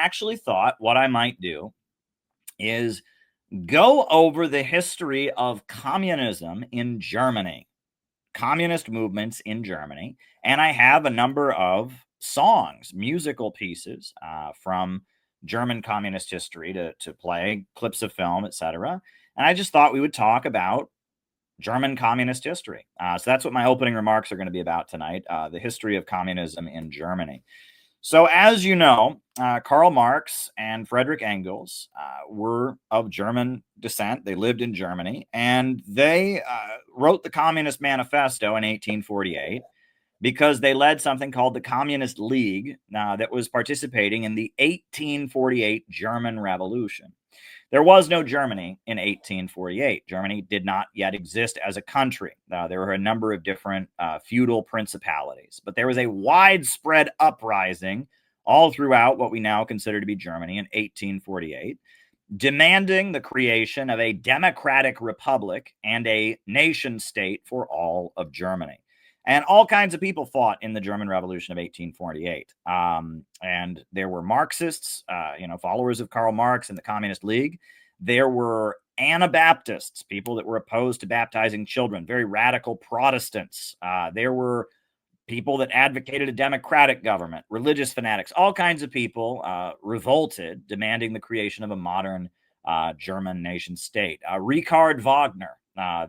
actually thought what I might do is go over the history of communism in Germany, communist movements in Germany. And I have a number of songs, musical pieces from German communist history to play, clips of film, etc. And I just thought we would talk about German communist history. So that's what my opening remarks are going to be about tonight, the history of communism in Germany. So, as you know, Karl Marx and Friedrich Engels were of German descent. They lived in Germany, and they wrote the Communist Manifesto in 1848 because they led something called the Communist League that was participating in the 1848 German Revolution. There was no Germany in 1848. Germany did not yet exist as a country. There were a number of different feudal principalities, but there was a widespread uprising all throughout what we now consider to be Germany in 1848, demanding the creation of a democratic republic and a nation state for all of Germany. And all kinds of people fought in the German Revolution of 1848. And there were Marxists, followers of Karl Marx and the Communist League. There were Anabaptists, people that were opposed to baptizing children, very radical Protestants. There were people that advocated a democratic government, religious fanatics, all kinds of people revolted, demanding the creation of a modern German nation state. Richard Wagner,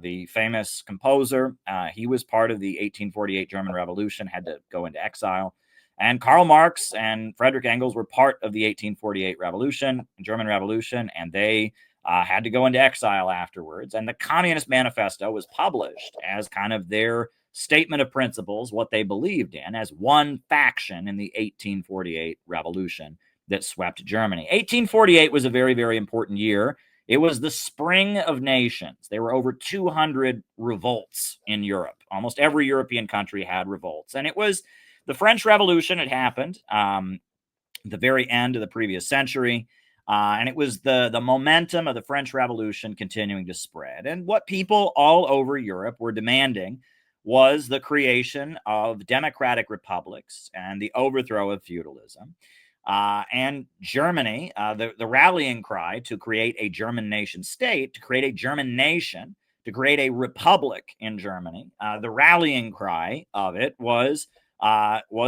the famous composer, he was part of the 1848 German Revolution, had to go into exile. And Karl Marx and Friedrich Engels were part of the 1848 Revolution, German Revolution, and they had to go into exile afterwards. And the Communist Manifesto was published as kind of their statement of principles, what they believed in, as one faction in the 1848 Revolution that swept Germany. 1848 was a very, very important year. It was the spring of nations. There were over 200 revolts in Europe. Almost every European country had revolts. And it was the French Revolution had happened the very end of the previous century. And it was the momentum of the French Revolution continuing to spread. And what people all over Europe were demanding was the creation of democratic republics and the overthrow of feudalism. And Germany, the rallying cry to create a German nation state, to create a German nation, to create a republic in Germany, the rallying cry of it was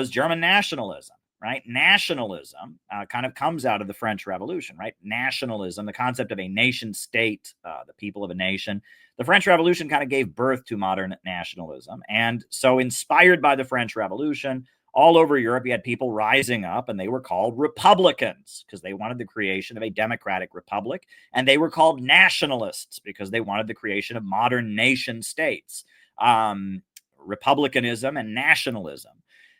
German nationalism. Right? Nationalism kind of comes out of the French Revolution, right? Nationalism, the concept of a nation state, the people of a nation. The French Revolution kind of gave birth to modern nationalism. And so, inspired by the French Revolution, all over Europe, you had people rising up, and they were called Republicans because they wanted the creation of a democratic republic. And they were called nationalists because they wanted the creation of modern nation states. Republicanism and nationalism.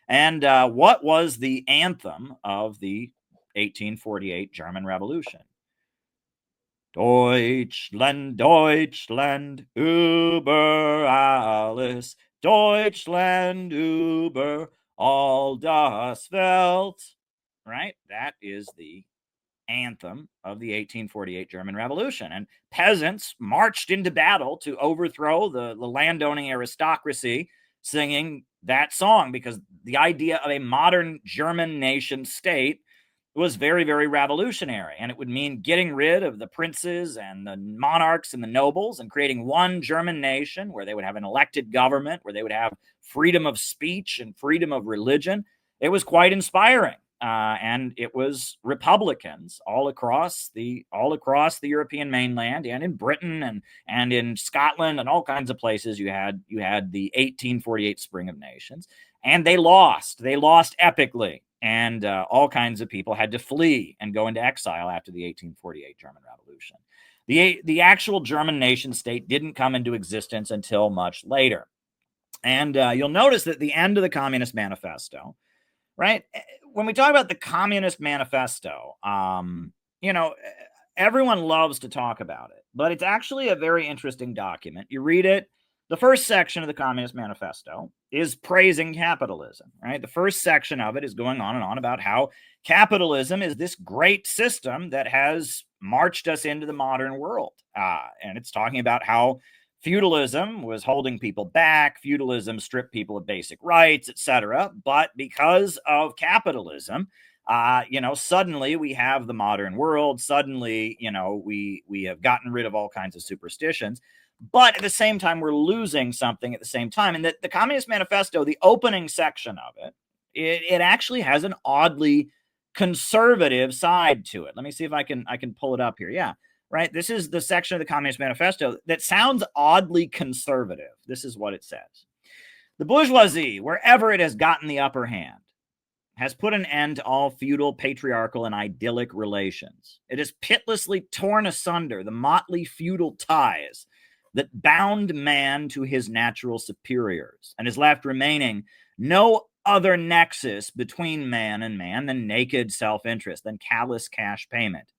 And what was the anthem of the 1848 German Revolution? Deutschland, Deutschland, über alles. Deutschland, über all das Welt. Right? That is the anthem of the 1848 German Revolution. And peasants marched into battle to overthrow the landowning aristocracy, singing that song because the idea of a modern German nation state was very, very revolutionary. And it would mean getting rid of the princes and the monarchs and the nobles and creating one German nation where they would have an elected government, where they would have freedom of speech and freedom of religion. It was quite inspiring. And it was Republicans all across the European mainland and in Britain and in Scotland and all kinds of places. You had the 1848 Spring of Nations, and they lost epically, and all kinds of people had to flee and go into exile after the 1848 German Revolution. The actual German nation state didn't come into existence until much later, and you'll notice that at the end of the Communist Manifesto, right? When we talk about the Communist Manifesto, everyone loves to talk about it, but it's actually a very interesting document. You read it, the first section of the Communist Manifesto is praising capitalism, right? The first section of it is going on and on about how capitalism is this great system that has marched us into the modern world. And it's talking about how feudalism was holding people back. Feudalism stripped people of basic rights, etc. But because of capitalism, Suddenly we have the modern world. Suddenly, we have gotten rid of all kinds of superstitions. But at the same time, we're losing something at the same time. And that the Communist Manifesto, the opening section of it actually has an oddly conservative side to it. Let me see if I can pull it up here. Yeah, right. This is the section of the Communist Manifesto that sounds oddly conservative. This is what it says. The bourgeoisie, wherever it has gotten the upper hand, has put an end to all feudal, patriarchal, and idyllic relations. It has pitilessly torn asunder the motley feudal ties that bound man to his natural superiors, and has left remaining no other nexus between man and man than naked self-interest, than callous cash payment.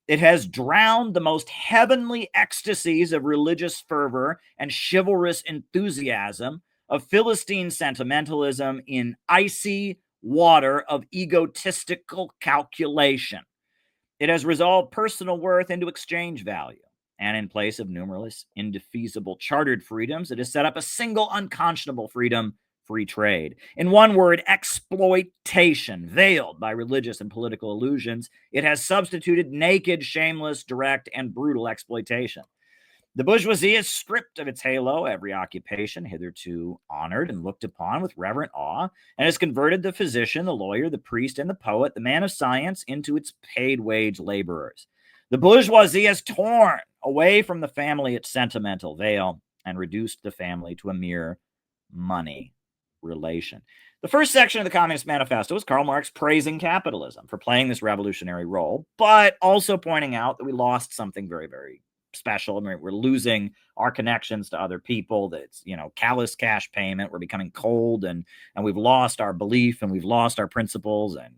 It has drowned the most heavenly ecstasies of religious fervor and chivalrous enthusiasm, of Philistine sentimentalism, in icy water of egotistical calculation. It has resolved personal worth into exchange value, and in place of numerous indefeasible chartered freedoms, it has set up a single unconscionable freedom: free trade. In one word, exploitation. Veiled by religious and political illusions, it has substituted naked, shameless, direct, and brutal exploitation. The bourgeoisie is stripped of its halo, every occupation hitherto honored and looked upon with reverent awe, and has converted the physician, the lawyer, the priest, and the poet, the man of science, into its paid wage laborers. The bourgeoisie has torn away from the family its sentimental veil and reduced the family to a mere money relation. The first section of the Communist Manifesto is Karl Marx praising capitalism for playing this revolutionary role, but also pointing out that we lost something very, very special. I mean, we're losing our connections to other people. That's, callous cash payment. We're becoming cold, and we've lost our belief, and we've lost our principles, and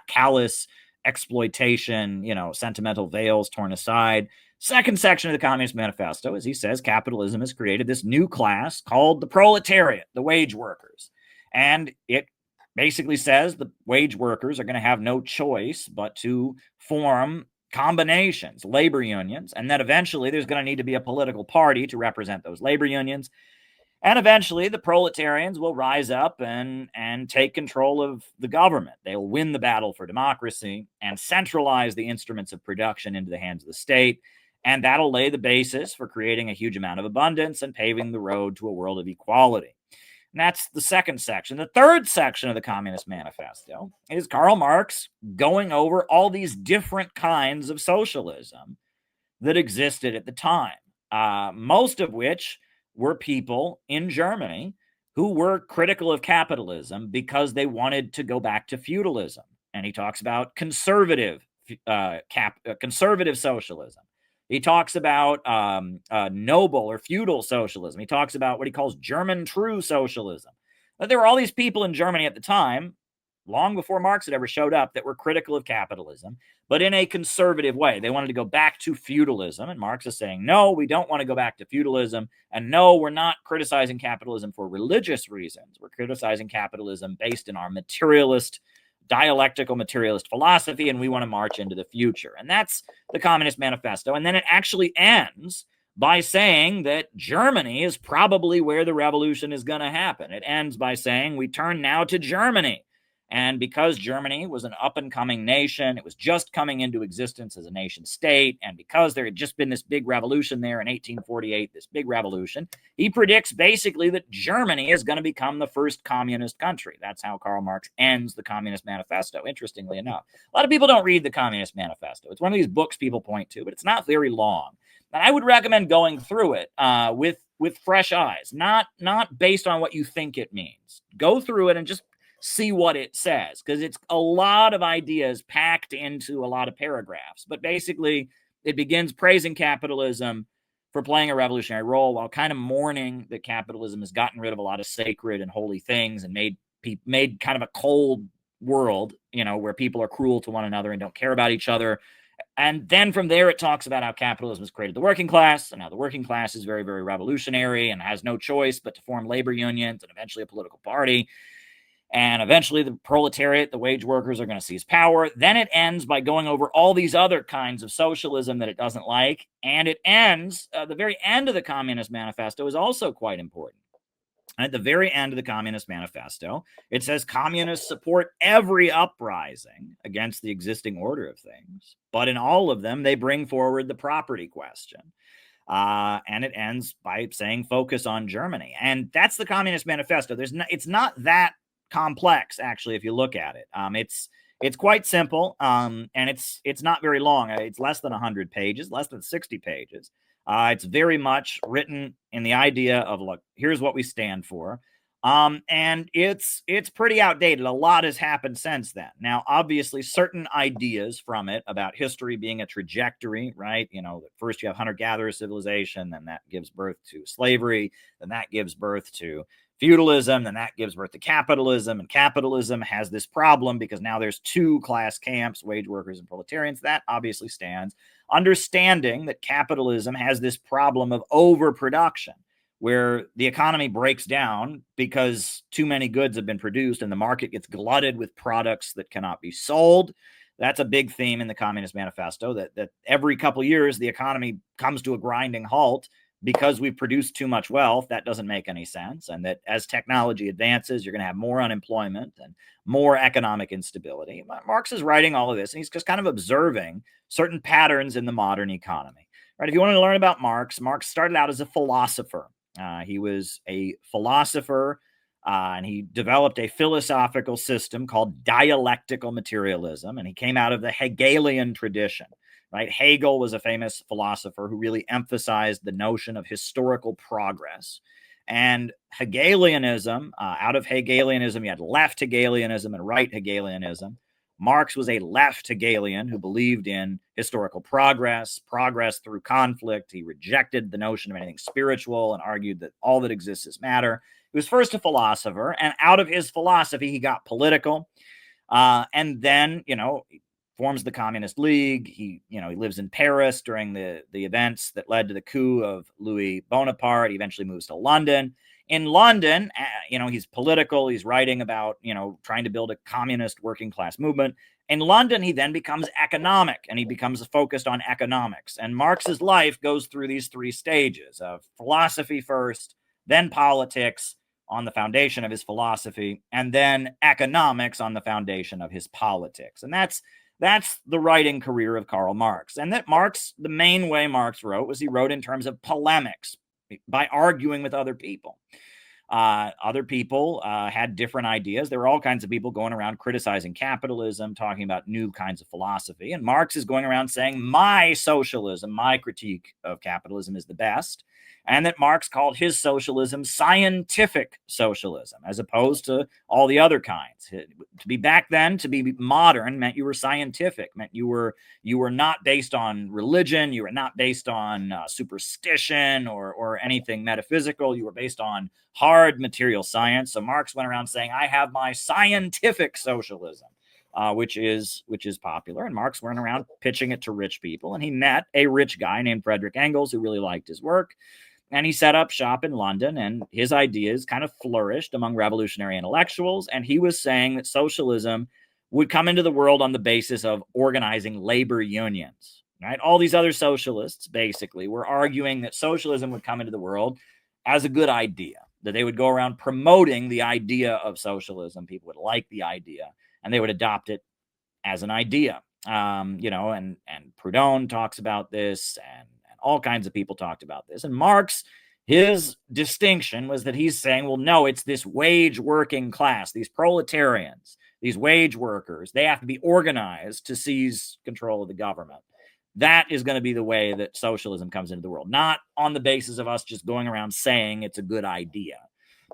callous exploitation, sentimental veils torn aside. Second section of the Communist Manifesto, as he says, capitalism has created this new class called the proletariat, the wage workers. And it basically says the wage workers are going to have no choice but to form combinations, labor unions, and then eventually there's going to need to be a political party to represent those labor unions. And eventually the proletarians will rise up and take control of the government. They'll win the battle for democracy and centralize the instruments of production into the hands of the state. And that'll lay the basis for creating a huge amount of abundance and paving the road to a world of equality. And that's the second section. The third section of the Communist Manifesto is Karl Marx going over all these different kinds of socialism that existed at the time, most of which were people in Germany who were critical of capitalism because they wanted to go back to feudalism. And he talks about conservative socialism. He talks about noble or feudal socialism. He talks about what he calls German true socialism. But there were all these people in Germany at the time, long before Marx had ever showed up, that were critical of capitalism, but in a conservative way. They wanted to go back to feudalism. And Marx is saying, no, we don't want to go back to feudalism. And no, we're not criticizing capitalism for religious reasons. We're criticizing capitalism based in our dialectical materialist philosophy, and we want to march into the future. And that's the Communist Manifesto. And then it actually ends by saying that Germany is probably where the revolution is going to happen. It ends by saying we turn now to Germany. And because Germany was an up-and-coming nation, it was just coming into existence as a nation state, and because there had just been this big revolution there in 1848, this big revolution, he predicts basically that Germany is going to become the first communist country. That's how Karl Marx ends the Communist Manifesto, interestingly enough. A lot of people don't read the Communist Manifesto. It's one of these books people point to, but it's not very long. And I would recommend going through it with fresh eyes, not based on what you think it means. Go through it and just see what it says, because it's a lot of ideas packed into a lot of paragraphs. But basically, it begins praising capitalism for playing a revolutionary role while kind of mourning that capitalism has gotten rid of a lot of sacred and holy things and made kind of a cold world, where people are cruel to one another and don't care about each other. And then from there, it talks about how capitalism has created the working class, and how the working class is very, very revolutionary and has no choice but to form labor unions and eventually a political party. And eventually the proletariat, the wage workers, are going to seize power. Then it ends by going over all these other kinds of socialism that it doesn't like. And it ends, the very end of the Communist Manifesto is also quite important. At the very end of the Communist Manifesto, it says communists support every uprising against the existing order of things, but in all of them, they bring forward the property question. And it ends by saying focus on Germany. And that's the Communist Manifesto. It's not that complex, actually, if you look at it. It's quite simple, and it's not very long. It's less than 100 pages, less than 60 pages. It's very much written in the idea of, look, here's what we stand for. And it's pretty outdated. A lot has happened since then. Now, obviously, certain ideas from it about history being a trajectory, right? You know, first you have hunter-gatherer civilization, then that gives birth to slavery, then that gives birth to feudalism, then that gives birth to capitalism, and capitalism has this problem because now there's two class camps, wage workers and proletarians. That obviously stands. Understanding that capitalism has this problem of overproduction, where the economy breaks down because too many goods have been produced and the market gets glutted with products that cannot be sold. That's a big theme in the Communist Manifesto, that every couple of years the economy comes to a grinding halt because we've produced too much wealth. That doesn't make any sense. And that as technology advances, you're going to have more unemployment and more economic instability. Marx is writing all of this, and he's just kind of observing certain patterns in the modern economy. Right? If you want to learn about Marx, Marx started out as a philosopher. He was a philosopher, and he developed a philosophical system called dialectical materialism, and he came out of the Hegelian tradition. Right? Hegel was a famous philosopher who really emphasized the notion of historical progress. And Hegelianism, out of Hegelianism, you had left Hegelianism and right Hegelianism. Marx was a left Hegelian who believed in historical progress through conflict. He rejected the notion of anything spiritual and argued that all that exists is matter. He was first a philosopher, and out of his philosophy, he got political. And then, forms the Communist League. He lives in Paris during the events that led to the coup of Louis Bonaparte. He eventually moves to London. In London, he's political. He's writing about, trying to build a communist working class movement. In London, he then becomes economic, and he becomes focused on economics. And Marx's life goes through these three stages of philosophy first, then politics on the foundation of his philosophy, and then economics on the foundation of his politics. And that's the writing career of Karl Marx. And that Marx, the main way Marx wrote was he wrote in terms of polemics, by arguing with other people. Other people had different ideas. There were all kinds of people going around criticizing capitalism, talking about new kinds of philosophy. And Marx is going around saying, my socialism, my critique of capitalism is the best. And that Marx called his socialism scientific socialism, as opposed to all the other kinds. To be back then, to be modern, meant you were scientific, meant you were not based on religion, you were not based on superstition or anything metaphysical. You were based on hard material science. So Marx went around saying, I have my scientific socialism. Which is popular. And Marx went around pitching it to rich people. And he met a rich guy named Frederick Engels who really liked his work. And he set up shop in London, and his ideas kind of flourished among revolutionary intellectuals. And he was saying that socialism would come into the world on the basis of organizing labor unions. Right? All these other socialists basically were arguing that socialism would come into the world as a good idea, that they would go around promoting the idea of socialism. People would like the idea, and they would adopt it as an idea. And Proudhon talks about this, and all kinds of people talked about this. And Marx, his distinction was that he's saying, well, no, it's this wage working class, these proletarians, these wage workers, they have to be organized to seize control of the government. That is going to be the way that socialism comes into the world, not on the basis of us just going around saying it's a good idea,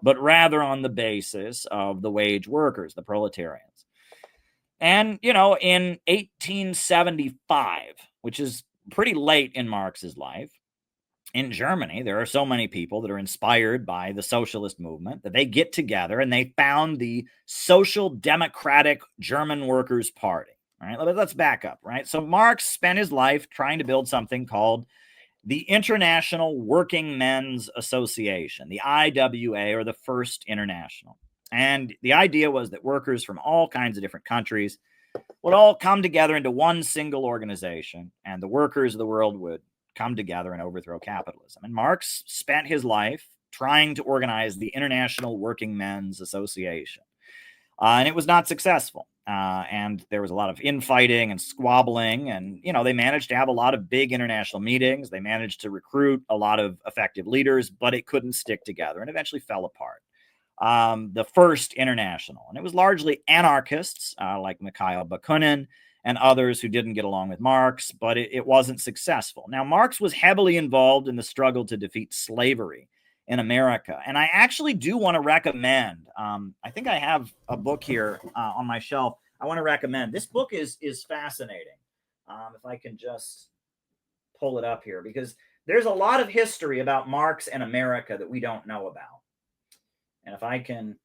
but rather on the basis of the wage workers, the proletarians. And, in 1875, which is pretty late in Marx's life, in Germany, there are so many people that are inspired by the socialist movement that they get together and they found the Social Democratic German Workers' Party. All right, let's back up, right? So Marx spent his life trying to build something called the International Working Men's Association, the IWA, or the First International. And the idea was that workers from all kinds of different countries would all come together into one single organization, and the workers of the world would come together and overthrow capitalism. And Marx spent his life trying to organize the International Working Men's Association. And it was not successful. And there was a lot of infighting and squabbling. And, they managed to have a lot of big international meetings. They managed to recruit a lot of effective leaders, but it couldn't stick together and eventually fell apart. The first international, and it was largely anarchists like Mikhail Bakunin and others who didn't get along with Marx, but it wasn't successful. Now, Marx was heavily involved in the struggle to defeat slavery in America. And I actually do want to recommend, I think I have a book here on my shelf. I want to recommend. This book is fascinating. If I can just pull it up here, because there's a lot of history about Marx and America that we don't know about. And if I can,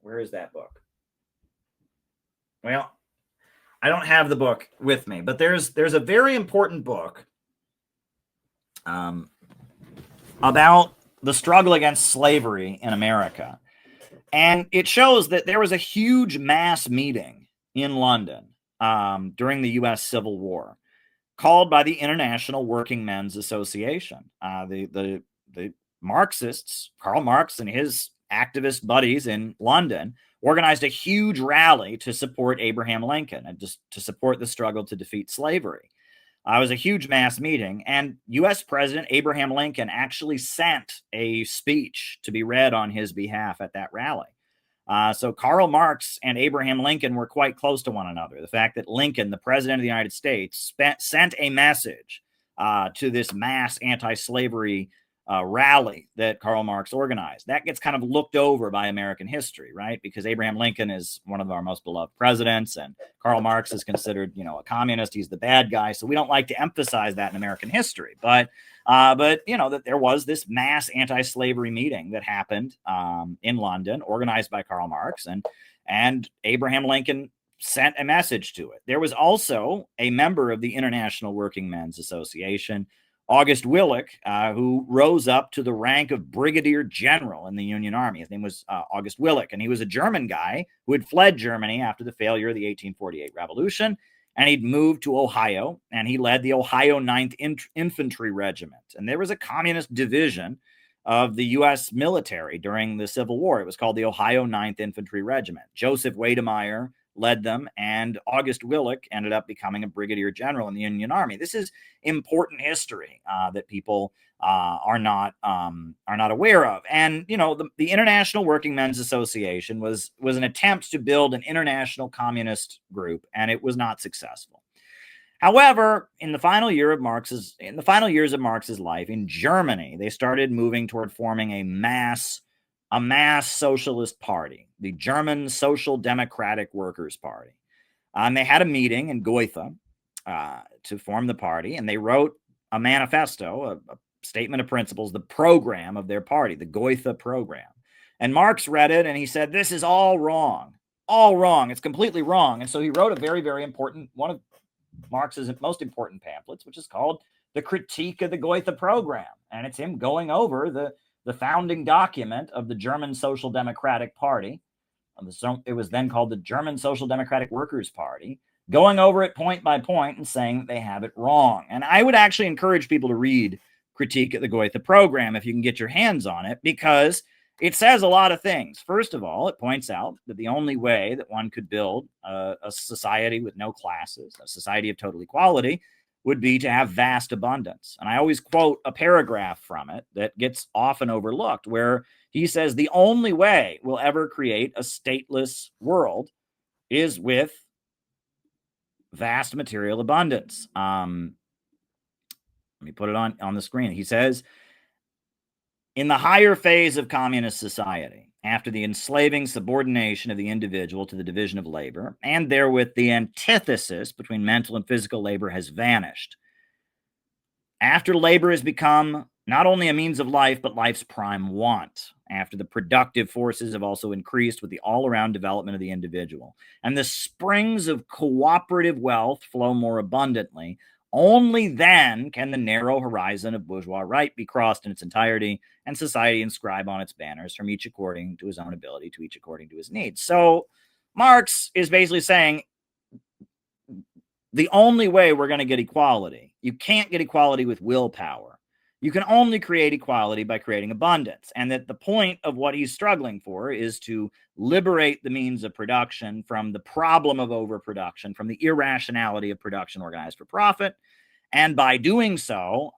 where is that book? Well, I don't have the book with me, but there's a very important book about the struggle against slavery in America. And it shows that there was a huge mass meeting in London during the U.S. Civil War called by the International Working Men's Association. The Marxists, Karl Marx and his activist buddies in London, organized a huge rally to support Abraham Lincoln and just to support the struggle to defeat slavery. It was a huge mass meeting, and U.S. President Abraham Lincoln actually sent a speech to be read on his behalf at that rally. So Karl Marx and Abraham Lincoln were quite close to one another. The fact that Lincoln, the president of the United States, sent a message to this mass anti-slavery rally that Karl Marx organized. That gets kind of looked over by American history, right? Because Abraham Lincoln is one of our most beloved presidents, and Karl Marx is considered, a communist. He's the bad guy. So we don't like to emphasize that in American history. But that there was this mass anti-slavery meeting that happened in London, organized by Karl Marx, and Abraham Lincoln sent a message to it. There was also a member of the International Working Men's Association, August Willich, who rose up to the rank of brigadier general in the Union Army. His name was August Willich, and he was a German guy who had fled Germany after the failure of the 1848 Revolution, and he'd moved to Ohio, and he led the Ohio 9th Infantry Regiment. And there was a communist division of the U.S. military during the Civil War. It was called the Ohio 9th Infantry Regiment. Joseph Wedemeyer led them, and August Willich ended up becoming a brigadier general in the Union Army. This is important history that people are not aware of. And the International Working Men's Association was an attempt to build an international communist group, and it was not successful. However, in the final years of Marx's life in Germany, they started moving toward forming a mass socialist party, the German Social Democratic Workers' Party. And they had a meeting in Gotha to form the party, and they wrote a manifesto, a statement of principles, the program of their party, the Gotha program. And Marx read it, and he said, "This is all wrong. All wrong. It's completely wrong." And so he wrote a very, very important, one of Marx's most important pamphlets, which is called The Critique of the Gotha Program. And it's him going over the founding document of the German Social Democratic Party. It was then called the German Social Democratic Workers' Party, going over it point by point and saying that they have it wrong. And I would actually encourage people to read Critique of the Gotha Program if you can get your hands on it, because it says a lot of things. First of all, it points out that the only way that one could build a society with no classes, a society of total equality, would be to have vast abundance. And I always quote a paragraph from it that gets often overlooked, where he says the only way we'll ever create a stateless world is with vast material abundance. Let me put it on the screen. He says, in the higher phase of communist society, after the enslaving subordination of the individual to the division of labor, and therewith the antithesis between mental and physical labor has vanished. After labor has become not only a means of life, but life's prime want. After the productive forces have also increased with the all-around development of the individual, and the springs of cooperative wealth flow more abundantly, only then can the narrow horizon of bourgeois right be crossed in its entirety, and society inscribe on its banners, from each according to his own ability, to each according to his needs. So Marx is basically saying the only way we're going to get equality, you can't get equality with willpower. You can only create equality by creating abundance, and that the point of what he's struggling for is to liberate the means of production from the problem of overproduction, from the irrationality of production organized for profit. And by doing so,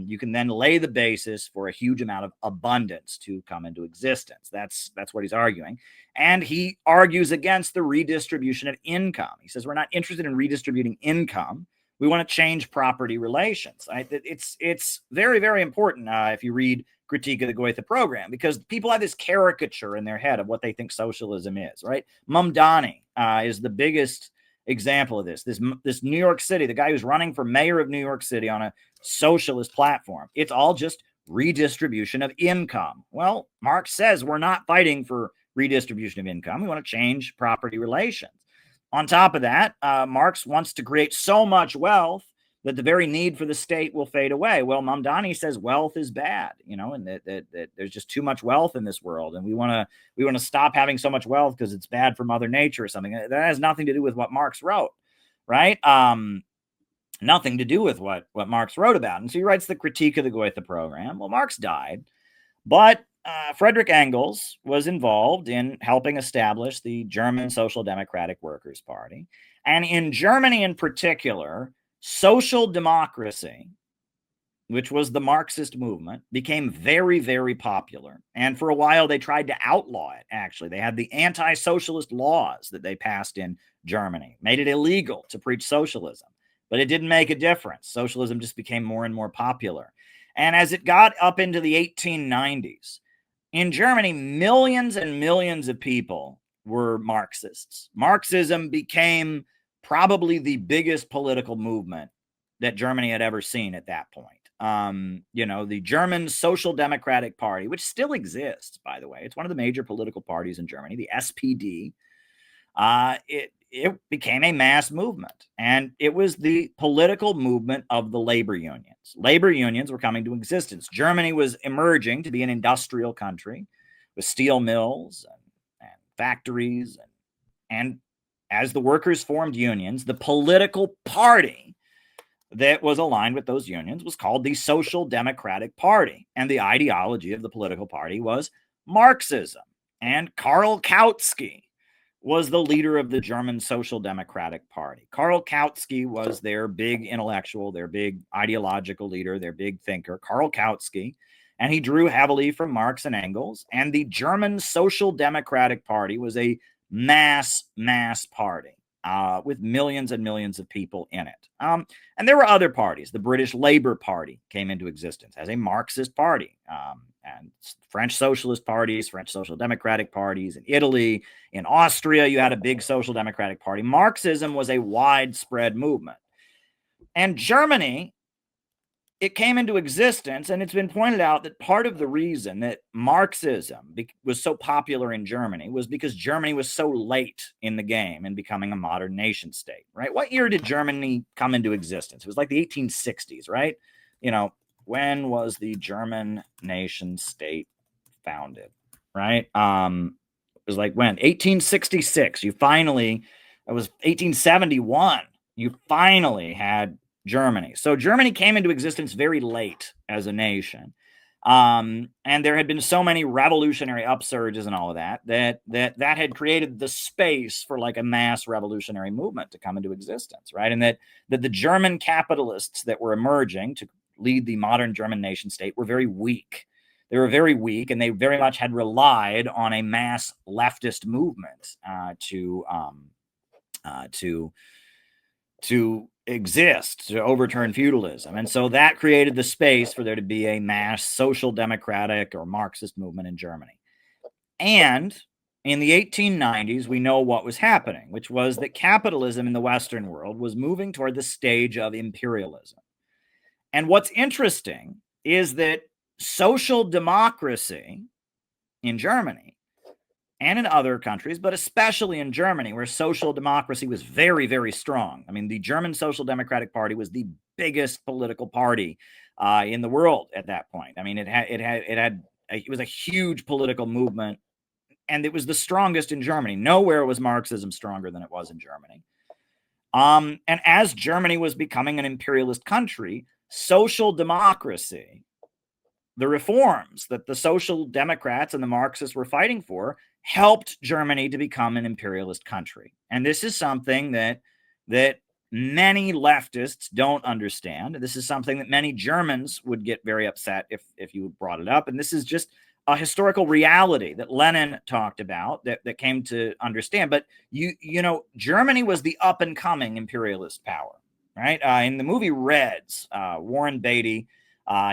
you can then lay the basis for a huge amount of abundance to come into existence. That's what he's arguing. And he argues against the redistribution of income. He says we're not interested in redistributing income. We want to change property relations. It's very, very important if you read Critique of the Goethe Program, because people have this caricature in their head of what they think socialism is, right? Mamdani is the biggest example of this. This New York City, the guy who's running for mayor of New York City on a socialist platform. It's all just redistribution of income. Well, Marx says we're not fighting for redistribution of income. We want to change property relations. On top of that, Marx wants to create so much wealth that the very need for the state will fade away. Well, Mamdani says wealth is bad, and that there's just too much wealth in this world, and we want to stop having so much wealth because it's bad for Mother Nature or something. That has nothing to do with what Marx wrote, right? Nothing to do with what Marx wrote about. And so he writes the Critique of the Goethe Program. Well, Marx died, but Friedrich Engels was involved in helping establish the German Social Democratic Workers' Party. And in Germany in particular, social democracy, which was the Marxist movement, became very, very popular. And for a while, they tried to outlaw it, actually. They had the anti-socialist laws that they passed in Germany, made it illegal to preach socialism. But it didn't make a difference. Socialism just became more and more popular. And as it got up into the 1890s, in Germany, millions and millions of people were Marxists. Marxism became probably the biggest political movement that Germany had ever seen at that point. The German Social Democratic Party, which still exists, by the way, it's one of the major political parties in Germany, the SPD. It became a mass movement, and it was the political movement of the labor unions. Labor unions were coming to existence. Germany was emerging to be an industrial country with steel mills and factories. And as the workers formed unions, the political party that was aligned with those unions was called the Social Democratic Party. And the ideology of the political party was Marxism. And Karl Kautsky was the leader of the German Social Democratic Party. Karl Kautsky was their big intellectual, their big ideological leader, their big thinker, Karl Kautsky. And he drew heavily from Marx and Engels. And the German Social Democratic Party was a mass party with millions and millions of people in it. And there were other parties. The British Labour Party came into existence as a Marxist party. And French socialist parties, French social democratic parties in Italy, in Austria, you had a big social democratic party. Marxism was a widespread movement. And Germany, it came into existence, and it's been pointed out that part of the reason that Marxism was so popular in Germany was because Germany was so late in the game in becoming a modern nation state, right? What year did Germany come into existence? It was like the 1860s, right? When was the German nation state founded, right? It was like when? 1866. It was 1871. You finally had Germany. So Germany came into existence very late as a nation. And there had been so many revolutionary upsurges and all of that had created the space for like a mass revolutionary movement to come into existence, right? And that the German capitalists that were emerging to lead the modern German nation state were very weak. They were very weak, and they very much had relied on a mass leftist movement to exist, to overturn feudalism. And so that created the space for there to be a mass social democratic or Marxist movement in Germany. And in the 1890s, we know what was happening, which was that capitalism in the Western world was moving toward the stage of imperialism. And what's interesting is that social democracy in Germany and in other countries, but especially in Germany, where social democracy was very, very strong. I mean, the German Social Democratic Party was the biggest political party in the world at that point. I mean, it was a huge political movement, and it was the strongest in Germany. Nowhere was Marxism stronger than it was in Germany. And as Germany was becoming an imperialist country, social democracy the reforms that the Social Democrats and the Marxists were fighting for helped Germany to become an imperialist country. And this is something that many leftists don't understand. This is something that many Germans would get very upset if you brought it up. And this is just a historical reality that Lenin talked about that came to understand. But you know, Germany was the up and coming imperialist power, right? In the movie Reds, Warren Beatty,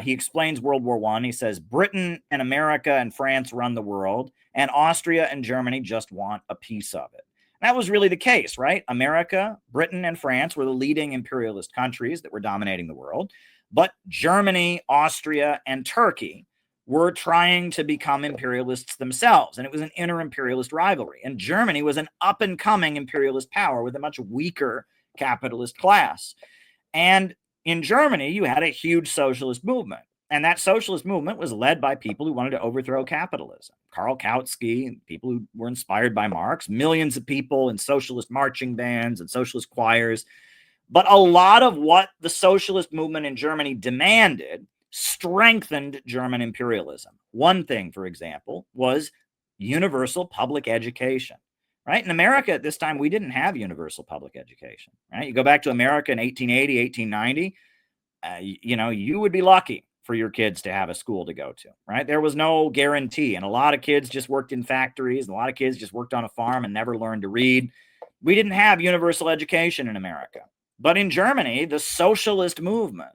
he explains World War I. He says, Britain and America and France run the world, and Austria and Germany just want a piece of it. That was really the case, right? America, Britain, and France were the leading imperialist countries that were dominating the world. But Germany, Austria, and Turkey were trying to become imperialists themselves. And it was an inter-imperialist rivalry. And Germany was an up-and-coming imperialist power with a much weaker capitalist class. And in Germany, you had a huge socialist movement. And that socialist movement was led by people who wanted to overthrow capitalism. Karl Kautsky, people who were inspired by Marx, millions of people in socialist marching bands and socialist choirs. But a lot of what the socialist movement in Germany demanded strengthened German imperialism. One thing, for example, was universal public education. Right? In America at this time, we didn't have universal public education. Right? You go back to America in 1880, 1890, you know, you would be lucky for your kids to have a school to go to, right? There was no guarantee. And a lot of kids just worked in factories. A lot of kids just worked on a farm and never learned to read. We didn't have universal education in America. But in Germany, the socialist movement,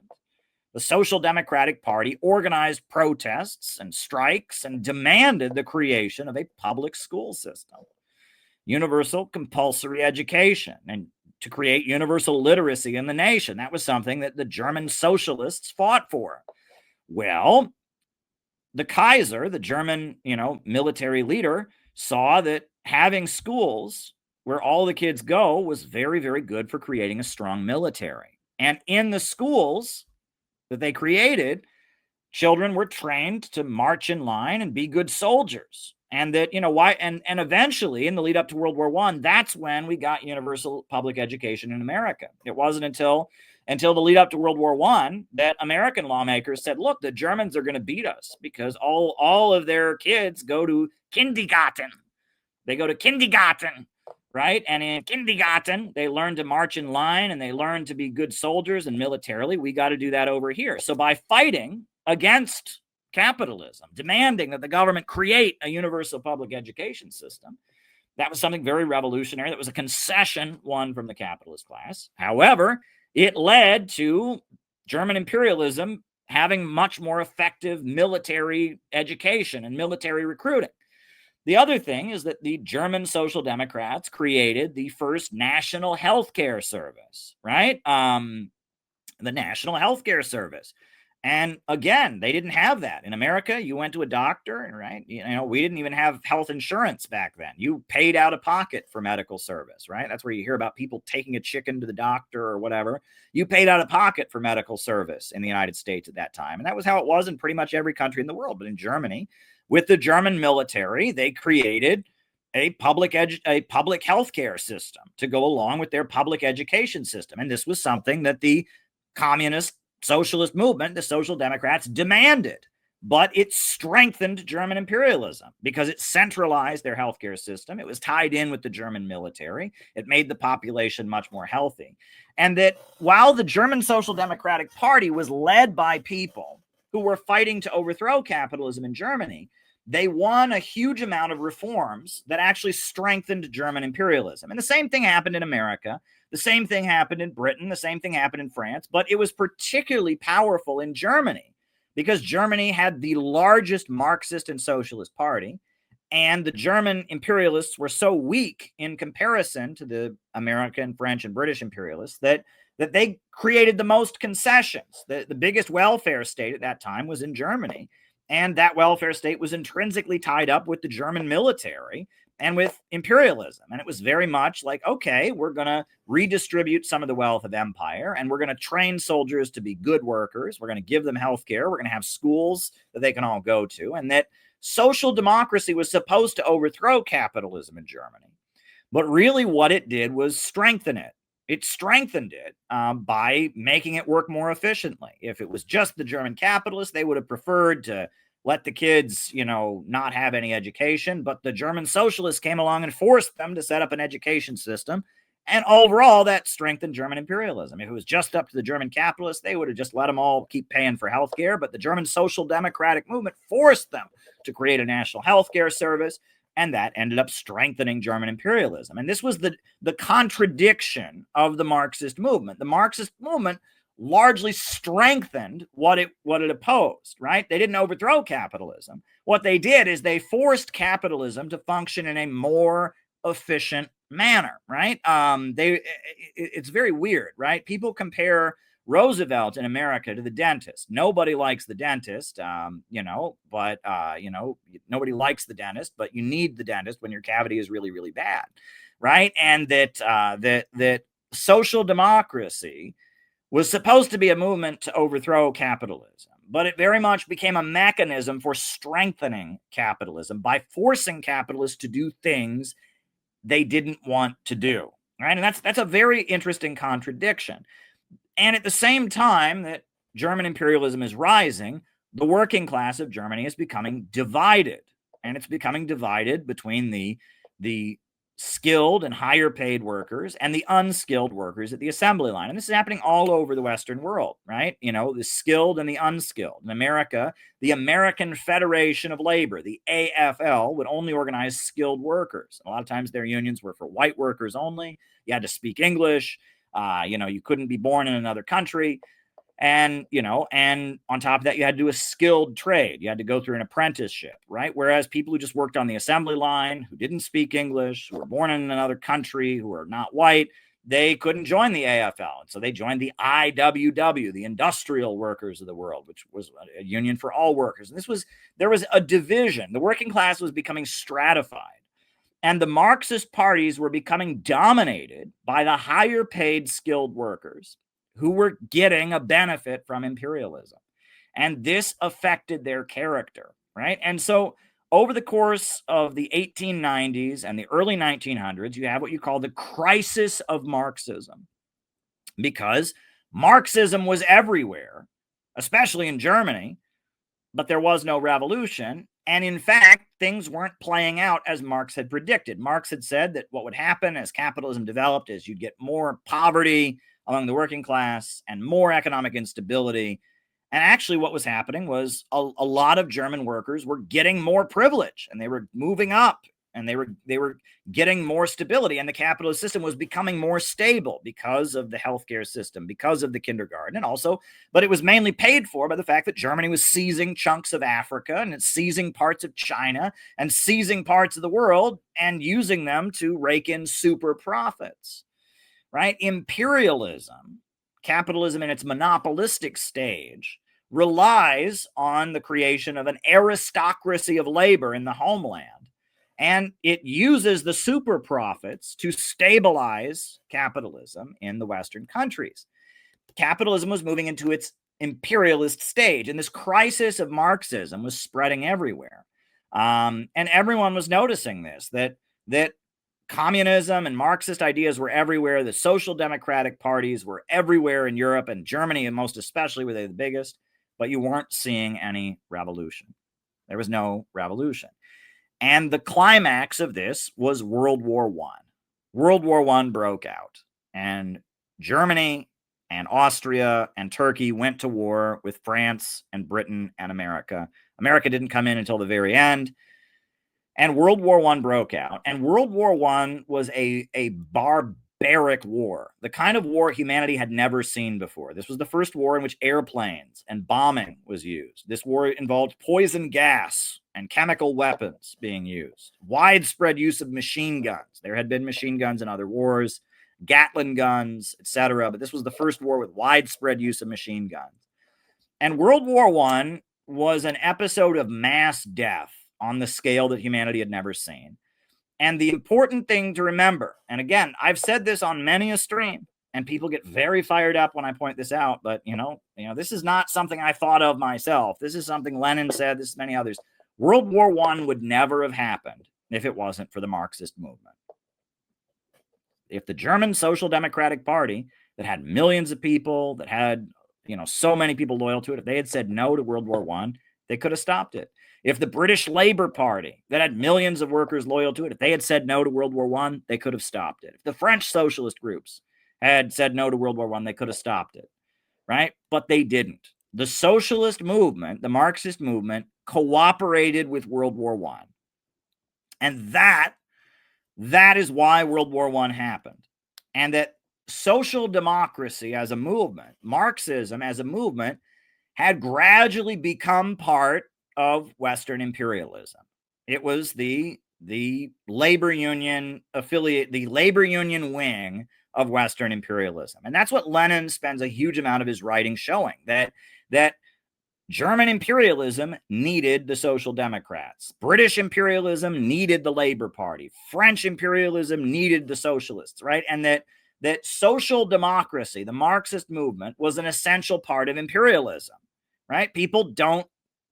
the Social Democratic Party, organized protests and strikes and demanded the creation of a public school system, universal compulsory education, and to create universal literacy in the nation. That was something that the German socialists fought for. Well, the Kaiser, the German, military leader, saw that having schools where all the kids go was very, very good for creating a strong military. And in the schools that they created, children were trained to march in line and be good soldiers. And that, and eventually in the lead up to World War I, that's when we got universal public education in America. It wasn't until the lead up to World War I that American lawmakers said, look, the Germans are going to beat us because all of their kids go to kindergarten. They go to kindergarten, right? And in kindergarten, they learn to march in line and they learn to be good soldiers and militarily. We got to do that over here. So by fighting against capitalism, demanding that the government create a universal public education system, that was something very revolutionary. That was a concession won from the capitalist class. However, it led to German imperialism having much more effective military education and military recruiting. The other thing is that the German Social Democrats created the first national healthcare service, right? The National Healthcare Service. And again, they didn't have that. In America, you went to a doctor, right? We didn't even have health insurance back then. You paid out of pocket for medical service, right? That's where you hear about people taking a chicken to the doctor or whatever. You paid out of pocket for medical service in the United States at that time. And that was how it was in pretty much every country in the world. But in Germany, with the German military, they created a public healthcare system to go along with their public education system. And this was something that the communist socialist movement, the Social Democrats, demanded, but it strengthened German imperialism because it centralized their healthcare system. It was tied in with the German military. It made the population much more healthy. And that while the German Social Democratic Party was led by people who were fighting to overthrow capitalism in Germany, they won a huge amount of reforms that actually strengthened German imperialism. And the same thing happened in America. The same thing happened in Britain. The same thing happened in France. But it was particularly powerful in Germany because Germany had the largest Marxist and Socialist party. And the German imperialists were so weak in comparison to the American, French, and British imperialists that they created the most concessions. The biggest welfare state at that time was in Germany. And that welfare state was intrinsically tied up with the German military and with imperialism. And it was very much like, okay, we're going to redistribute some of the wealth of empire, and we're going to train soldiers to be good workers. We're going to give them health care. We're going to have schools that they can all go to. And that social democracy was supposed to overthrow capitalism in Germany. But really what it did was strengthen it. It strengthened it by making it work more efficiently. If it was just the German capitalists, they would have preferred to let the kids, not have any education. But the German socialists came along and forced them to set up an education system. And overall, that strengthened German imperialism. If it was just up to the German capitalists, they would have just let them all keep paying for healthcare. But the German social democratic movement forced them to create a national healthcare service. And that ended up strengthening German imperialism. And this was the contradiction of the Marxist movement. The Marxist movement largely strengthened what it opposed, right? They didn't overthrow capitalism. What they did is they forced capitalism to function in a more efficient manner, right? It's very weird, right? People compare Roosevelt in America to the dentist. Nobody likes the dentist, but nobody likes the dentist, but you need the dentist when your cavity is really, really bad, right? And that social democracy was supposed to be a movement to overthrow capitalism, but it very much became a mechanism for strengthening capitalism by forcing capitalists to do things they didn't want to do, right? And that's a very interesting contradiction. And at the same time that German imperialism is rising, the working class of Germany is becoming divided. And it's becoming divided between the skilled and higher paid workers and the unskilled workers at the assembly line. And this is happening all over the Western world, right? The skilled and the unskilled. In America, the American Federation of Labor, the AFL, would only organize skilled workers. A lot of times their unions were for white workers only. You had to speak English. You couldn't be born in another country. And on top of that, you had to do a skilled trade. You had to go through an apprenticeship, right? Whereas people who just worked on the assembly line, who didn't speak English, who were born in another country, who were not white, they couldn't join the AFL. And so they joined the IWW, the Industrial Workers of the World, which was a union for all workers. And there was a division. The working class was becoming stratified. And the Marxist parties were becoming dominated by the higher paid skilled workers who were getting a benefit from imperialism. And this affected their character, right? And so over the course of the 1890s and the early 1900s, you have what you call the crisis of Marxism, because Marxism was everywhere, especially in Germany, but there was no revolution. And in fact, things weren't playing out as Marx had predicted. Marx had said that what would happen as capitalism developed is you'd get more poverty among the working class and more economic instability. And actually what was happening was a lot of German workers were getting more privilege, and they were moving up, and they were getting more stability, and the capitalist system was becoming more stable because of the healthcare system, because of the kindergarten, and also, but it was mainly paid for by the fact that Germany was seizing chunks of Africa, and it's seizing parts of China, and seizing parts of the world, and using them to rake in super profits, right? Imperialism, capitalism in its monopolistic stage, relies on the creation of an aristocracy of labor in the homeland. And it uses the super profits to stabilize capitalism in the Western countries. Capitalism was moving into its imperialist stage, and this crisis of Marxism was spreading everywhere. And everyone was noticing this, that communism and Marxist ideas were everywhere. The social democratic parties were everywhere in Europe, and Germany, and most especially, were they the biggest, but you weren't seeing any revolution. There was no revolution. And the climax of this was World War I. World War I broke out, and Germany and Austria and Turkey went to war with France and Britain and America. America didn't come in until the very end. And World War I broke out. And World War I was a barbaric war, the kind of war humanity had never seen before. This was the first war in which airplanes and bombing was used. This war involved poison gas and chemical weapons being used, widespread use of machine guns. There had been machine guns in other wars, Gatling guns, etc. But this was the first war with widespread use of machine guns. And World War I was an episode of mass death on the scale that humanity had never seen. And the important thing to remember, and again, I've said this on many a stream, and people get very fired up when I point this out, but this is not something I thought of myself. This is something Lenin said, this is many others. World War I would never have happened if it wasn't for the Marxist movement. if the German Social Democratic Party, that had millions of people, that had, so many people loyal to it, if they had said no to World War I, they could have stopped it. If the British Labour Party, that had millions of workers loyal to it, if they had said no to World War I, they could have stopped it. If the French socialist groups had said no to World War I, they could have stopped it, right? But they didn't. The socialist movement, the Marxist movement, cooperated with World War I. And that is why World War I happened. And that social democracy as a movement, Marxism as a movement, had gradually become part of Western imperialism. It was the labor union affiliate, the labor union wing of Western imperialism. And that's what Lenin spends a huge amount of his writing showing, that German imperialism needed the Social Democrats. British imperialism needed the Labour Party. French imperialism needed the socialists, right? And that social democracy, the Marxist movement, was an essential part of imperialism, right? People don't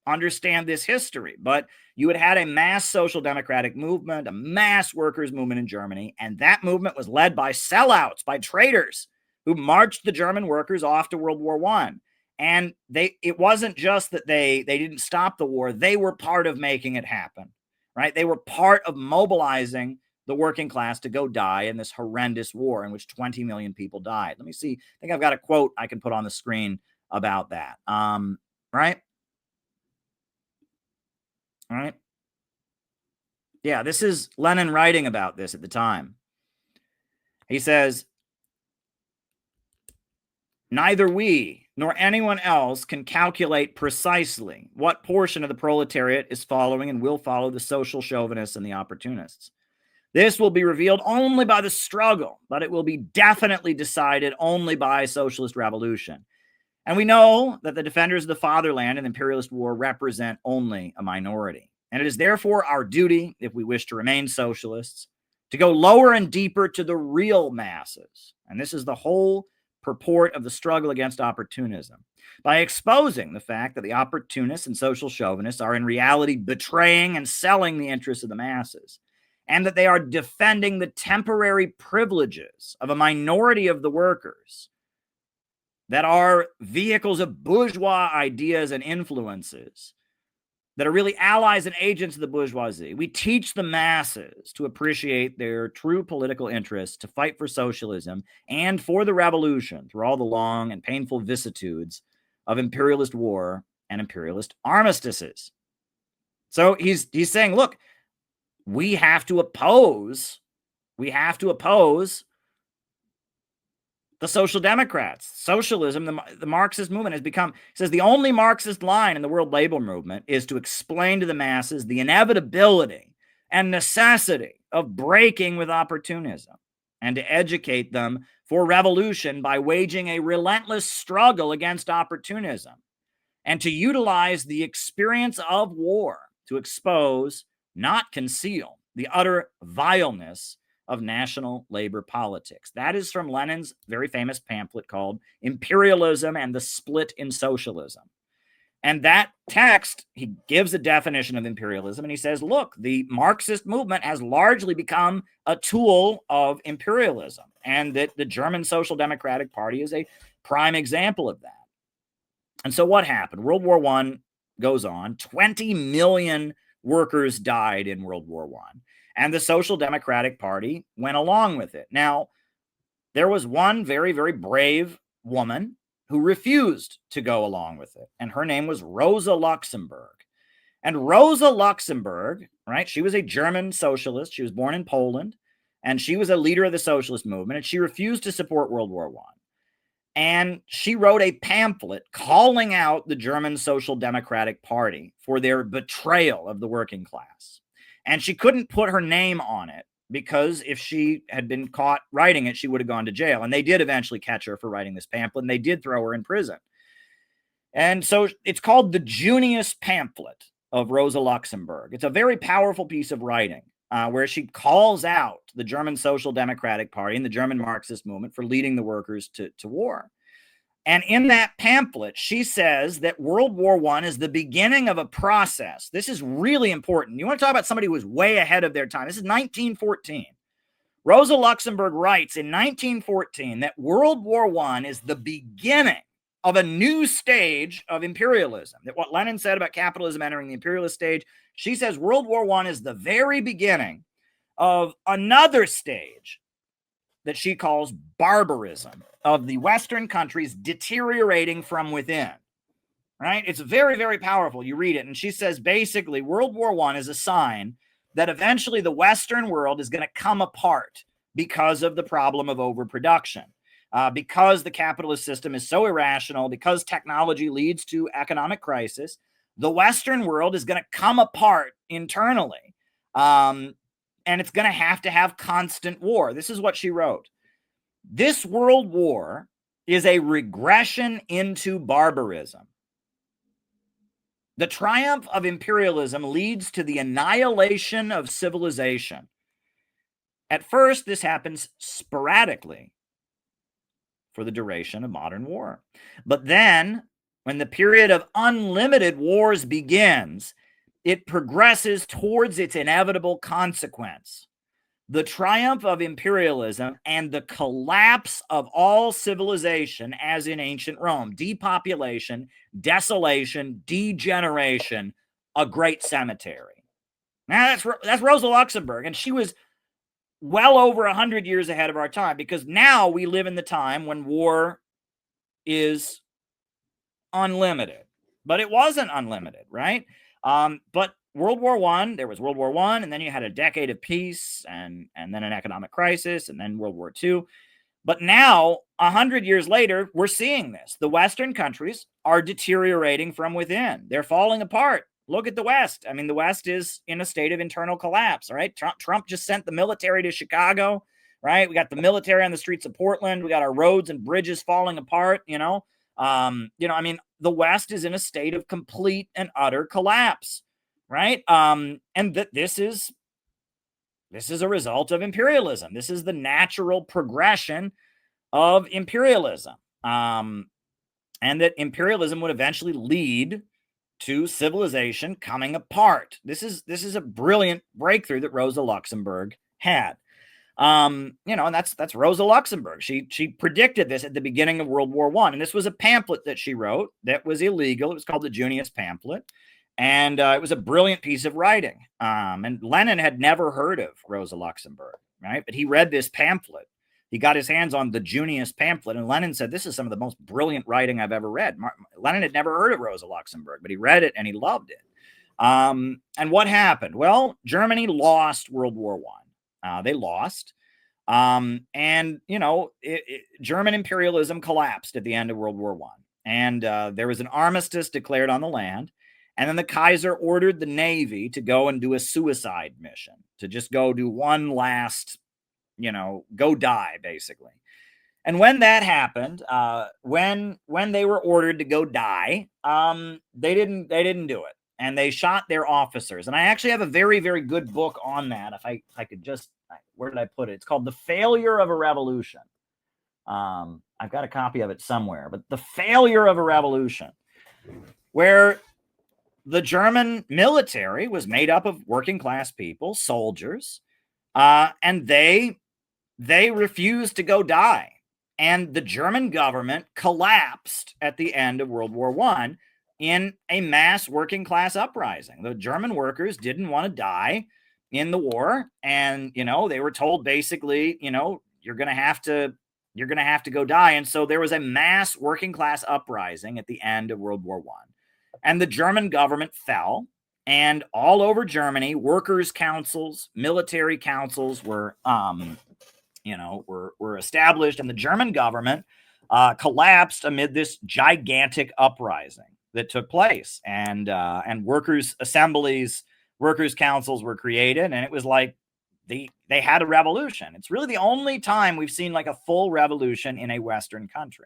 understand this history, but you had a mass social democratic movement, a mass workers movement in Germany, and that movement was led by sellouts, by traitors who marched the German workers off to World War I. And it wasn't just that they didn't stop the war, they were part of making it happen, right? They were part of mobilizing the working class to go die in this horrendous war in which 20 million people died. Let me see. I think I've got a quote I can put on the screen about that. Right? All right. Yeah, this is Lenin writing about this at the time. He says, neither we nor anyone else can calculate precisely what portion of the proletariat is following and will follow the social chauvinists and the opportunists. This will be revealed only by the struggle, but it will be definitely decided only by socialist revolution. And we know that the defenders of the fatherland in the imperialist war represent only a minority. And it is therefore our duty, if we wish to remain socialists, to go lower and deeper to the real masses. And this is the whole purport of the struggle against opportunism, by exposing the fact that the opportunists and social chauvinists are in reality betraying and selling the interests of the masses, and that they are defending the temporary privileges of a minority of the workers that are vehicles of bourgeois ideas and influences, that are really allies and agents of the bourgeoisie. We teach the masses to appreciate their true political interests, to fight for socialism and for the revolution through all the long and painful vicissitudes of imperialist war and imperialist armistices. So he's saying, look, we have to oppose the Social Democrats. Socialism, the Marxist movement has become, says the only Marxist line in the world labor movement is to explain to the masses the inevitability and necessity of breaking with opportunism, and to educate them for revolution by waging a relentless struggle against opportunism, and to utilize the experience of war to expose, not conceal, the utter vileness of national labor politics. That is from Lenin's very famous pamphlet called Imperialism and the Split in Socialism. And that text, he gives a definition of imperialism, and he says, look, the Marxist movement has largely become a tool of imperialism, and that the German Social Democratic Party is a prime example of that. And so what happened? World War I goes on. 20 million workers died in World War I. And the Social Democratic Party went along with it. Now, there was one very, very brave woman who refused to go along with it. And her name was Rosa Luxemburg. And Rosa Luxemburg, right, she was a German socialist. She was born in Poland. And she was a leader of the socialist movement. And she refused to support World War I. And she wrote a pamphlet calling out the German Social Democratic Party for their betrayal of the working class. And she couldn't put her name on it because if she had been caught writing it, she would have gone to jail. And they did eventually catch her for writing this pamphlet, and they did throw her in prison. And so it's called the Junius Pamphlet of Rosa Luxemburg. It's a very powerful piece of writing where she calls out the German Social Democratic Party and the German Marxist movement for leading the workers to war. And in that pamphlet, she says that World War I is the beginning of a process. This is really important. You want to talk about somebody who was way ahead of their time. This is 1914. Rosa Luxemburg writes in 1914 that World War I is the beginning of a new stage of imperialism. That what Lenin said about capitalism entering the imperialist stage, she says World War I is the very beginning of another stage that she calls barbarism, of the Western countries deteriorating from within. Right? It's very, very powerful. You read it, and she says basically World War I is a sign that eventually the Western world is going to come apart because of the problem of overproduction. Because the capitalist system is so irrational, because technology leads to economic crisis, the Western world is going to come apart internally. And it's going to have constant war. This is what she wrote. This world war is a regression into barbarism. The triumph of imperialism leads to the annihilation of civilization. At first, this happens sporadically for the duration of modern war. But then, when the period of unlimited wars begins, it progresses towards its inevitable consequence. The triumph of imperialism and the collapse of all civilization, as in ancient Rome. Depopulation, desolation, degeneration, a great cemetery. Now, that's Rosa Luxemburg, and she was well over 100 years ahead of our time, because now we live in the time when war is unlimited. But it wasn't unlimited, right? But World War I, there was World War I, and then you had a decade of peace, and then an economic crisis, and then World War II. But now, 100 years later, we're seeing this. The Western countries are deteriorating from within. They're falling apart. Look at the West. I mean, the West is in a state of internal collapse, all right? Trump just sent the military to Chicago, right? We got the military on the streets of Portland. We got our roads and bridges falling apart, I mean, the West is in a state of complete and utter collapse, right? And that this is a result of imperialism. This is the natural progression of imperialism. And that imperialism would eventually lead to civilization coming apart. This is a brilliant breakthrough that Rosa Luxemburg had. And that's Rosa Luxemburg. She predicted this at the beginning of World War I, and this was a pamphlet that she wrote that was illegal. It was called the Junius Pamphlet, and it was a brilliant piece of writing. And Lenin had never heard of Rosa Luxemburg, right? But he read this pamphlet. He got his hands on the Junius Pamphlet, and Lenin said, "This is some of the most brilliant writing I've ever read." Lenin had never heard of Rosa Luxemburg, but he read it and he loved it. And what happened? Well, Germany lost World War I. They lost. German imperialism collapsed at the end of World War I. And there was an armistice declared on the land. And then the Kaiser ordered the Navy to go and do a suicide mission, to just go do one last, go die, basically. And when that happened, when they were ordered to go die, they didn't do it. And they shot their officers. And I actually have a very, very good book on that. If I could just, where did I put it? It's called The Failure of a Revolution. I've got a copy of it somewhere, but The Failure of a Revolution, where the German military was made up of working class people, soldiers, and they refused to go die. And the German government collapsed at the end of World War I in a mass working class uprising. The German workers didn't want to die in the war, and they were told basically, you're going to have to go die. And so there was a mass working class uprising at the end of World War I. And the German government fell, and all over Germany, workers' councils, military councils were established, and the German government collapsed amid this gigantic uprising that took place, and workers' assemblies, workers' councils were created, and it was like they had a revolution. It's really the only time we've seen like a full revolution in a Western country.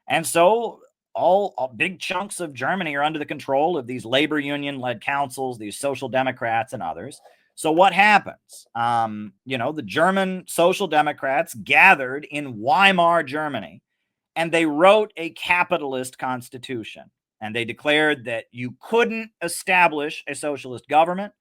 And so all big chunks of Germany are under the control of these labor union-led councils, these social democrats and others. So what happens? The German social democrats gathered in Weimar, Germany, and they wrote a capitalist constitution. And they declared that you couldn't establish a socialist government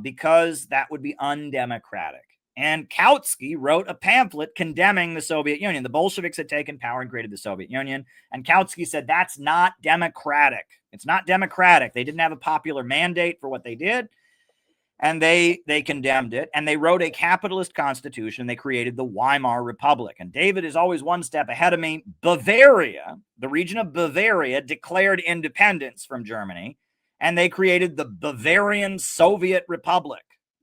because that would be undemocratic. And Kautsky wrote a pamphlet condemning the Soviet Union. The Bolsheviks had taken power and created the Soviet Union. And Kautsky said, that's not democratic. It's not democratic. They didn't have a popular mandate for what they did. And they condemned it. And they wrote a capitalist constitution. They created the Weimar Republic. And David is always one step ahead of me. Bavaria, the region of Bavaria, declared independence from Germany. And they created the Bavarian Soviet Republic.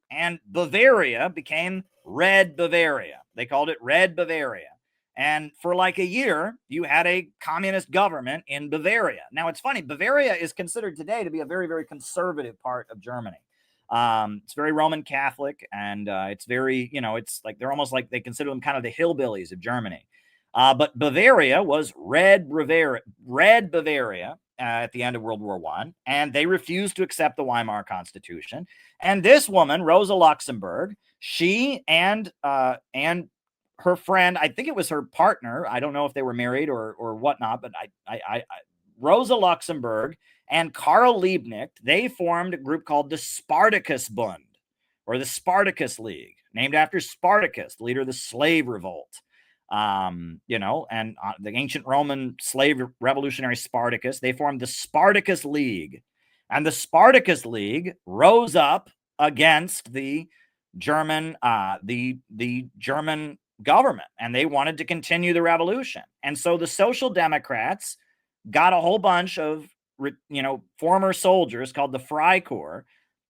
And Bavaria became Red Bavaria. They called it Red Bavaria. And for like a year, you had a communist government in Bavaria. Now, it's funny. Bavaria is considered today to be a very, very conservative part of Germany. It's very Roman Catholic, and it's very, it's like they're almost like they consider them kind of the hillbillies of Germany. But Bavaria was Red Bavaria at the end of World War I, and they refused to accept the Weimar Constitution. And this woman, Rosa Luxemburg, she and her friend, I think it was her partner, I don't know if they were married or whatnot, but Rosa Luxemburg and Karl Liebknecht, they formed a group called the Spartacus Bund, or the Spartacus League, named after Spartacus, the leader of the slave revolt. And the ancient Roman slave revolutionary Spartacus, they formed the Spartacus League. And the Spartacus League rose up against the German, the German government, and they wanted to continue the revolution. And so the Social Democrats got a whole bunch of, former soldiers called the Freikorps,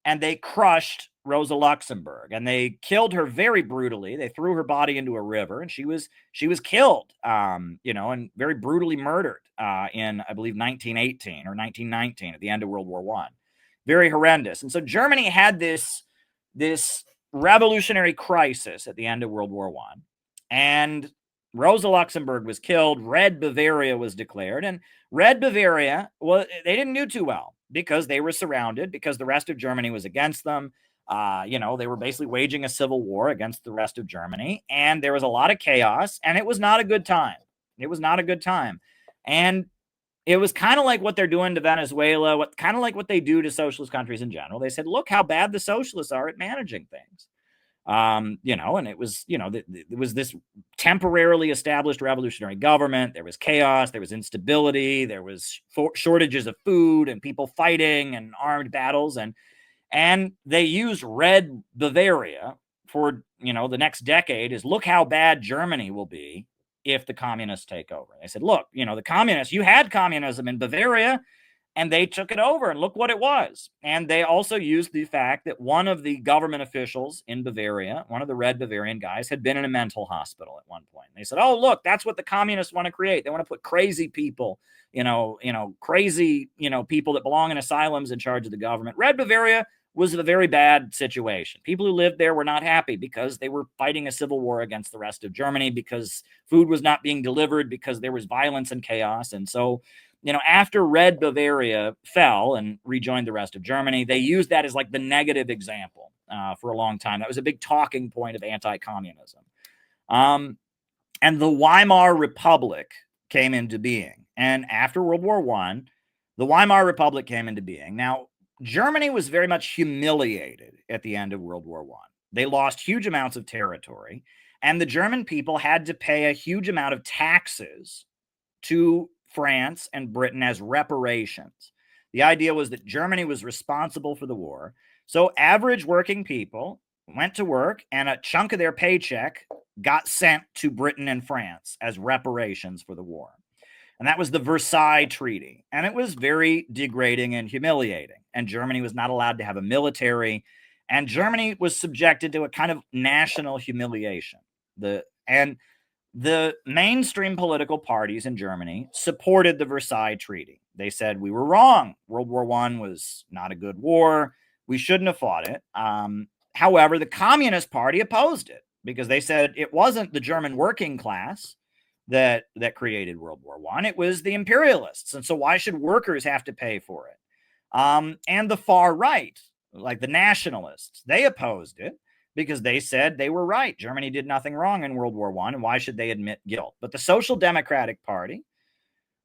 and they crushed Rosa Luxemburg, and they killed her very brutally. They threw her body into a river, and she was killed, and very brutally murdered in, I believe, 1918 or 1919 at the end of World War I. Very horrendous. And so Germany had this revolutionary crisis at the end of World War I, and Rosa Luxemburg was killed. Red Bavaria was declared, and Red Bavaria, well, they didn't do too well because they were surrounded, because the rest of Germany was against them. They were basically waging a civil war against the rest of Germany, and there was a lot of chaos, and it was not a good time. It was not a good time. And it was kind of like what they're doing to Venezuela, kind of like what they do to socialist countries in general. They said, look how bad the socialists are at managing things. And it was, it was this temporarily established revolutionary government. There was chaos, there was instability, there was shortages of food and people fighting and armed battles. And they used Red Bavaria for, the next decade is look how bad Germany will be if the communists take over. They said, look, the communists, you had communism in Bavaria, and they took it over, and look what it was. And they also used the fact that one of the government officials in Bavaria, one of the Red Bavarian guys, had been in a mental hospital at one point. And they said, oh, look, that's what the communists want to create. They want to put crazy people, crazy, people that belong in asylums in charge of the government. Red Bavaria was a very bad situation. People who lived there were not happy because they were fighting a civil war against the rest of Germany, because food was not being delivered, because there was violence and chaos. And so, after Red Bavaria fell and rejoined the rest of Germany, they used that as like the negative example for a long time. That was a big talking point of anti-communism. And the Weimar Republic came into being. And after World War I, the Weimar Republic came into being. Now, Germany was very much humiliated at the end of World War I. They lost huge amounts of territory, and the German people had to pay a huge amount of taxes to France and Britain as reparations. The idea was that Germany was responsible for the war. So average working people went to work, and a chunk of their paycheck got sent to Britain and France as reparations for the war. And that was the Versailles Treaty. And it was very degrading and humiliating. And Germany was not allowed to have a military. And Germany was subjected to a kind of national humiliation. The mainstream political parties in Germany supported the Versailles Treaty. They said, we were wrong. World War I was not a good war. We shouldn't have fought it. However, the Communist Party opposed it because they said it wasn't the German working class that created World War I. It was the imperialists. And so why should workers have to pay for it? And the far right, like the nationalists, they opposed it because they said they were right. Germany did nothing wrong in World War I, and why should they admit guilt? But the Social Democratic Party,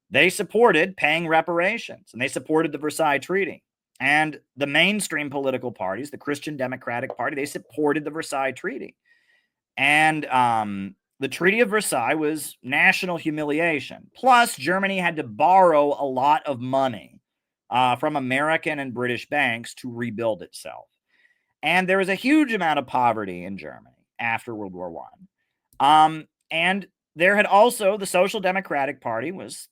they supported paying reparations, and they supported the Versailles Treaty. And the mainstream political parties, the Christian Democratic Party, they supported the Versailles Treaty. And the Treaty of Versailles was national humiliation. Plus, Germany had to borrow a lot of money from American and British banks to rebuild itself. And there was a huge amount of poverty in Germany after World War I. And there had also, the Social Democratic Party was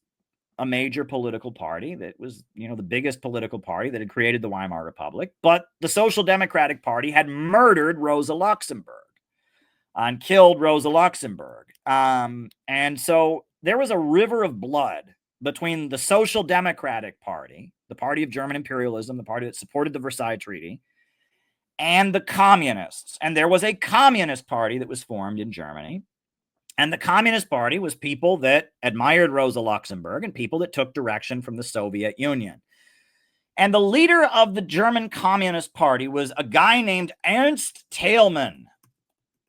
a major political party that was, the biggest political party that had created the Weimar Republic. But the Social Democratic Party had murdered Rosa Luxemburg and killed Rosa Luxemburg. And so there was a river of blood between the Social Democratic Party, the party of German imperialism, the party that supported the Versailles Treaty, and the communists. And there was a communist party that was formed in Germany. And the Communist Party was people that admired Rosa Luxemburg and people that took direction from the Soviet Union. And the leader of the German Communist Party was a guy named Ernst Thälmann.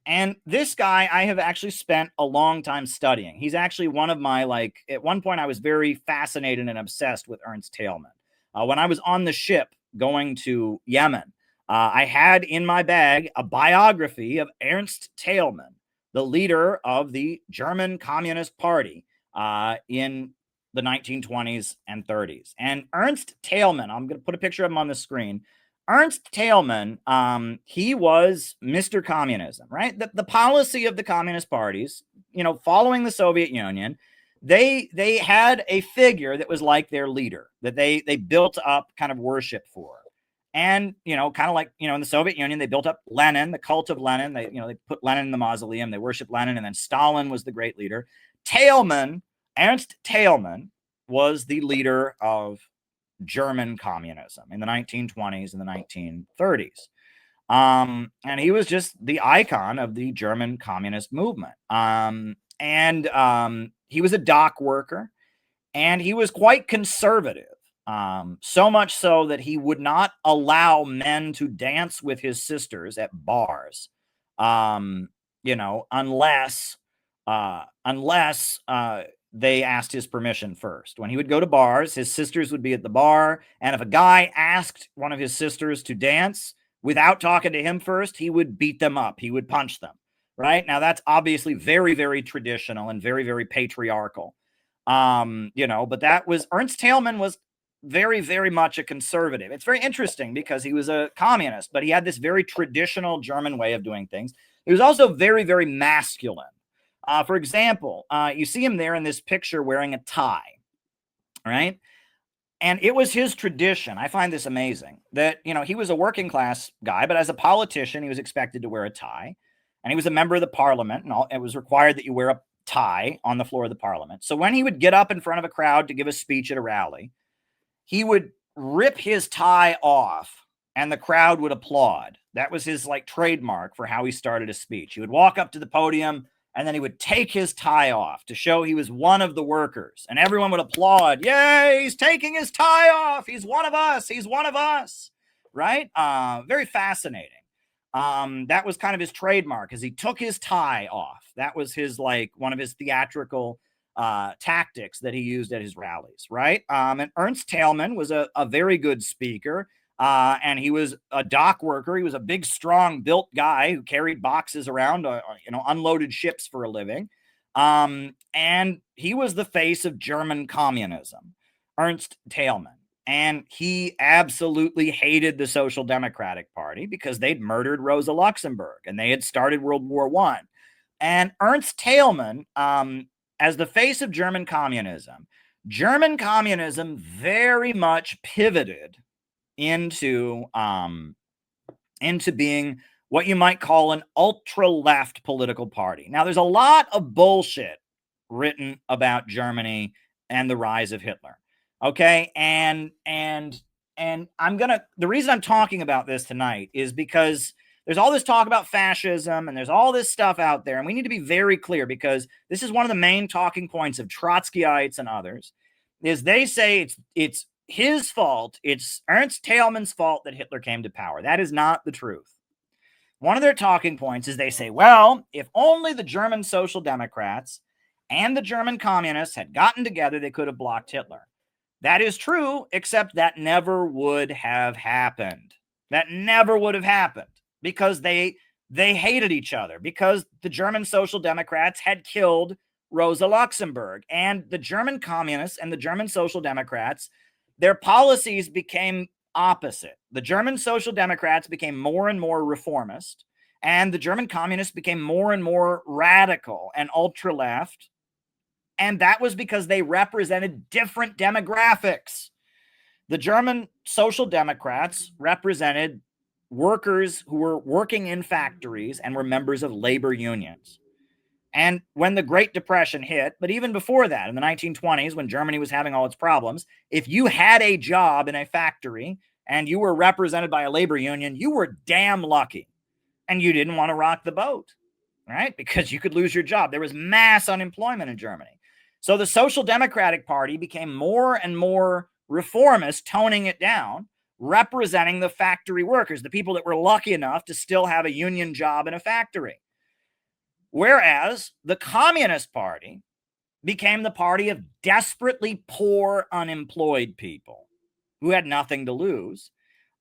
And this guy, I have actually spent a long time studying. He's actually one of my, at one point I was very fascinated and obsessed with Ernst Thälmann. When I was on the ship going to Yemen, I had in my bag a biography of Ernst Thälmann, the leader of the German Communist Party in the 1920s and 30s. And Ernst Thälmann, I'm going to put a picture of him on the screen. Ernst Thälmann, he was Mr. Communism, right? The policy of the communist parties, following the Soviet Union, they had a figure that was like their leader, that they built up kind of worship for. And, kind of like, in the Soviet Union, they built up Lenin, the cult of Lenin. They put Lenin in the mausoleum. They worshiped Lenin. And then Stalin was the great leader. Ernst Thälmann was the leader of German communism in the 1920s and the 1930s. And he was just the icon of the German communist movement. He was a dock worker, and he was quite conservative. So much so that he would not allow men to dance with his sisters at bars, unless they asked his permission first. When he would go to bars, his sisters would be at the bar, and if a guy asked one of his sisters to dance without talking to him first, he would beat them up. He would punch them, right? Now, that's obviously very, very traditional and very, very patriarchal. But that was, Ernst Thälmann was very, very much a conservative. It's very interesting because he was a communist, but he had this very traditional German way of doing things. He was also very, very masculine. For example, you see him there in this picture wearing a tie, right? And it was his tradition. I find this amazing that, he was a working class guy, but as a politician, he was expected to wear a tie. And he was a member of the parliament, and it was required that you wear a tie on the floor of the parliament. So when he would get up in front of a crowd to give a speech at a rally, he would rip his tie off and the crowd would applaud. That was his trademark for how he started a speech. He would walk up to the podium and then he would take his tie off to show he was one of the workers, and everyone would applaud. Yay, he's taking his tie off. He's one of us. He's one of us. Right? Very fascinating. That was kind of his trademark, as he took his tie off. That was his one of his theatrical tactics that he used at his rallies, right? And Ernst Thälmann was a very good speaker, and he was a dock worker. He was a big, strong, built guy who carried boxes around, unloaded ships for a living. And he was the face of German communism, Ernst Thälmann. And he absolutely hated the Social Democratic Party because they'd murdered Rosa Luxemburg and they had started World War I. And Ernst Thälmann, as the face of German communism very much pivoted into being what you might call an ultra-left political party. Now, there's a lot of bullshit written about Germany and the rise of Hitler. Okay, and the reason I'm talking about this tonight is because there's all this talk about fascism and there's all this stuff out there, and we need to be very clear, because this is one of the main talking points of Trotskyites and others, is they say it's his fault, it's Ernst Thälmann's fault that Hitler came to power. That is not the truth. One of their talking points is they say, well, if only the German Social Democrats and the German communists had gotten together, they could have blocked Hitler. That is true, except that never would have happened. That never would have happened, because they They hated each other because the German Social Democrats had killed Rosa Luxemburg, and the German communists and the German Social Democrats, their policies became opposite. The German Social Democrats became more and more reformist, and the German communists became more and more radical and ultra left. And that was because they represented different demographics. The German Social Democrats represented workers who were working in factories and were members of labor unions. And when the Great Depression hit, but even before that, in the 1920s, when Germany was having all its problems, if you had a job in a factory and you were represented by a labor union, you were damn lucky. And you didn't want to rock the boat, right? Because you could lose your job. There was mass unemployment in Germany. So the Social Democratic Party became more and more reformist, toning it down, representing the factory workers, the people that were lucky enough to still have a union job in a factory. Whereas the Communist Party became the party of desperately poor, unemployed people who had nothing to lose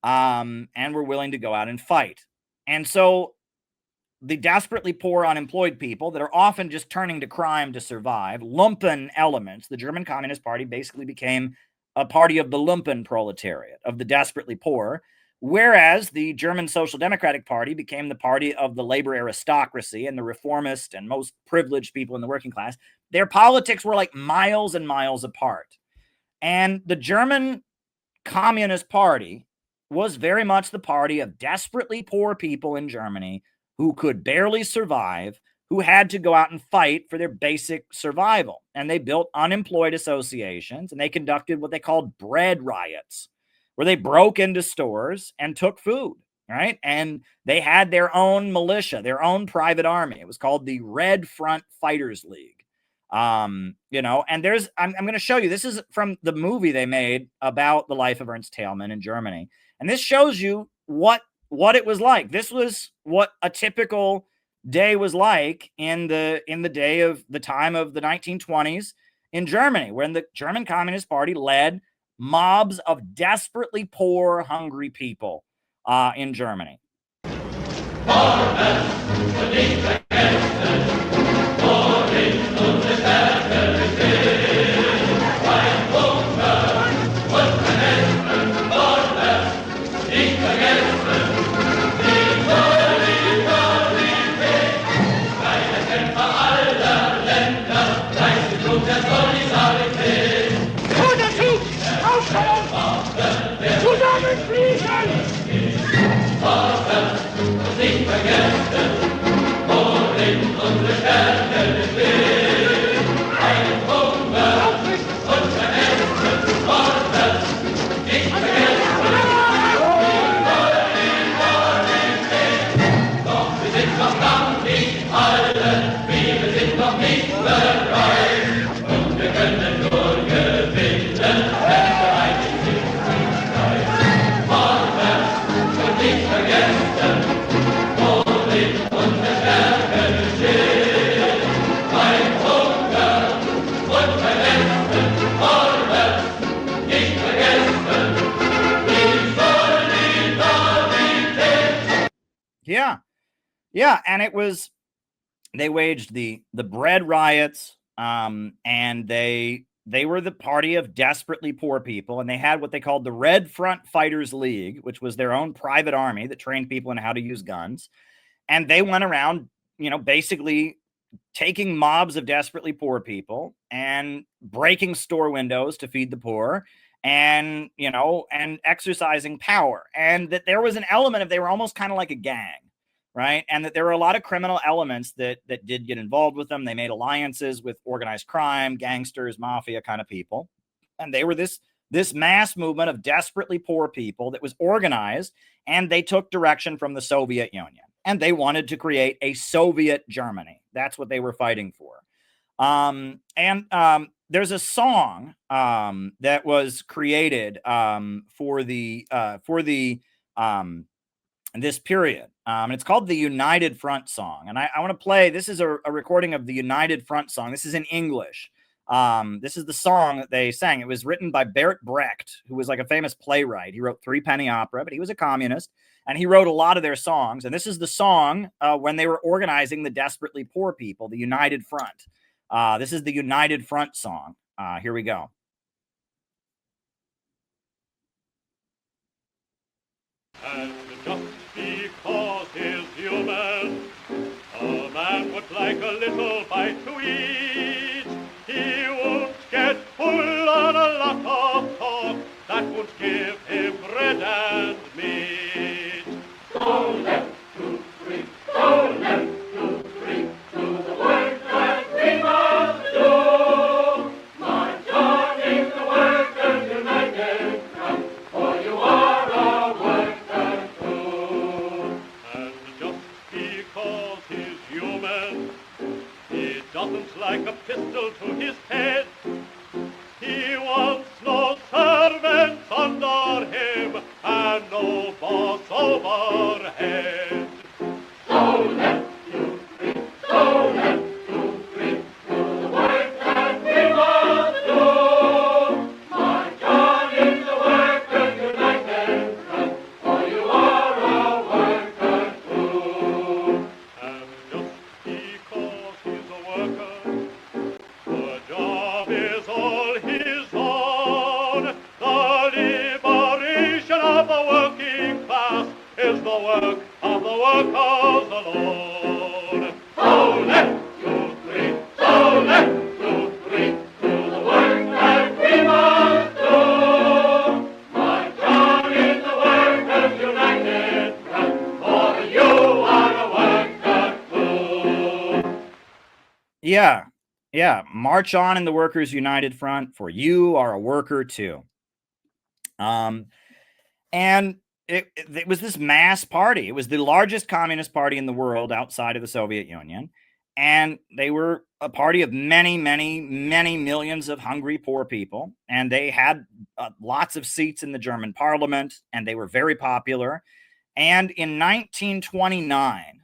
and were willing to go out and fight. And so the desperately poor, unemployed people that are often just turning to crime to survive, lumpen elements, the German Communist Party basically became a party of the lumpen proletariat, of the desperately poor, whereas the German Social Democratic Party became the party of the labor aristocracy and the reformist and most privileged people in the working class. Their politics were like miles and miles apart. And the German Communist Party was very much the party of desperately poor people in Germany who could barely survive, who had to go out and fight for their basic survival. And they built unemployed associations, and they conducted what they called bread riots, where they broke into stores and took food, right? And they had their own militia, their own private army. It was called the Red Front Fighters League. And there's, I'm going to show you, this is from the movie they made about the life of Ernst Thälmann in Germany. And this shows you what it was like. This was what a typical day was like in the day of the time of the 1920s in Germany, when the German Communist Party led mobs of desperately poor, hungry people in Germany. Yeah, and it was, they waged the bread riots, and they were the party of desperately poor people, and they had what they called the Red Front Fighters League, which was their own private army that trained people in how to use guns. And they went around, basically taking mobs of desperately poor people and breaking store windows to feed the poor, and and exercising power. And that there was an element of, they were almost kind of like a gang, right? And that there were a lot of criminal elements that did get involved with them. They made alliances with organized crime, gangsters, mafia kind of people. And they were this mass movement of desperately poor people that was organized, and they took direction from the Soviet Union. And they wanted to create a Soviet Germany. That's what they were fighting for. There's a song that was created for this period. And it's called the United Front Song. And I want to play, this is a recording of the United Front Song. This is in English. This is the song that they sang. It was written by Bert Brecht, who was like a famous playwright. He wrote Three Penny Opera, but he was a communist, and he wrote a lot of their songs. And this is the song when they were organizing the desperately poor people, the United Front. This is the United Front song. Here we go. And just because he's human, a man would like a little bite to eat. He won't get full on a lot of talk that would give him bread and meat. Go left, 2, 3, go left, 2, 3, do the work that we must do. March on in the Workers' United Front, for you are a worker too. And just because he's human, he doesn't like a pistol to his head. He wants no servants under him and no boss overhead. So left, 2, 3, so left, 2, 3, do the work that we must do. March on in the Workers' United Front, for you are a worker too. And just because he's a worker, the job is all his own. The liberation of the working class is the work of the workers alone. So left, 2, 3, so left, 2, 3, do the work that we must do. March on in the Workers' United Front, for you are a worker too. Yeah. March on in the Workers' United Front, for you are a worker too. And it was this mass party. It was the largest communist party in the world outside of the Soviet Union. And they were a party of many, many, many millions of hungry, poor people. And they had lots of seats in the German parliament, and they were very popular. And in 1929,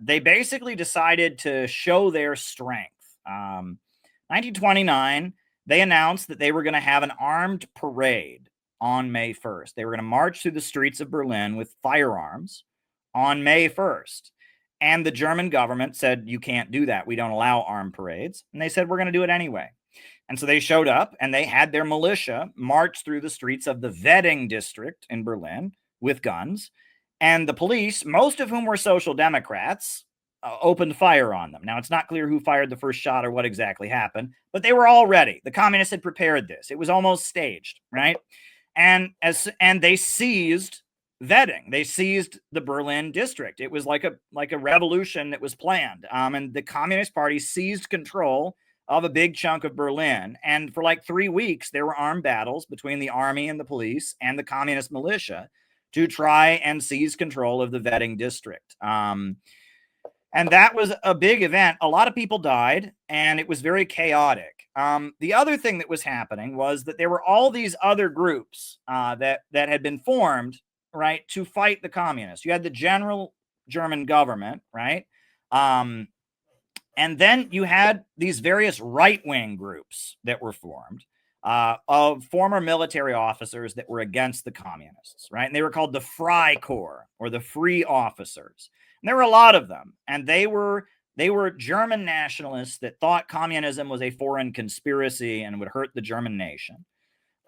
they basically decided to show their strength. 1929, they announced that they were going to have an armed parade on May 1st. They were going to march through the streets of Berlin with firearms on May 1st. And the German government said, you can't do that. We don't allow armed parades. And they said, we're going to do it anyway. And so they showed up and they had their militia march through the streets of the Wedding district in Berlin with guns. And the police, most of whom were Social Democrats, opened fire on them. Now, it's not clear who fired the first shot or what exactly happened, but they were all ready. The communists had prepared this. It was almost staged, right? And they seized Wedding. They seized the Berlin district. It was like a revolution that was planned. And the Communist Party seized control of a big chunk of Berlin. And for like 3 weeks, there were armed battles between the army and the police and the communist militia to try and seize control of the Wedding district. And that was a big event. A lot of people died, and it was very chaotic. The other thing that was happening was that there were all these other groups that had been formed, right, to fight the communists. You had the general German government, right? And then you had these various right-wing groups that were formed of former military officers that were against the communists, right? And they were called the Freikorps, or the Free Officers. And there were a lot of them, and they were German nationalists that thought communism was a foreign conspiracy and would hurt the German nation.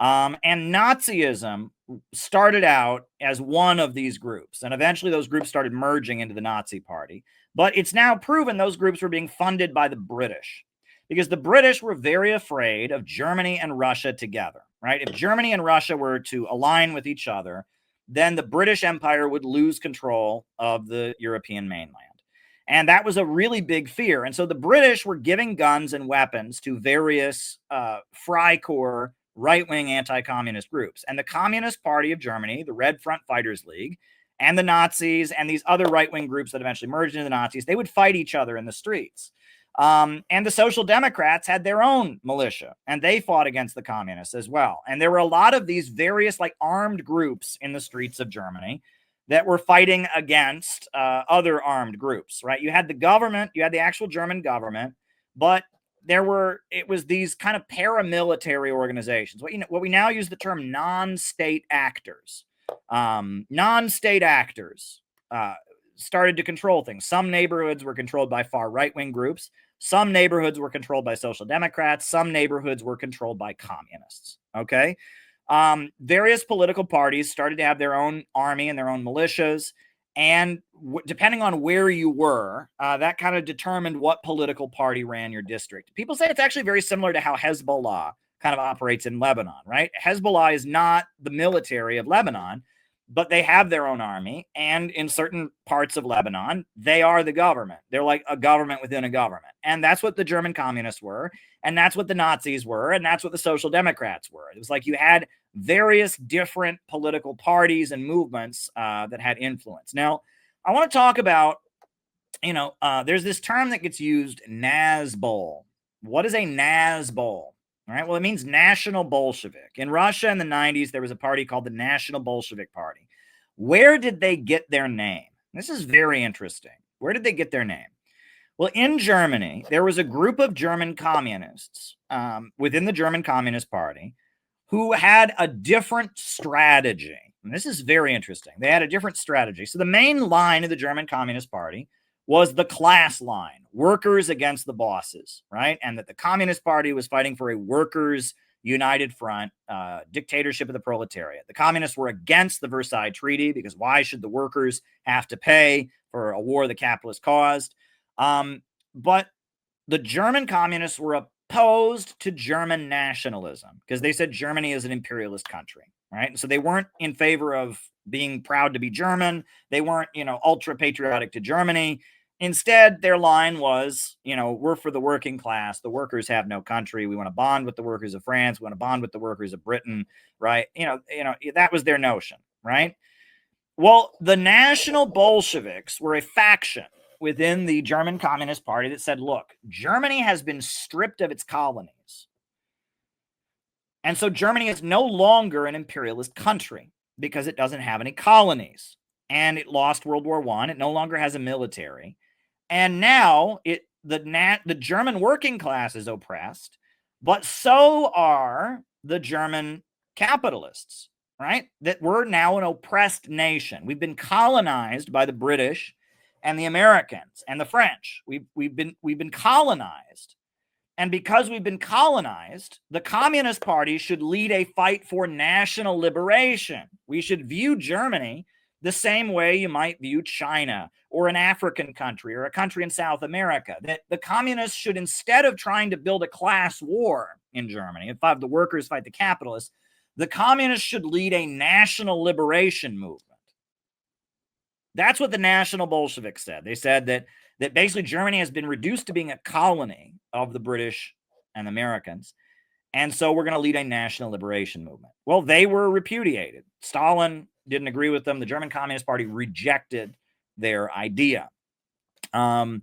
And Nazism started out as one of these groups, and eventually those groups started merging into the Nazi Party. But it's now proven those groups were being funded by the British, because the British were very afraid of Germany and Russia together, right? If Germany and Russia were to align with each other, then the British Empire would lose control of the European mainland. And that was a really big fear. And so the British were giving guns and weapons to various Freikorps right-wing anti-communist groups. And the Communist Party of Germany, the Red Front Fighters League, and the Nazis and these other right-wing groups that eventually merged into the Nazis, they would fight each other in the streets. And the Social Democrats had their own militia, and they fought against the communists as well. And there were a lot of these various like armed groups in the streets of Germany that were fighting against other armed groups, right? You had the government, you had the actual German government, but it was these kind of paramilitary organizations, what we now use the term non-state actors. Non-state actors started to control things. Some neighborhoods were controlled by far right-wing groups. Some neighborhoods were controlled by social democrats. Some neighborhoods were controlled by communists. Okay. Various political parties started to have their own army and their own militias. And depending on where you were, that kind of determined what political party ran your district. People say it's actually very similar to how Hezbollah kind of operates in Lebanon, right? Hezbollah is not the military of Lebanon, but they have their own army. And in certain parts of Lebanon, they are the government. They're like a government within a government. And that's what the German communists were. And that's what the Nazis were. And that's what the Social Democrats were. It was like you had various different political parties and movements that had influence. Now, I want to talk about, there's this term that gets used, Nazbol. What is a Nazbol? All right, well, it means National Bolshevik. In Russia in the 90s, there was a party called the National Bolshevik Party. Where did they get their name? This is very interesting. Where did they get their name? Well, in Germany, there was a group of German communists within the German Communist Party who had a different strategy. And this is very interesting. They had a different strategy. So the main line of the German Communist Party was the class line, workers against the bosses, right? And that the Communist Party was fighting for a workers' united front, dictatorship of the proletariat. The communists were against the Versailles Treaty because why should the workers have to pay for a war the capitalists caused? But the German communists were opposed to German nationalism because they said Germany is an imperialist country, right? And so they weren't in favor of being proud to be German. They weren't, ultra patriotic to Germany. Instead, their line was, we're for the working class. The workers have no country. We want to bond with the workers of France. We want to bond with the workers of Britain, right? That was their notion, right? Well, the National Bolsheviks were a faction within the German Communist Party that said, look, Germany has been stripped of its colonies. And so Germany is no longer an imperialist country because it doesn't have any colonies. And it lost World War I. It no longer has a military. And now the German working class is oppressed, but so are the German capitalists, right? That we're now an oppressed nation. We've been colonized by the British and the Americans and the French. We've been colonized. And because we've been colonized, the Communist Party should lead a fight for national liberation. We should view Germany the same way you might view China or an African country or a country in South America. That the communists should, instead of trying to build a class war in Germany, if the workers fight the capitalists, the communists should lead a national liberation movement. That's what the National Bolsheviks said. They said that basically Germany has been reduced to being a colony of the British and Americans. And so we're going to lead a national liberation movement. Well, they were repudiated. Stalin didn't agree with them. The German Communist Party rejected their idea. The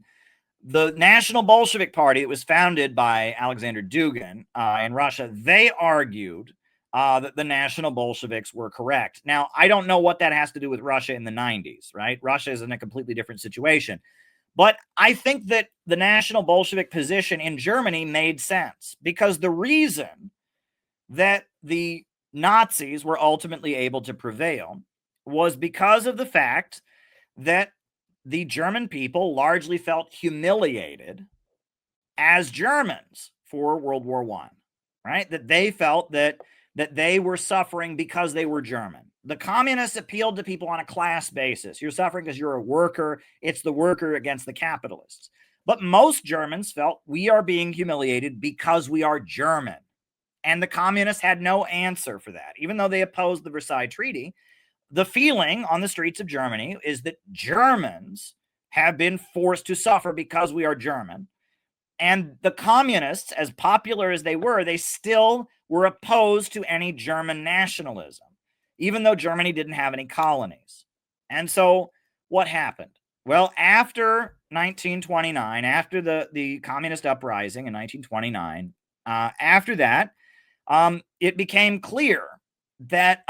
National Bolshevik Party, it was founded by Alexander Dugin in Russia. They argued that the National Bolsheviks were correct. Now, I don't know what that has to do with Russia in the 90s, right? Russia is in a completely different situation. But I think that the National Bolshevik position in Germany made sense because the reason that the Nazis were ultimately able to prevail was because of the fact that the German people largely felt humiliated as Germans for World War I, right? That they felt that they were suffering because they were German. The communists appealed to people on a class basis. You're suffering because you're a worker. It's the worker against the capitalists. But most Germans felt we are being humiliated because we are German. And the communists had no answer for that. Even though they opposed the Versailles Treaty, the feeling on the streets of Germany is that Germans have been forced to suffer because we are German. And the communists, as popular as they were, they still were opposed to any German nationalism, even though Germany didn't have any colonies. And so what happened? Well, after 1929, after the communist uprising in 1929, after that, it became clear that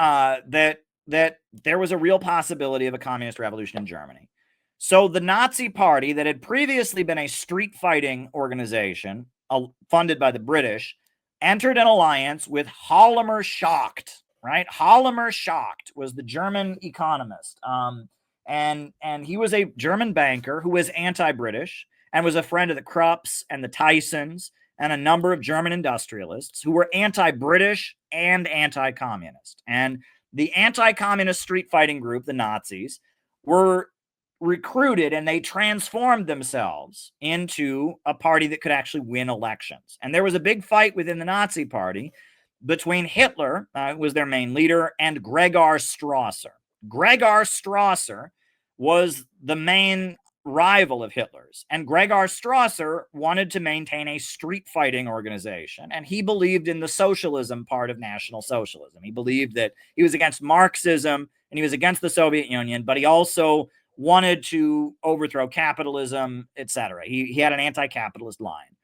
that there was a real possibility of a communist revolution in Germany. So the Nazi Party, that had previously been a street fighting organization, funded by the British, entered an alliance with Hjalmar Schacht, right? Hjalmar Schacht was the German economist. And he was a German banker who was anti-British and was a friend of the Krupps and the Tysons and a number of German industrialists who were anti-British and anti-communist. And the anti-communist street fighting group, the Nazis, were recruited and they transformed themselves into a party that could actually win elections. And there was a big fight within the Nazi party between Hitler, who was their main leader, and Gregor Strasser. Gregor Strasser was the main rival of Hitler's, and Gregor Strasser wanted to maintain a street fighting organization, and he believed in the socialism part of National Socialism. He believed that he was against Marxism and he was against the Soviet Union, but he also wanted to overthrow capitalism, etc. He had an anti-capitalist line.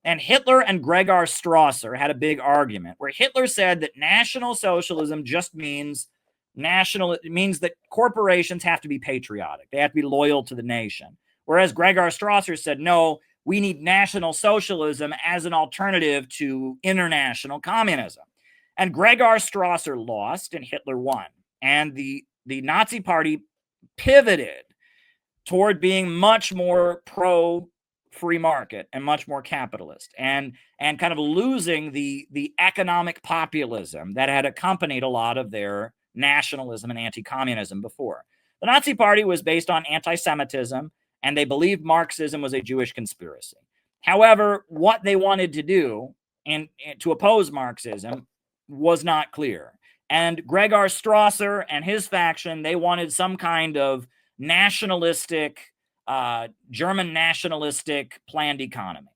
And Hitler and Gregor Strasser had a big argument where Hitler said that National Socialism just means it means that corporations have to be patriotic. They have to be loyal to the nation. Whereas Gregor Strasser said, no, we need National Socialism as an alternative to international communism. And Gregor Strasser lost and Hitler won. And the Nazi party pivoted toward being much more pro free market and much more capitalist, and kind of losing the economic populism that had accompanied a lot of their nationalism and anti-communism before. The Nazi party was based on anti-Semitism, and they believed Marxism was a Jewish conspiracy. However, what they wanted to do and to oppose Marxism was not clear. And Gregor Strasser and his faction, they wanted some kind of nationalistic, German nationalistic planned economy.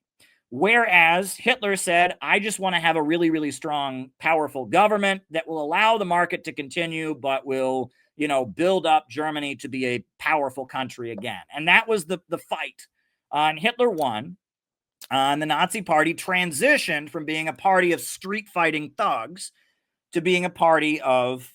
Whereas Hitler said, I just want to have a really, really strong, powerful government that will allow the market to continue, but will, build up Germany to be a powerful country again. And that was the fight. And Hitler won. And the Nazi party transitioned from being a party of street fighting thugs to being a party of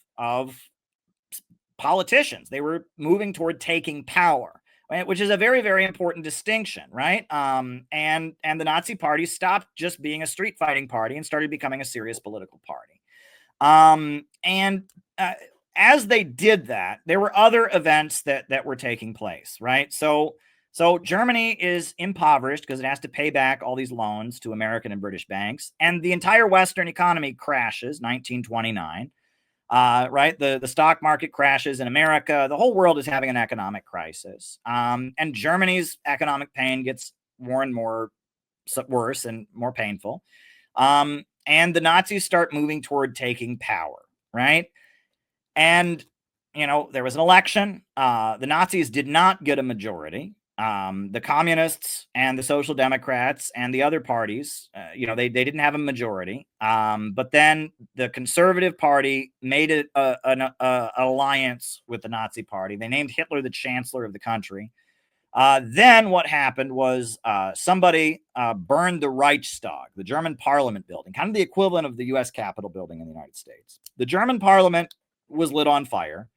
politicians. They were moving toward taking power, right? Which is a very, very important distinction, right? And the Nazi party stopped just being a street fighting party and started becoming a serious political party. As they did that, there were other events that were taking place, right? So Germany is impoverished because it has to pay back all these loans to American and British banks, and the entire Western economy crashes 1929. Right? The stock market crashes in America. The whole world is having an economic crisis. And Germany's economic pain gets more and more worse and more painful. And the Nazis start moving toward taking power, right? And, there was an election. The Nazis did not get a majority. The communists and the social democrats and the other parties, they didn't have a majority. But then the conservative party made it an alliance with the Nazi party. They named Hitler the chancellor of the country. Then what happened was somebody burned the Reichstag, the German parliament building, kind of the equivalent of the U.S. Capitol building in the United States. The German parliament was lit on fire.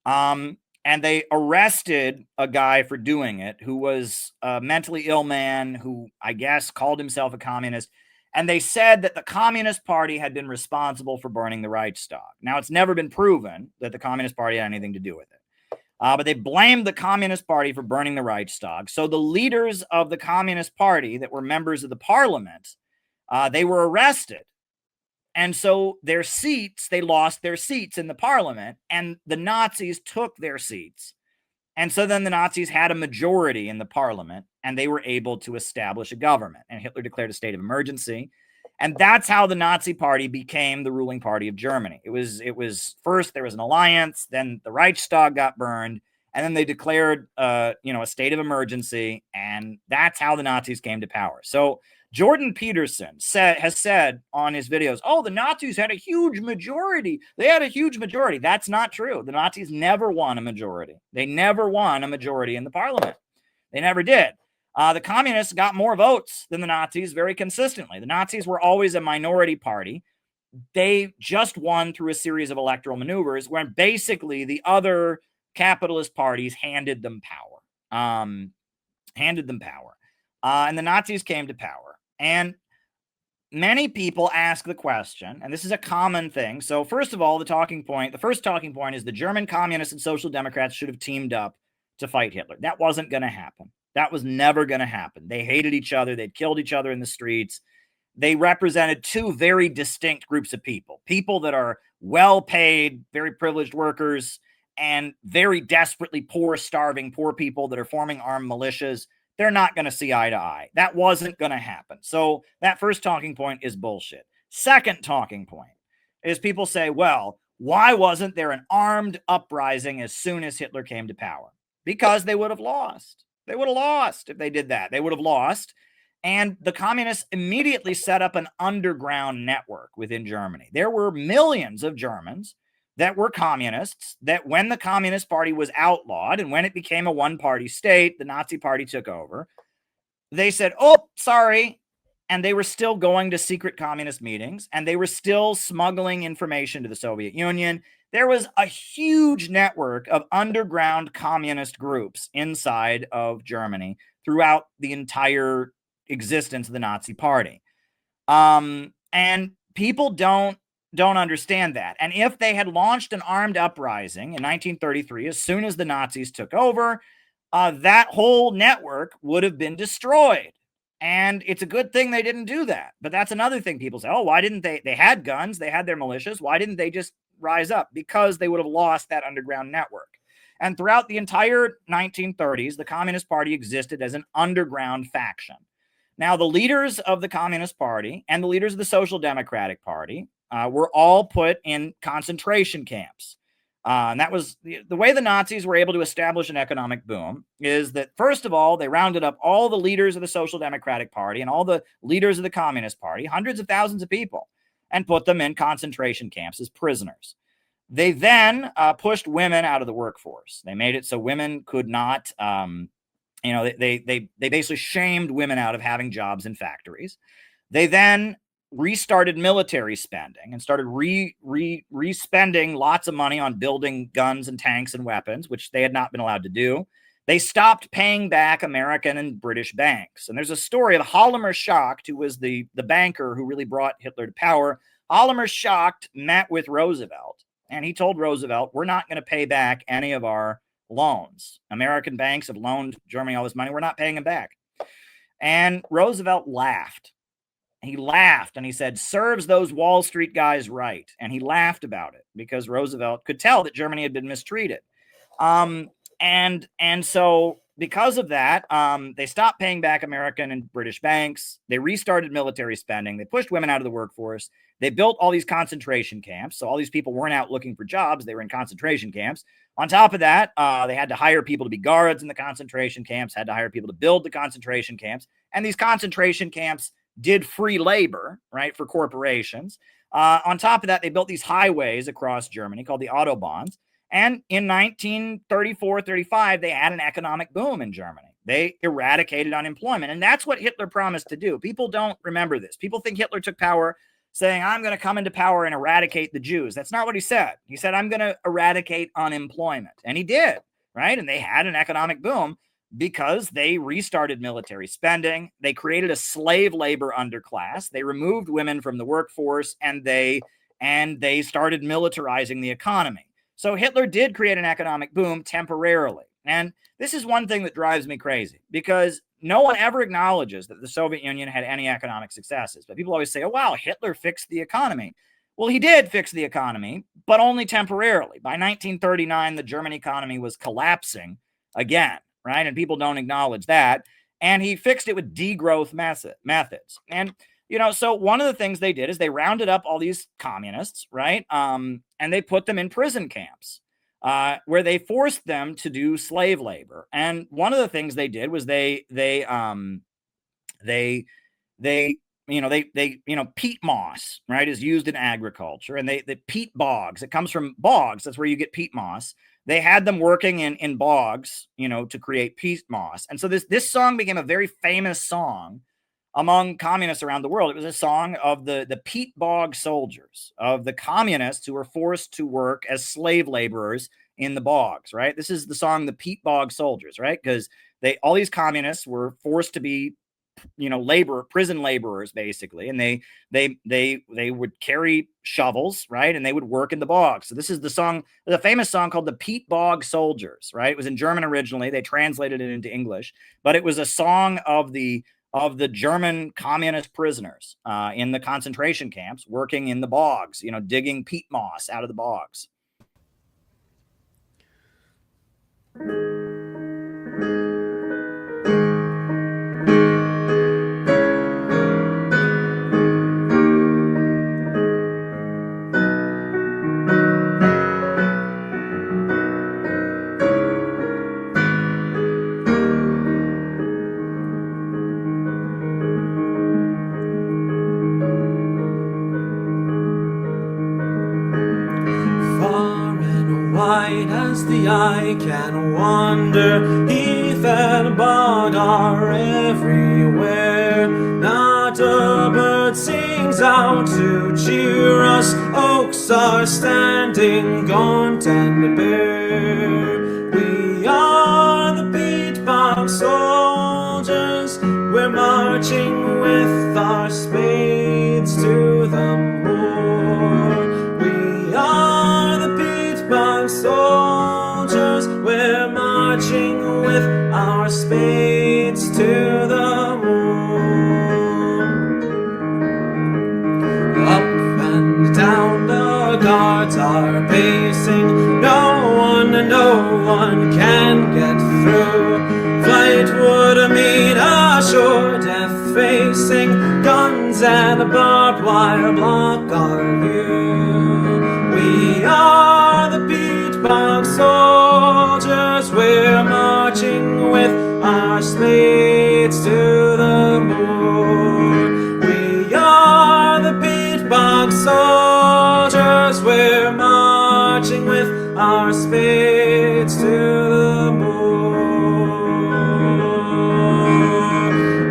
And they arrested a guy for doing it who was a mentally ill man who, I guess, called himself a communist. And they said that the Communist Party had been responsible for burning the Reichstag. Now, it's never been proven that the Communist Party had anything to do with it. But they blamed the Communist Party for burning the Reichstag. So the leaders of the Communist Party that were members of the parliament, they were arrested. And so they lost their seats in the parliament, and the Nazis took their seats. And so then the Nazis had a majority in the parliament, and they were able to establish a government. And Hitler declared a state of emergency. And that's how the Nazi party became the ruling party of Germany. It was first there was an alliance, then the Reichstag got burned, and then they declared a state of emergency, and that's how the Nazis came to power. So Jordan Peterson has said on his videos, the Nazis had a huge majority. They had a huge majority. That's not true. The Nazis never won a majority. They never won a majority in the parliament. They never did. The communists got more votes than the Nazis very consistently. The Nazis were always a minority party. They just won through a series of electoral maneuvers where basically the other capitalist parties handed them power. And the Nazis came to power. And many people ask the question, and this is a common thing. So first of all, the first talking point is the German communists and social democrats should have teamed up to fight Hitler. That wasn't going to happen. That was never going to happen. They hated each other. They'd killed each other in the streets. They represented two very distinct groups of people, people that are well-paid, very privileged workers, and very desperately poor, starving, poor people that are forming armed militias. They're not going to see eye to eye. That wasn't going to happen. So that first talking point is bullshit. Second talking point is people say, well, why wasn't there an armed uprising as soon as Hitler came to power? Because they would have lost. They would have lost if they did that. They would have lost. And the communists immediately set up an underground network within Germany. There were millions of Germans that were communists, that when the Communist Party was outlawed and when it became a one-party state, the Nazi Party took over, they said, oh, sorry. And they were still going to secret communist meetings, and they were still smuggling information to the Soviet Union. There was a huge network of underground communist groups inside of Germany throughout the entire existence of the Nazi Party. And people don't understand that. And if they had launched an armed uprising in 1933, as soon as the Nazis took over, that whole network would have been destroyed. And it's a good thing they didn't do that. But that's another thing people say, oh, why didn't they? They had guns, they had their militias. Why didn't they just rise up? Because they would have lost that underground network. And throughout the entire 1930s, the Communist Party existed as an underground faction. Now, the leaders of the Communist Party and the leaders of the Social Democratic Party were all put in concentration camps. And that was the way the Nazis were able to establish an economic boom is that, first of all, they rounded up all the leaders of the Social Democratic Party and all the leaders of the Communist Party, hundreds of thousands of people, and put them in concentration camps as prisoners. They then pushed women out of the workforce. They made it so women could not, they basically shamed women out of having jobs in factories. They then restarted military spending and started re-spending lots of money on building guns and tanks and weapons, which they had not been allowed to do. They stopped paying back American and British banks. And there's a story of Hjalmar Schacht, who was the banker who really brought Hitler to power. Hjalmar Schacht met with Roosevelt, and he told Roosevelt, we're not going to pay back any of our loans. American banks have loaned Germany all this money. We're not paying them back. And Roosevelt laughed. He laughed and he said, serves those Wall Street guys right. And he laughed about it because Roosevelt could tell that Germany had been mistreated. And so because of that, they stopped paying back American and British banks. They restarted military spending. They pushed women out of the workforce. They built all these concentration camps. So all these people weren't out looking for jobs. They were in concentration camps. On top of that, they had to hire people to be guards in the concentration camps, had to hire people to build the concentration camps. And these concentration camps did free labor, right, for corporations. On top of that, they built these highways across Germany called the Autobahns. And in 1934-35, they had an economic boom in Germany. They eradicated unemployment. And that's what Hitler promised to do. People don't remember this. People think Hitler took power saying, I'm going to come into power and eradicate the Jews. That's not what he said. He said, I'm going to eradicate unemployment. And he did, right? And they had an economic boom because they restarted military spending. They created a slave labor underclass. They removed women from the workforce, and they started militarizing the economy. So Hitler did create an economic boom temporarily. And this is one thing that drives me crazy, because no one ever acknowledges that the Soviet Union had any economic successes. But people always say, oh, wow, Hitler fixed the economy. Well, he did fix the economy, but only temporarily. By 1939, the German economy was collapsing again, right? And people don't acknowledge that. And he fixed it with degrowth methods. And, so one of the things they did is they rounded up all these communists, right? And they put them in prison camps where they forced them to do slave labor. And one of the things they did was they peat moss, right, is used in agriculture, and the peat bogs, it comes from bogs. That's where you get peat moss. They had them working in bogs, to create peat moss. And so this song became a very famous song among communists around the world. It was a song of the peat bog soldiers, of the communists who were forced to work as slave laborers in the bogs, right? This is the song, the peat bog soldiers, right? Because all these communists were forced to be prison laborers basically, and they would carry shovels, right, and they would work in the bogs. So this is the famous song called the Peat Bog Soldiers, right? It was in German originally. They translated it into English, but it was a song of the German communist prisoners in the concentration camps, working in the bogs, digging peat moss out of the bogs. As the eye can wander, heath and bog are everywhere. Not a bird sings out to cheer us. Oaks are standing gaunt and bare. We are the Peat Bog Soldiers. We're marching with our spades to the moor. We are the Peat Bog Soldiers. We're marching with our spades to the moor. Up and down the guards are pacing. No one can get through. Flight would mean a sure death facing. Guns and barbed wire block our view. We are the Peat Bog Soldiers. We're marching with our spades to the moor. We are the Peat Bog Soldiers. We're marching with our spades to the moor.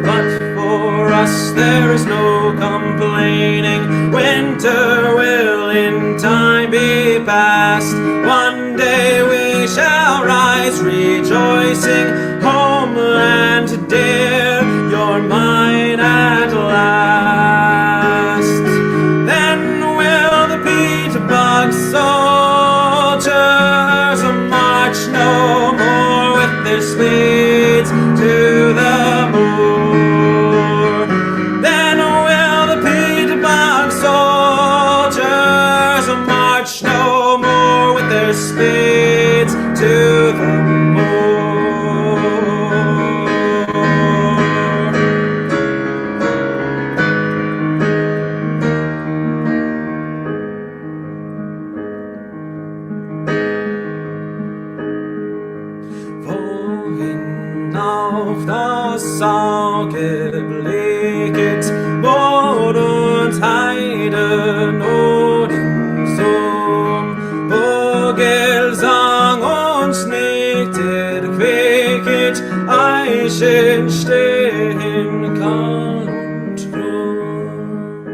But for us there is no complaining. Winter will in time be past. One day we shall rise rejoicing. Homeland dear, you're mine at last. Then will the Peat Bog Soldiers march no more with their spades to the moor. Then will the Peat Bog Soldiers march no more with their spades to the moor. Wohin auf das Auge blicket, Boot und Heide nur den Sohn, Vogelsang und Nicktet quicket, Eichen stehen kahl und krumm.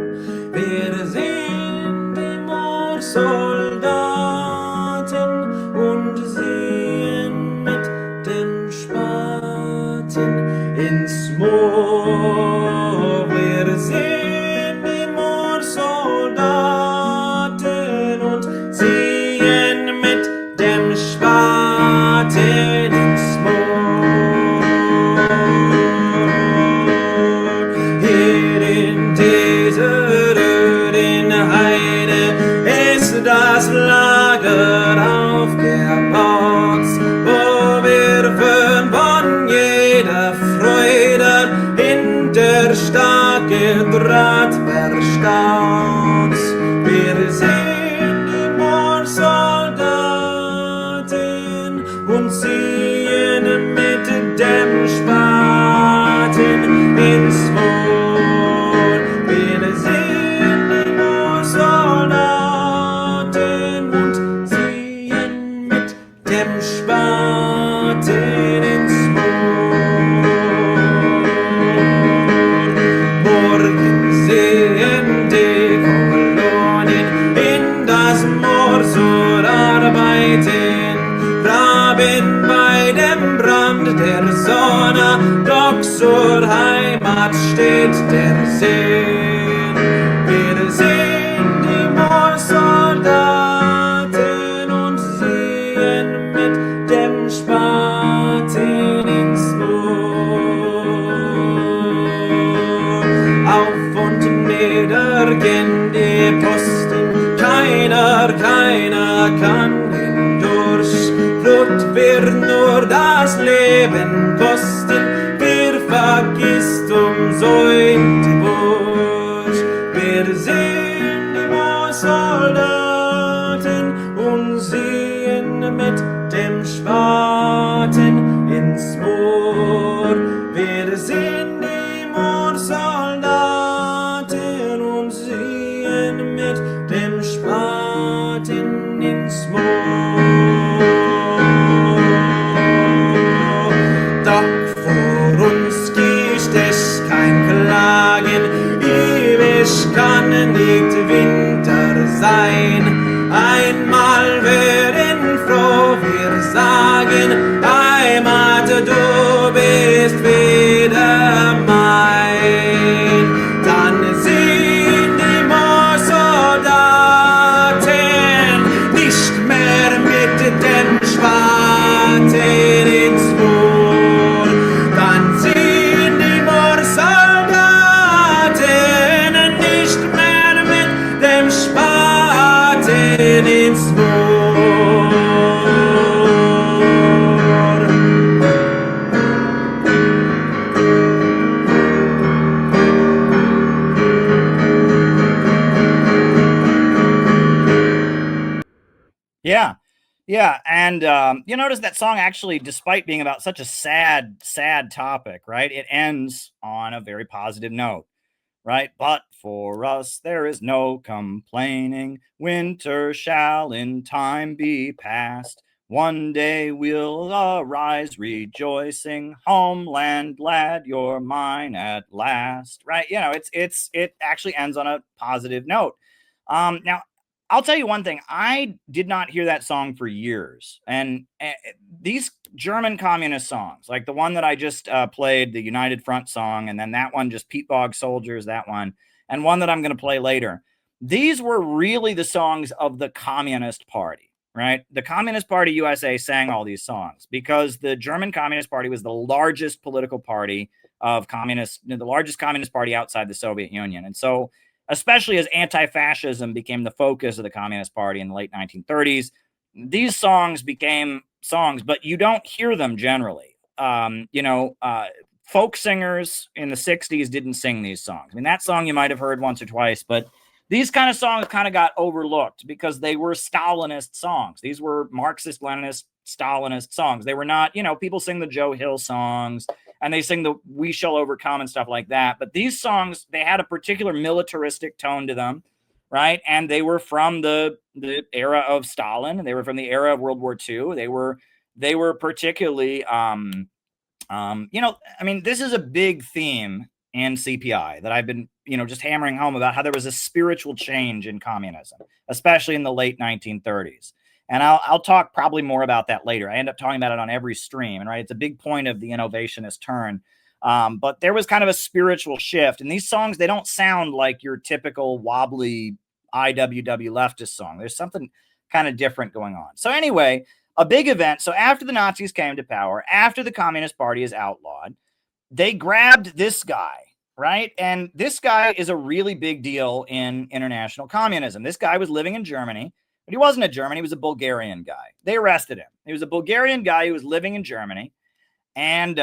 Wir sind die Moorsoldaten und ziehen mit den Spaten ins Moor. Wir sind die Moorsoldaten und ziehen mit dem Spaten ins Moor. Hier in dieser öden Heide ist das Lager aufgebaut, wo wir von jeder Freude in der Stadt Draht verstaut. Wir sind die Moorsoldaten und ziehen mit dem Spaten ins Moor. Wir sind die Moorsoldaten und ziehen Heimat steht der Sinn. Wir sind die Moorsoldaten und sehen mit dem Spaten ins Moor. Auf und nieder gehen die Posten, keiner kann hindurch. Blut wird nur das Leben kosten, wir vergisst umsäumt die Bursch. Wir sind die Moorsoldaten und sehen mit dem Spaten ins Moor. Wir sind die Moorsoldaten und sehen mit dem Spaten ins Moor. Doch vor uns gibt es kein Klagen, ewig kann nicht Winter sein. Einmal werden froh wir sagen, Heimat, du bist wieder mein. Dann sind die Moorsoldaten nicht mehr mit dem Spaten ins Moor. Dann sind die Moorsoldaten nicht mehr mit dem Spaten ins Moor. Yeah. And you notice that song actually, despite being about such a sad topic, right? It ends on a very positive note, right? But for us, there is no complaining. Winter shall in time be past. One day we'll arise rejoicing. Homeland lad, you're mine at last, right? You know, it actually ends on a positive note. Now, I'll tell you one thing. I did not hear that song for years. And these German communist songs, like the one that I just played, the United Front song, and then that one, just Pete Bog Soldiers, that one, and one that I'm going to play later. These were really the songs of the Communist Party, right? The Communist Party USA sang all these songs because the German Communist Party was the largest political party of communists, the largest communist party outside the Soviet Union. And so, especially as anti-fascism became the focus of the Communist Party in the late 1930s, these songs became songs, but you don't hear them generally. Folk singers in the 60s didn't sing these songs. I mean, that song you might have heard once or twice, but these kind of songs kind of got overlooked because they were Stalinist songs. These were Marxist, Leninist, Stalinist songs. They were not, people sing the Joe Hill songs and they sing the We Shall Overcome and stuff like that. But these songs, they had a particular militaristic tone to them, right? And they were from the era of Stalin. They were from the era of World War II. They were particularly, this is a big theme in CPI that I've been, just hammering home about how there was a spiritual change in communism, especially in the late 1930s. And I'll talk probably more about that later. I end up talking about it on every stream, and right, it's a big point of the innovationist turn. But there was kind of a spiritual shift, and these songs, they don't sound like your typical wobbly IWW leftist song. There's something kind of different going on. So anyway, a big event. So after the Nazis came to power, after the Communist Party is outlawed, they grabbed this guy, right? And this guy is a really big deal in international communism. This guy was living in Germany, but he wasn't a German. He was a Bulgarian guy. They arrested him. He was a Bulgarian guy who was living in Germany. And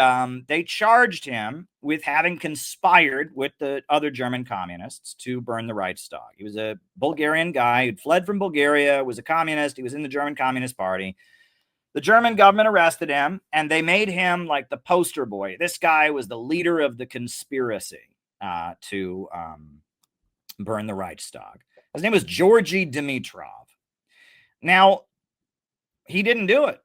they charged him with having conspired with the other German communists to burn the Reichstag. He was a Bulgarian guy who'd fled from Bulgaria, was a communist. He was in the German Communist Party. The German government arrested him, and they made him like the poster boy. This guy was the leader of the conspiracy to burn the Reichstag. His name was Georgy Dimitrov. Now, he didn't do it.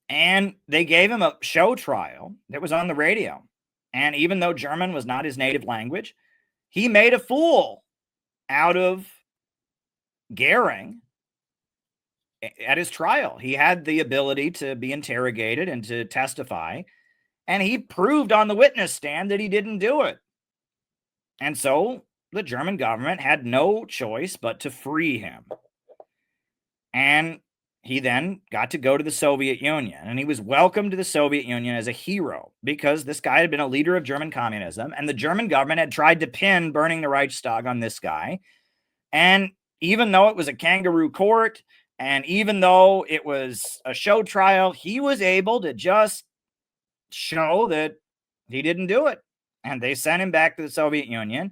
And they gave him a show trial that was on the radio. And even though German was not his native language, he made a fool out of Goering at his trial. He had the ability to be interrogated and to testify. And he proved on the witness stand that he didn't do it. And so the German government had no choice but to free him. And he then got to go to the Soviet Union, and he was welcomed to the Soviet Union as a hero because this guy had been a leader of German communism, and the German government had tried to pin burning the Reichstag on this guy. And even though it was a kangaroo court, and even though it was a show trial, he was able to just show that he didn't do it. And they sent him back to the Soviet Union.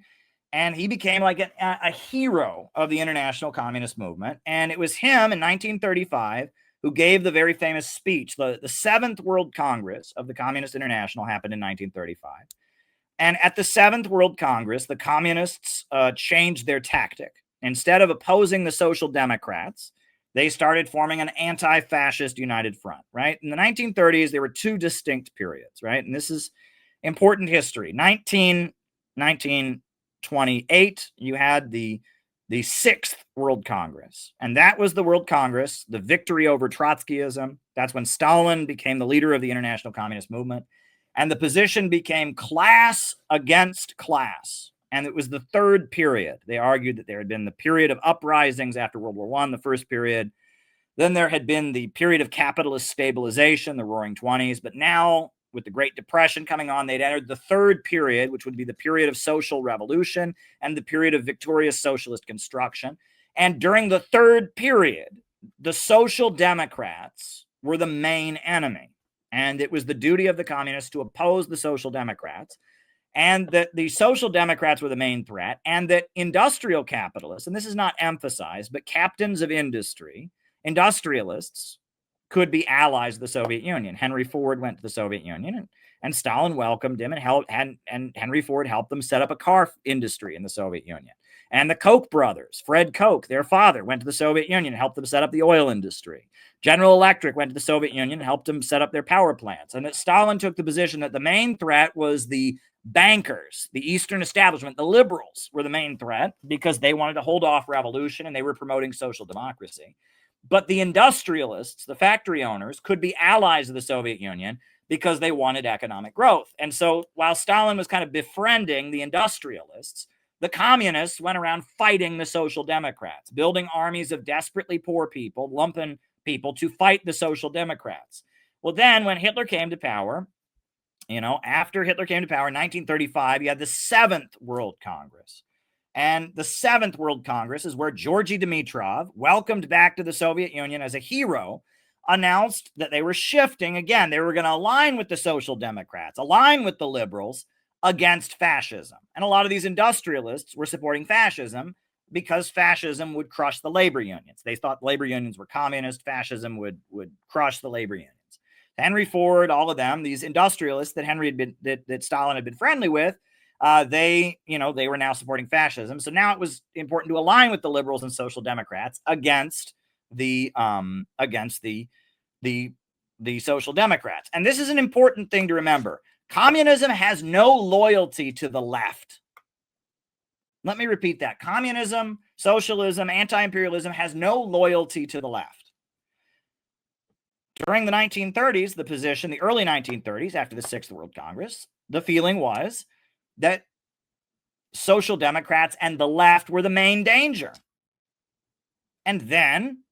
And he became like a hero of the international communist movement. And it was him in 1935 who gave the very famous speech. The Seventh World Congress of the Communist International happened in 1935. And at the Seventh World Congress, the communists changed their tactic. Instead of opposing the Social Democrats, they started forming an anti-fascist united front, right? In the 1930s, there were two distinct periods, right? And this is important history. 1928, you had the Sixth World Congress, and that was the World Congress, the victory over Trotskyism. That's when Stalin became the leader of the international communist movement, and the position became class against class. And it was the third period. They argued that there had been the period of uprisings after World War I, the first period. Then there had been the period of capitalist stabilization, the Roaring '20s. But now, with the Great Depression coming on, they'd entered the third period, which would be the period of social revolution and the period of victorious socialist construction. And during the third period, the Social Democrats were the main enemy. And it was the duty of the communists to oppose the Social Democrats, and that the Social Democrats were the main threat, and that industrial capitalists, and this is not emphasized, but captains of industry, industrialists, could be allies of the Soviet Union. Henry Ford went to the Soviet Union, and Stalin welcomed him and Henry Ford helped them set up a car industry in the Soviet Union. And the Koch brothers, Fred Koch, their father, went to the Soviet Union and helped them set up the oil industry. General Electric went to the Soviet Union and helped them set up their power plants. And that Stalin took the position that the main threat was the bankers, the Eastern establishment, the liberals were the main threat because they wanted to hold off revolution and they were promoting social democracy. But the industrialists, the factory owners, could be allies of the Soviet Union because they wanted economic growth. And so while Stalin was kind of befriending the industrialists, the communists went around fighting the Social Democrats, building armies of desperately poor people, lumpen people to fight the Social Democrats. Well, then when Hitler came to power, after Hitler came to power in 1935, you had the Seventh World Congress. And the Seventh World Congress is where Georgy Dimitrov, welcomed back to the Soviet Union as a hero, announced that they were shifting again. They were going to align with the Social Democrats, align with the liberals against fascism. And a lot of these industrialists were supporting fascism because fascism would crush the labor unions. They thought labor unions were communist. Fascism would crush the labor unions. Henry Ford, all of them, these industrialists that Stalin had been friendly with, they were now supporting fascism. So now it was important to align with the liberals and Social Democrats against the Social Democrats. And this is an important thing to remember. Communism has no loyalty to the left. Let me repeat that. Communism, socialism, anti-imperialism has no loyalty to the left. During the 1930s, the early 1930s, after the Sixth World Congress, the feeling was that Social Democrats and the left were the main danger. And then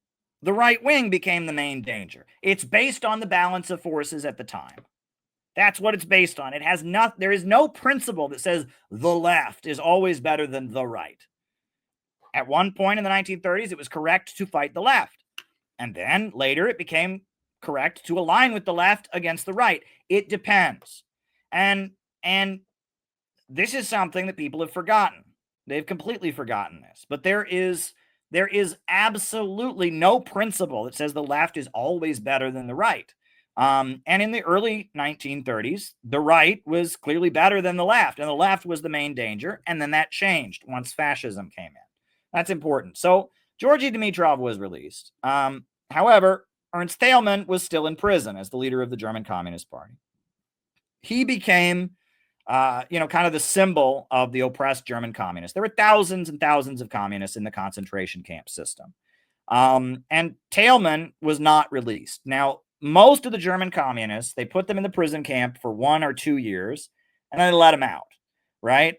the right wing became the main danger. It's based on the balance of forces at the time. That's what it's based on. There is no principle that says the left is always better than the right. At one point in the 1930s, it was correct to fight the left. And then later it became correct to align with the left against the right. It depends. And this is something that people have forgotten. They've completely forgotten this. But there is absolutely no principle that says the left is always better than the right. And in the early 1930s, the right was clearly better than the left, and the left was the main danger. And then that changed once fascism came in. That's important. So Georgy Dimitrov was released. However, Ernst Thälmann was still in prison as the leader of the German Communist Party. He became, kind of the symbol of the oppressed German communists. There were thousands and thousands of communists in the concentration camp system. And Thälmann was not released. Now, most of the German communists, they put them in the prison camp for 1 or 2 years, and then they let them out, right?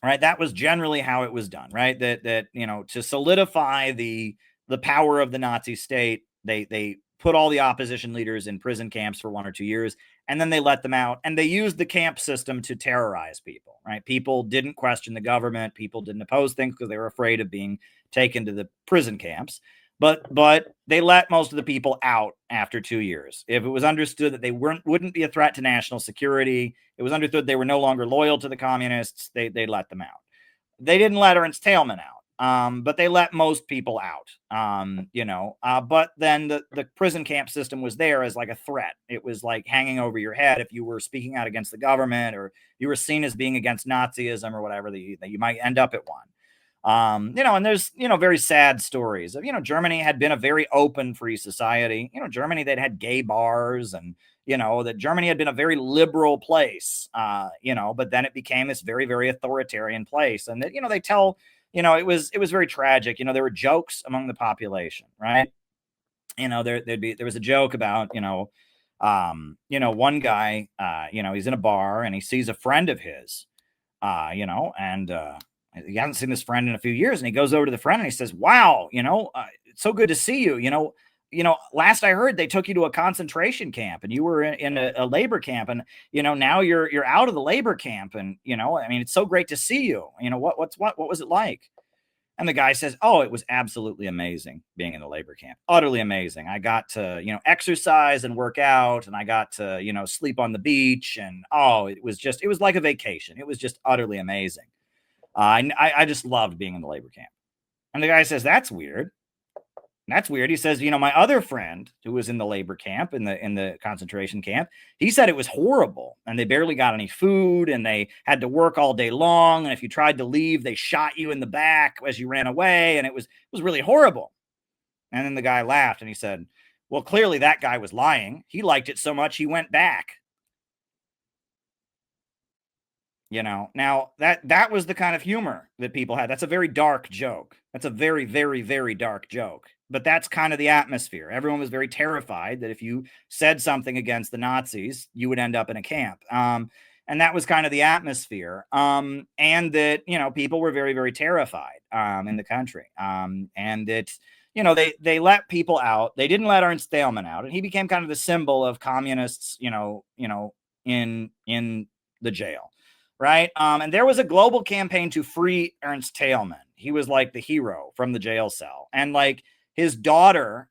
right? That was generally how it was done, right? That to solidify the power of the Nazi state, they put all the opposition leaders in prison camps for 1 or 2 years, and then they let them out, and they used the camp system to terrorize people, right? People didn't question the government, people didn't oppose things because they were afraid of being taken to the prison camps. But they let most of the people out after 2 years. If it was understood that they wouldn't be a threat to national security, it was understood they were no longer loyal to the communists, they let them out. They didn't let Ernst Thälmann out, but they let most people out. But then the prison camp system was there as like a threat. It was like hanging over your head if you were speaking out against the government, or you were seen as being against Nazism or whatever, that you might end up at one. And there's, very sad stories of, Germany had been a very open, free society. Germany, they'd had gay bars, and, that Germany had been a very liberal place, but then it became this very, very authoritarian place. And that, they tell, it was very tragic. There were jokes among the population, right? There was a joke about, one guy, he's in a bar and he sees a friend of his, and, he hasn't seen this friend in a few years, and he goes over to the friend and he says, "Wow, it's so good to see you. Last I heard, they took you to a concentration camp, and you were in a labor camp, and now you're out of the labor camp, and it's so great to see you. What was it like?" And the guy says, "Oh, it was absolutely amazing being in the labor camp. Utterly amazing. I got to exercise and work out, and I got to sleep on the beach, and it was like a vacation. It was just utterly amazing. I just loved being in the labor camp." And the guy says, "That's weird. That's weird." He says, "My other friend who was in the labor camp, in the concentration camp, he said it was horrible, and they barely got any food, and they had to work all day long. And if you tried to leave, they shot you in the back as you ran away. And it was really horrible." And then the guy laughed and he said, "Well, clearly that guy was lying. He liked it so much he went back." Now that was the kind of humor that people had. That's a very dark joke. That's a very, very, very dark joke. But that's kind of the atmosphere. Everyone was very terrified that if you said something against the Nazis, you would end up in a camp. And that was kind of the atmosphere. And that, people were very, very terrified in the country. And it's, they let people out. They didn't let Ernst Thälmann out. And he became kind of the symbol of communists, in the jail. Right. And there was a global campaign to free Ernst Thälmann. He was like the hero from the jail cell. And like his daughters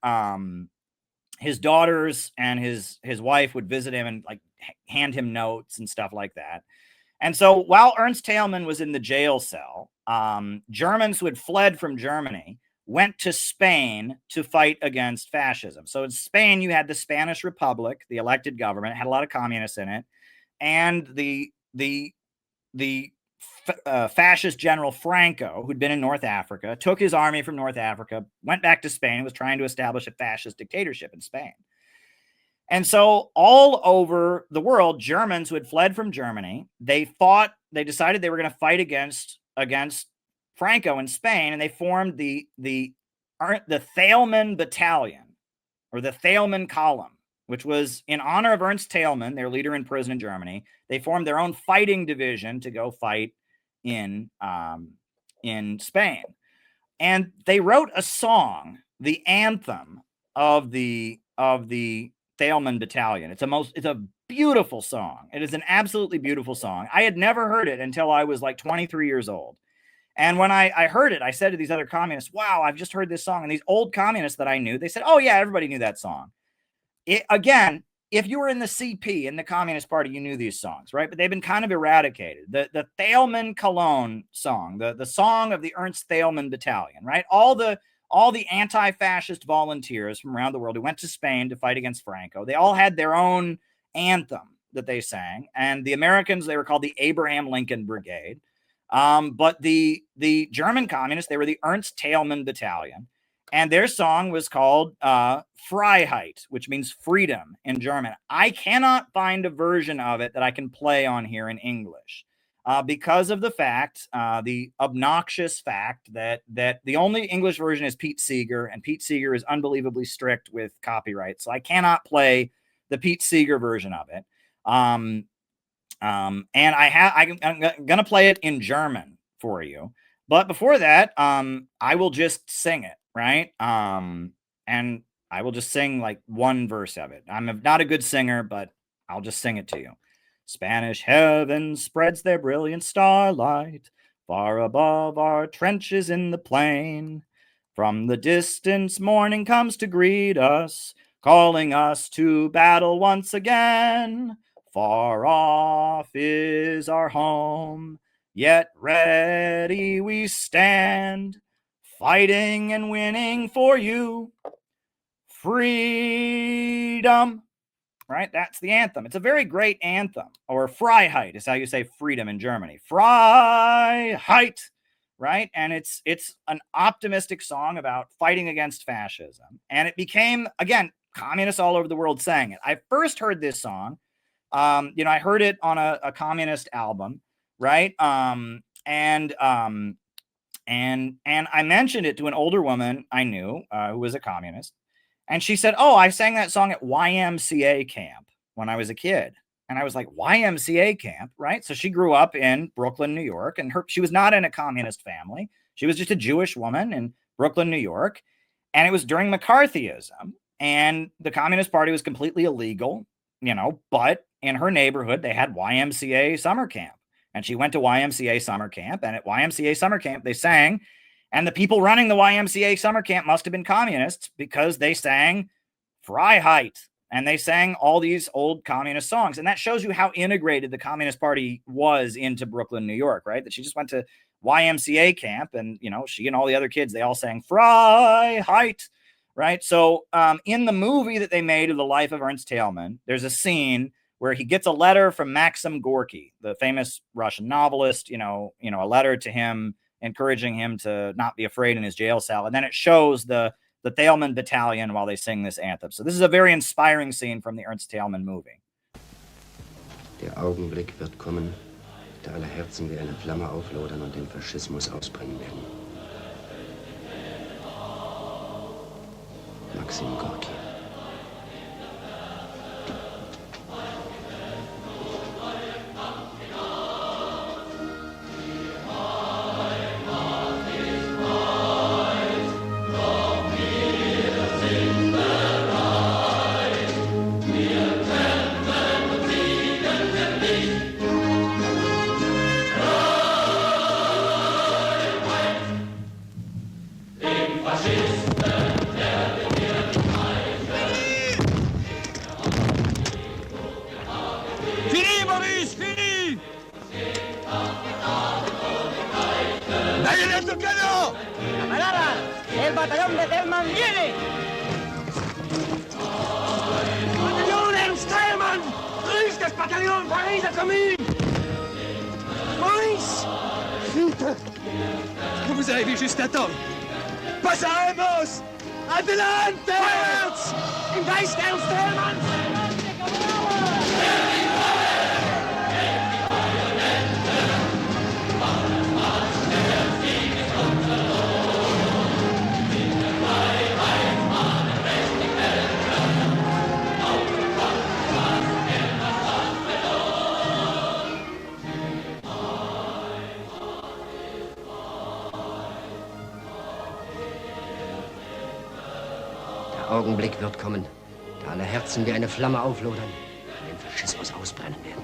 and his wife would visit him and like hand him notes and stuff like that. And so while Ernst Thälmann was in the jail cell, Germans who had fled from Germany went to Spain to fight against fascism. So in Spain, you had the Spanish Republic, the elected government, had a lot of communists in it. And the fascist General Franco, who'd been in North Africa, took his army from North Africa, went back to Spain, and was trying to establish a fascist dictatorship in Spain. And so all over the world, Germans who had fled from Germany, they decided they were going to fight against Franco in Spain, and they formed the Thälmann Battalion, or the Thälmann Column, which was in honor of Ernst Thälmann, their leader in prison in Germany. They formed their own fighting division to go fight in Spain. And they wrote a song, the anthem of the Thälmann Battalion. It's a beautiful song. It is an absolutely beautiful song. I had never heard it until I was like 23 years old. And when I heard it, I said to these other communists, "Wow, I've just heard this song." And these old communists that I knew, they said, "Oh yeah, everybody knew that song." Again, if you were in the CP, in the Communist Party, you knew these songs, right? But they've been kind of eradicated. The Thälmann Cologne song, the song of the Ernst Thälmann Battalion, right? All the anti-fascist volunteers from around the world who went to Spain to fight against Franco, they all had their own anthem that they sang. And the Americans, they were called the Abraham Lincoln Brigade. But the German communists, they were the Ernst Thälmann Battalion. And their song was called Freiheit, which means freedom in German. I cannot find a version of it that I can play on here in English because of the fact, the obnoxious fact that the only English version is Pete Seeger, and Pete Seeger is unbelievably strict with copyright. So I cannot play the Pete Seeger version of it. And I'm going to play it in German for you. But before that, I will just sing it, right? And I will just sing like one verse of it. I'm not a good singer, but I'll just sing it to you. Spanish heaven spreads their brilliant starlight far above our trenches in the plain. From the distance, morning comes to greet us, calling us to battle once again. Far off is our home, yet ready we stand, fighting and winning for you. Freedom. Right? That's the anthem. It's a very great anthem. Or Freiheit is how you say freedom in Germany. Freiheit, right? And it's an optimistic song about fighting against fascism. And it became, again, communists all over the world sang it. I first heard this song, I heard it on a communist album, right? And I mentioned it to an older woman I knew who was a communist. And she said, "Oh, I sang that song at YMCA camp when I was a kid." And I was like, YMCA camp, right? So she grew up in Brooklyn, New York, and she was not in a communist family. She was just a Jewish woman in Brooklyn, New York. And it was during McCarthyism. And the Communist Party was completely illegal, but in her neighborhood, they had YMCA summer camp. And she went to YMCA summer camp. And at YMCA summer camp, they sang. And the people running the YMCA summer camp must have been communists because they sang Freiheit and they sang all these old communist songs. And that shows you how integrated the Communist Party was into Brooklyn, New York, right? That she just went to YMCA camp and, she and all the other kids, they all sang Freiheit, right? So in the movie that they made of the life of Ernst Thälmann, there's a scene where he gets a letter from Maxim Gorky, the famous Russian novelist, a letter to him encouraging him to not be afraid in his jail cell. And then it shows the Thälmann battalion while they sing this anthem. So this is a very inspiring scene from the Ernst Thälmann movie. Der Augenblick wird kommen, da alle Herzen wie eine Flamme auflodern und den Faschismus ausbrennen werden. Maxim Gorki. ¡El batallón de Thälmann viene! ¡Batallón Ernst Thälmann! ¡Grüß das Bataillon Pariser Kamin! Maurice! Vite! Que vous avez vu juste à temps! Passaremos! Adelante! Vorwärts! Im Geist Ernst Thälmanns! Der Augenblick wird kommen, da alle Herzen wie eine Flamme auflodern und den Faschismus ausbrennen werden.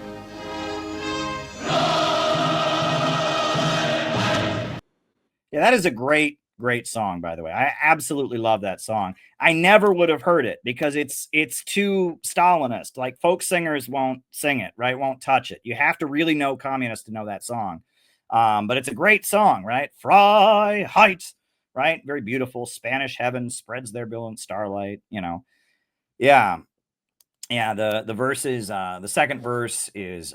Yeah, that is a great song, by the way. I absolutely love that song. I never would have heard it because it's too Stalinist. Like folk singers won't sing it, right? Won't touch it. You have to really know communists to know that song. But it's a great song, right? Freiheit, right? Very beautiful. Spanish heaven spreads their brilliant starlight, Yeah. Yeah, the verses, the second verse is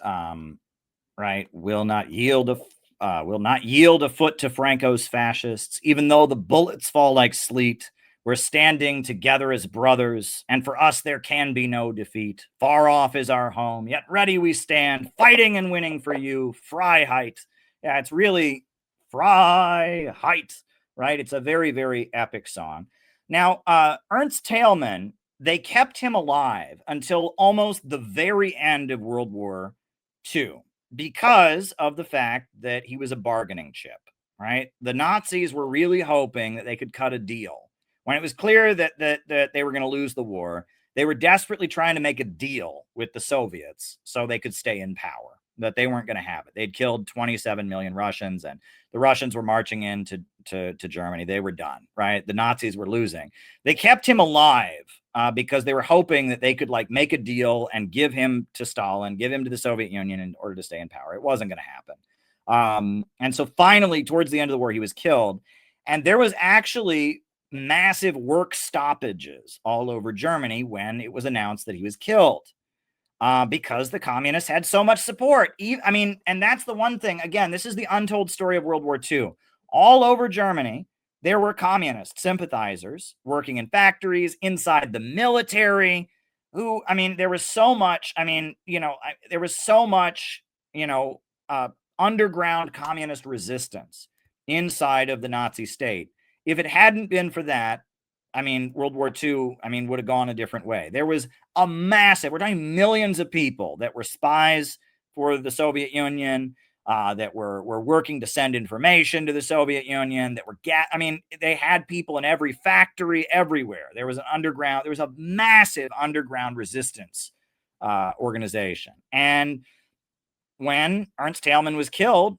right, will not yield a foot to Franco's fascists, even though the bullets fall like sleet. We're standing together as brothers, and for us there can be no defeat. Far off is our home, yet ready we stand, fighting and winning for you. Freiheit. Yeah, it's really Freiheit, right? It's a very, very epic song. Now, Ernst Thälmann, they kept him alive until almost the very end of World War II. because of the fact that he was a bargaining chip, right? The Nazis were really hoping that they could cut a deal. When it was clear that they were going to lose the war, they were desperately trying to make a deal with the Soviets so they could stay in power, that they weren't going to have it. They'd killed 27 million Russians, and the Russians were marching into Germany. They were done, right? The Nazis were losing. They kept him alive because they were hoping that they could like make a deal and give him to Stalin, give him to the Soviet Union in order to stay in power. It wasn't going to happen. And so finally, towards the end of the war, he was killed. And there was actually massive work stoppages all over Germany when it was announced that he was killed, because the communists had so much support. I mean, and that's the one thing, again, this is the untold story of World War II. All over Germany, there were communist sympathizers working in factories, inside the military, who, I mean, there was so much, I mean, you know, there was so much, you know, underground communist resistance inside of the Nazi state. If it hadn't been for that, I mean, World War II, I mean, would have gone a different way. There was a massive, we're talking millions of people that were spies for the Soviet Union, that were working to send information to the Soviet Union, that were, I mean, they had people in every factory, everywhere. There was a massive underground resistance organization. And when Ernst Thälmann was killed,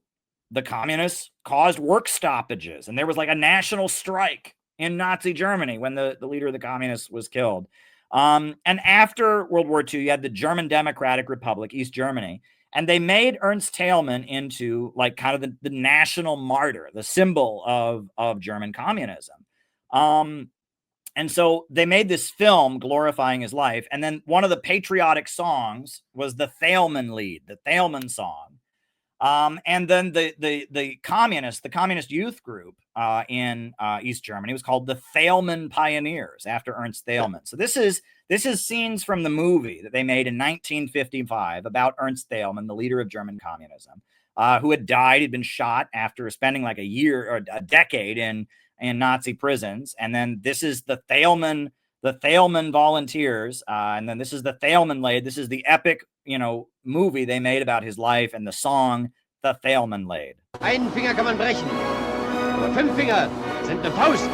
the communists caused work stoppages, and there was like a national strike in Nazi Germany when the leader of the communists was killed. And after World War II, you had the German Democratic Republic, East Germany, and they made Ernst Thälmann into like kind of the national martyr, the symbol of German communism. And so they made this film glorifying his life. And then one of the patriotic songs was the Thälmann Lied, the Thälmann song. And then the communist youth group in East Germany was called the Thälmann Pioneers, after Ernst Thälmann. So this is scenes from the movie that they made in 1955 about Ernst Thälmann, the leader of German communism, who had died. He'd been shot after spending like a year or a decade in Nazi prisons. And then this is the Thälmann volunteers. And then this is the Thälmann Lied. This is the epic, you know, movie they made about his life, and the song, the Thälmann Lied. Einen Finger kann man brechen, aber 5 Finger sind eine Faust.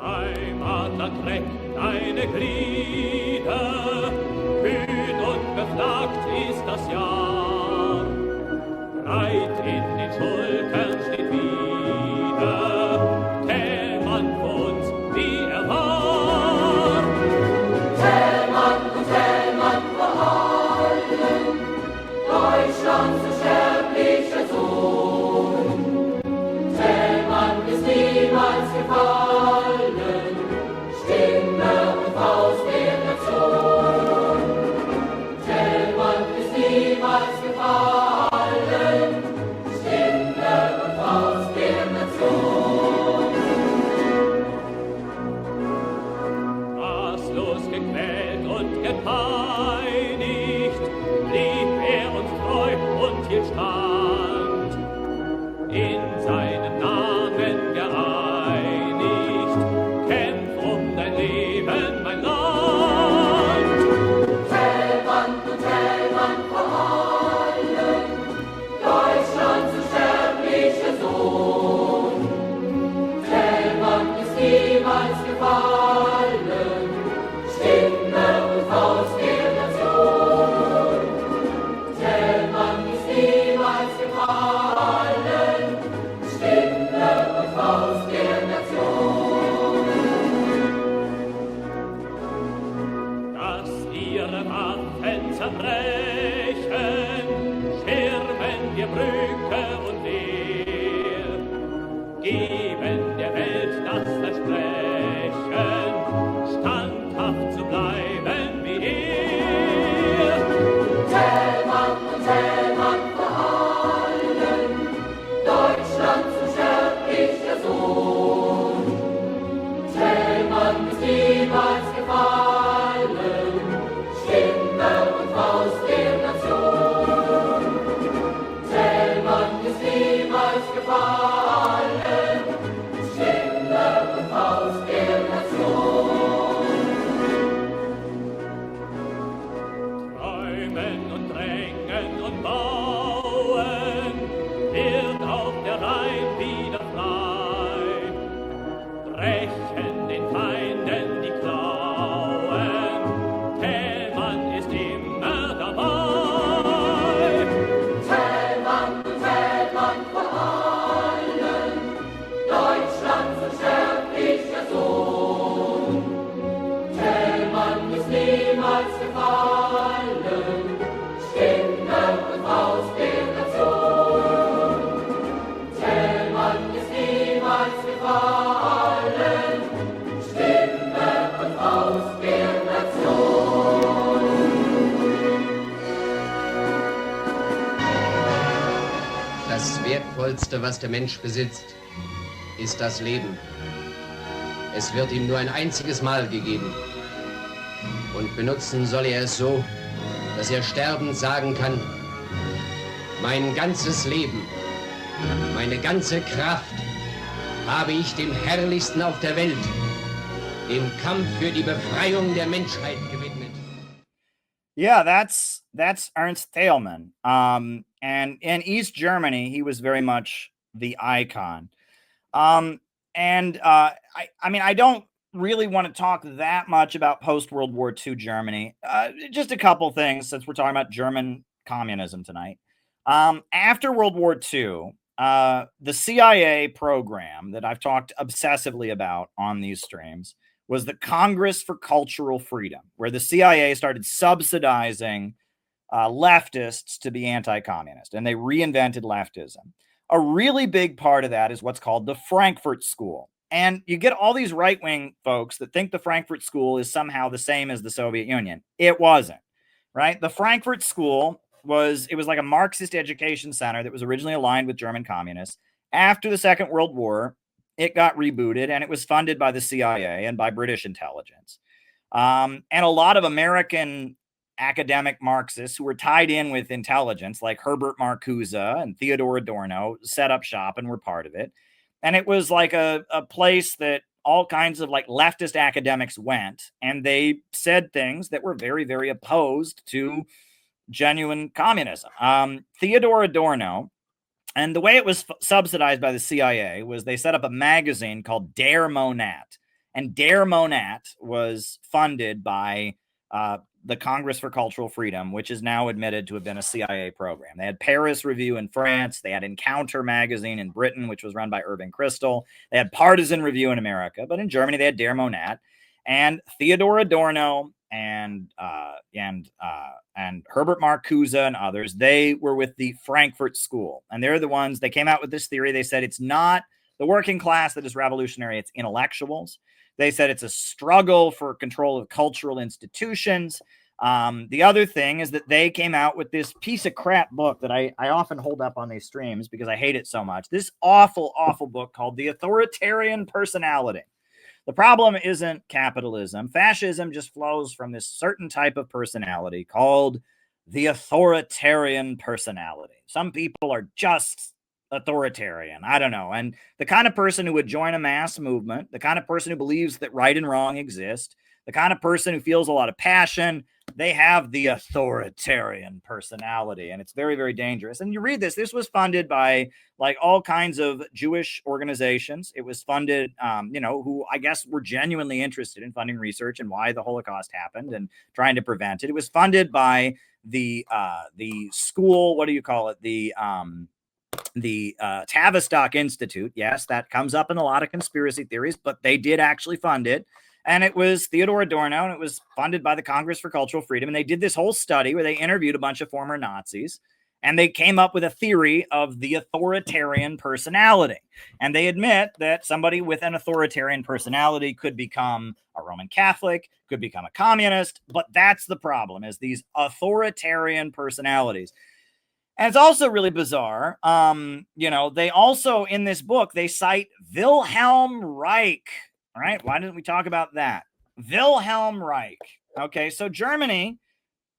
Heimatland trägt deine Glieder, kühn und befragt ist das Jahr. Breit in den Schultern steht wieder Thälmann für uns, wie er war. Thälmann und Thälmann vor allen, Deutschlands unsterblicher Sohn. Thälmann ist niemals gefallen, Stimme und Faust der Nation. Thälmann ist niemals gefallen, Stimme und Faust der Nation. Maßlos gequält und gepeinigt, blieb er uns treu und hielt stand. In seinem Namen geeinigt, kämpf um dein Leben, mein Land. Thälmann und Thälmann vor allen, Deutschlands unsterblicher Sohn. Thälmann ist niemals gefallen, Stimme und Faust der Nation. Thälmann ist niemals gefallen, Stimme und Faust der Nation. Dass ihre Waffen zerbrechen, schirmen wir Brücke und Wehr, geben der Welt das Versprechen, standhaft zu bleiben wie er. Thälmann und Thälmann vor allen, Deutschlands unsterblicher Sohn. Thälmann ist niemals gefallen, Stimme und Faust der Nation. allen, Stimme und aus der Nation. Thälmann ist niemals gefallen, Stimme und aus der Nation. Das Wertvollste, was der Mensch besitzt, ist das Leben. Es wird ihm nur ein einziges Mal gegeben. Und benutzen soll er es so, dass er sterbend sagen kann, mein ganzes Leben, meine ganze Kraft habe ich dem Herrlichsten auf der Welt, dem Kampf für die Befreiung der Menschheit gewidmet. Yeah, that's Ernst Thälmann. And in East Germany, he was very much the icon. I mean, I don't really want to talk that much about post-World War II Germany. Just a couple things, since we're talking about German communism tonight. After World War II, the CIA program that I've talked obsessively about on these streams was the Congress for Cultural Freedom, where the CIA started subsidizing leftists to be anti-communist, and they reinvented leftism. A really big part of that is what's called the Frankfurt School. And you get all these right-wing folks that think the Frankfurt School is somehow the same as the Soviet Union. It wasn't, right? The Frankfurt School was like a Marxist education center that was originally aligned with German communists. After the Second World War, it got rebooted, and it was funded by the CIA and by British intelligence. And a lot of American academic Marxists who were tied in with intelligence, like Herbert Marcuse and Theodor Adorno, set up shop and were part of it. And it was like a place that all kinds of like leftist academics went, and they said things that were very, very opposed to genuine communism. Theodor Adorno, and the way it was subsidized by the CIA was they set up a magazine called Der Monat. And Der Monat was funded by the Congress for Cultural Freedom, which is now admitted to have been a CIA program. They had Paris Review in France. They had Encounter magazine in Britain, which was run by Irving Kristol. They had Partisan Review in America, but in Germany they had Der Monat. And Theodor Adorno and Herbert Marcuse and others, they were with the Frankfurt School. And they're the ones, they came out with this theory. They said it's not the working class that is revolutionary, it's intellectuals. They said it's a struggle for control of cultural institutions. The other thing is that they came out with this piece of crap book that I often hold up on these streams because I hate it so much. This awful, awful book called The Authoritarian Personality. The problem isn't capitalism. Fascism just flows from this certain type of personality called the authoritarian personality. Some people are just authoritarian. I don't know. And the kind of person who would join a mass movement, the kind of person who believes that right and wrong exist, the kind of person who feels a lot of passion, they have the authoritarian personality. And it's very, very dangerous. And you read this, this was funded by like all kinds of Jewish organizations. It was funded, who I guess were genuinely interested in funding research and why the Holocaust happened and trying to prevent it. It was funded by the school, what do you call it? The Tavistock Institute. Yes, that comes up in a lot of conspiracy theories, but they did actually fund it. And it was Theodor Adorno, and it was funded by the Congress for Cultural Freedom. And they did this whole study where they interviewed a bunch of former Nazis, and they came up with a theory of the authoritarian personality. And they admit that somebody with an authoritarian personality could become a Roman Catholic, could become a communist, but that's the problem, is these authoritarian personalities. And it's also really bizarre. They also, in this book, they cite Wilhelm Reich. All right, why didn't we talk about that? Wilhelm Reich. Okay, so Germany,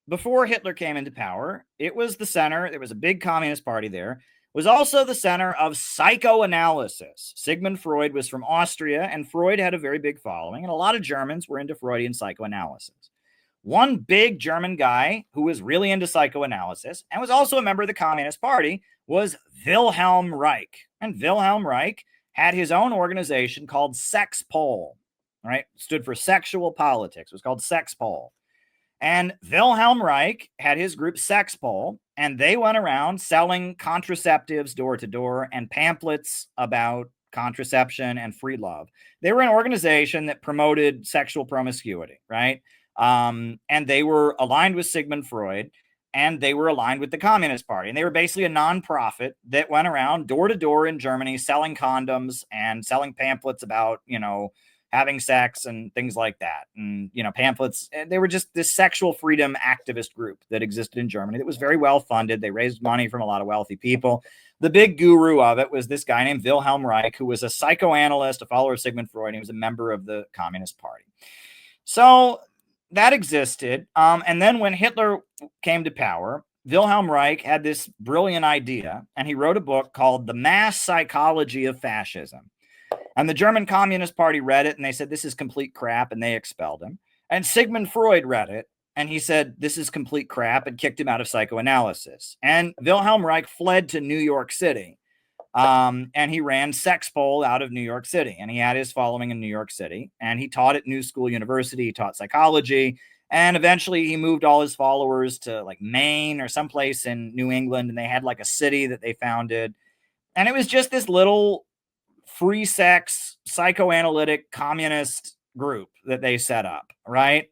before Hitler came into power, it was the center. There was a big communist party there. It was also the center of psychoanalysis. Sigmund Freud was from Austria, and Freud had a very big following, and a lot of Germans were into Freudian psychoanalysis. One big German guy who was really into psychoanalysis and was also a member of the Communist Party was Wilhelm Reich. And Wilhelm Reich had his own organization called Sexpol, right? Stood for sexual politics. It was called Sexpol. And Wilhelm Reich had his group Sexpol, and they went around selling contraceptives door to door and pamphlets about contraception and free love. They were an organization that promoted sexual promiscuity, right? And they were aligned with Sigmund Freud, and they were aligned with the Communist Party. And they were basically a nonprofit that went around door to door in Germany selling condoms and selling pamphlets about, having sex and things like that. And, pamphlets. They were just this sexual freedom activist group that existed in Germany that was very well funded. They raised money from a lot of wealthy people. The big guru of it was this guy named Wilhelm Reich, who was a psychoanalyst, a follower of Sigmund Freud. And he was a member of the Communist Party. So that existed. And then when Hitler came to power, Wilhelm Reich had this brilliant idea, and he wrote a book called The Mass Psychology of Fascism. And the German Communist Party read it, and they said, this is complete crap, and they expelled him. And Sigmund Freud read it, and he said, this is complete crap, and kicked him out of psychoanalysis. And Wilhelm Reich fled to New York City, and he ran Sexpol out of New York City, and he had his following in New York City, and he taught at New School University. He taught psychology, and eventually he moved all his followers to like Maine or someplace in New England, and they had like a city that they founded, and it was just this little free sex psychoanalytic communist group that they set up, right?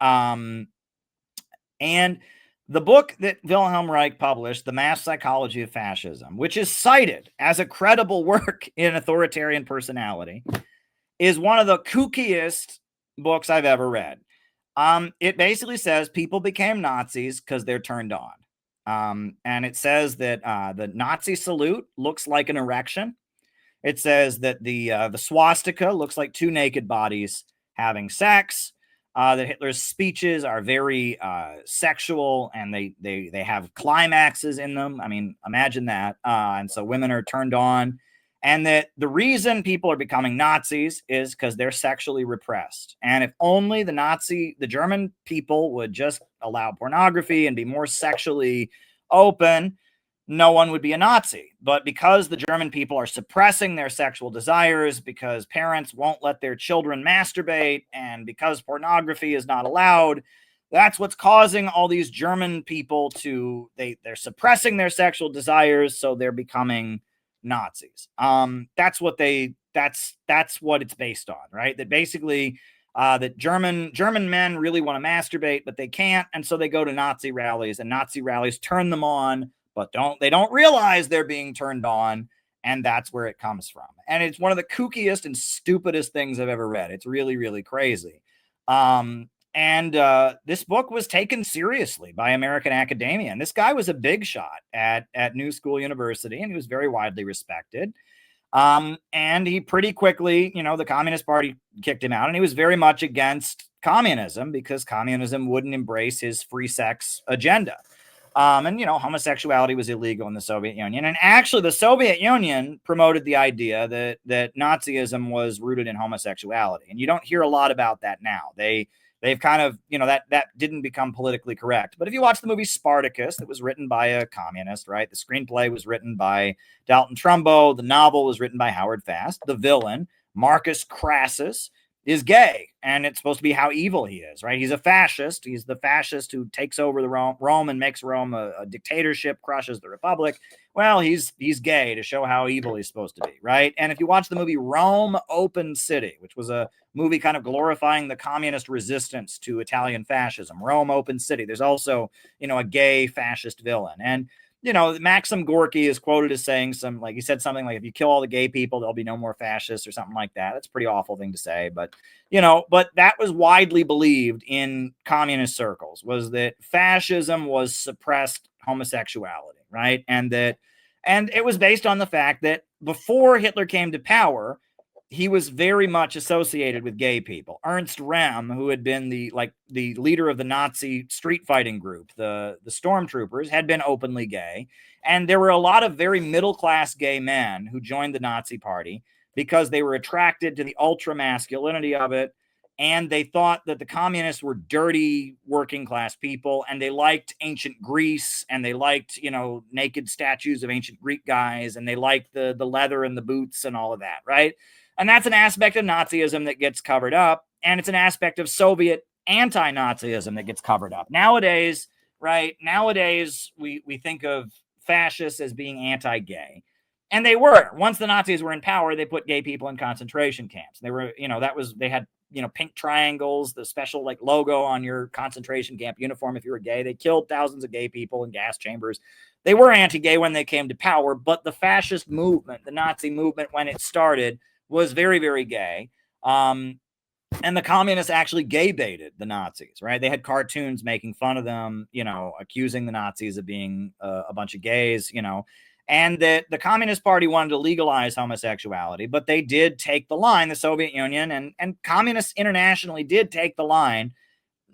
And the book that Wilhelm Reich published, The Mass Psychology of Fascism, which is cited as a credible work in authoritarian personality, is one of the kookiest books I've ever read. It basically says people became Nazis because they're turned on. And it says that the Nazi salute looks like an erection. It says that the swastika looks like two naked bodies having sex. That Hitler's speeches are very sexual, and they have climaxes in them. I mean, imagine that. And so women are turned on, and that the reason people are becoming Nazis is because they're sexually repressed. And if only the German people would just allow pornography and be more sexually open, no one would be a Nazi. But because the German people are suppressing their sexual desires, because parents won't let their children masturbate, and because pornography is not allowed, that's what's causing all these German people they're suppressing their sexual desires, so they're becoming Nazis. That's what it's based on, right? That basically that German men really want to masturbate, but they can't, and so they go to Nazi rallies, and Nazi rallies turn them on, but they don't realize they're being turned on, and that's where it comes from. And it's one of the kookiest and stupidest things I've ever read. It's really, really crazy. This book was taken seriously by American academia, and this guy was a big shot at New School University, and he was very widely respected. And he pretty quickly, the Communist Party kicked him out, and he was very much against communism because communism wouldn't embrace his free sex agenda. And homosexuality was illegal in the Soviet Union. And actually, the Soviet Union promoted the idea that Nazism was rooted in homosexuality. And you don't hear a lot about that now. They've kind of, that didn't become politically correct. But if you watch the movie Spartacus, that was written by a communist, right? The screenplay was written by Dalton Trumbo. The novel was written by Howard Fast. The villain, Marcus Crassus, is gay, and it's supposed to be how evil he is, right? He's a fascist. He's the fascist who takes over the Rome and makes Rome a dictatorship, crushes the republic. Well, he's gay to show how evil he's supposed to be, right? And if you watch the movie Rome Open City, which was a movie kind of glorifying the communist resistance to Italian fascism, Rome Open City, there's also, a gay fascist villain. And Maxim Gorky is quoted as saying he said something like, if you kill all the gay people, there'll be no more fascists or something like that. That's a pretty awful thing to say. But, but that was widely believed in communist circles, was that fascism was suppressed homosexuality, right? And it was based on the fact that before Hitler came to power, he was very much associated with gay people. Ernst Rem, who had been the leader of the Nazi street fighting group, the stormtroopers, had been openly gay. And there were a lot of very middle-class gay men who joined the Nazi Party because they were attracted to the ultra-masculinity of it. And they thought that the communists were dirty working-class people, and they liked ancient Greece, and they liked, naked statues of ancient Greek guys, and they liked the leather and the boots and all of that, right? And that's an aspect of Nazism that gets covered up. And it's an aspect of Soviet anti-Nazism that gets covered up. Nowadays, right? We think of fascists as being anti-gay. And they were. Once the Nazis were in power, they put gay people in concentration camps. They were, they had pink triangles, the special like logo on your concentration camp uniform if you were gay. They killed thousands of gay people in gas chambers. They were anti-gay when they came to power, but the fascist movement, the Nazi movement, when it started, was very, very gay. And the communists actually gay baited the Nazis, right? They had cartoons making fun of them, accusing the Nazis of being a bunch of gays, and that the Communist Party wanted to legalize homosexuality, but they did take the line. The Soviet Union and communists internationally did take the line.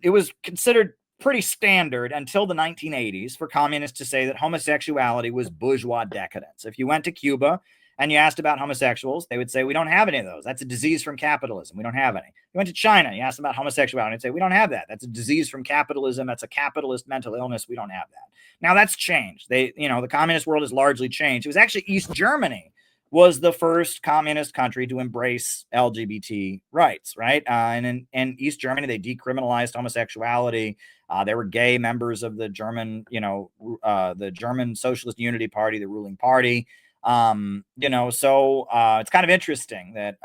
It was considered pretty standard until the 1980s for communists to say that homosexuality was bourgeois decadence. If you went to Cuba and you asked about homosexuals, they would say, we don't have any of those. That's a disease from capitalism. We don't have any. You went to China, you asked about homosexuality, and they'd say, we don't have that. That's a disease from capitalism. That's a capitalist mental illness. We don't have that. Now that's changed. The communist world has largely changed. It was actually East Germany was the first communist country to embrace LGBT rights, right? And in East Germany, they decriminalized homosexuality. There were gay members of the German, the German Socialist Unity Party, the ruling party. So it's kind of interesting that